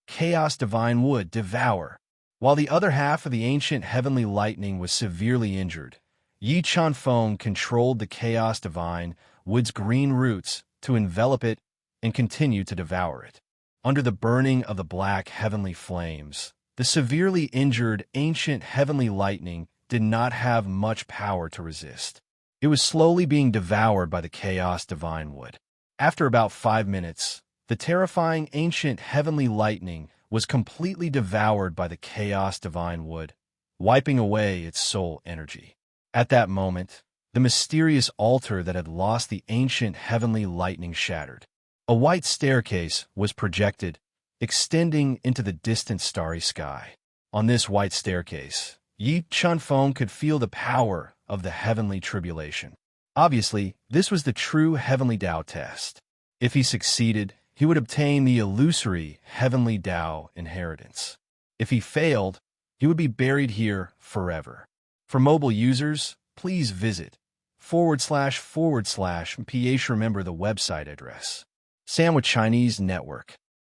Chaos divine wood devour. While the other half of the ancient heavenly lightning was severely injured, Yi Qianfeng controlled the chaos divine wood's green roots to envelop it and continue to devour it. Under the burning of the black heavenly flames, the severely injured ancient heavenly lightning did not have much power to resist. It was slowly being devoured by the chaos divine wood. After about 5 minutes, the terrifying ancient heavenly lightning was completely devoured by the chaos divine wood, wiping away its soul energy. At that moment, the mysterious altar that had lost the ancient heavenly lightning shattered. A white staircase was projected, extending into the distant starry sky. On this white staircase, Yi Qianfeng could feel the power of the heavenly tribulation. Obviously, this was the true heavenly Tao test. If he succeeded, he would obtain the illusory heavenly Tao inheritance. If he failed, he would be buried here forever. For mobile users, please visit //PH. Remember the website address. Sandwich Chinese Network.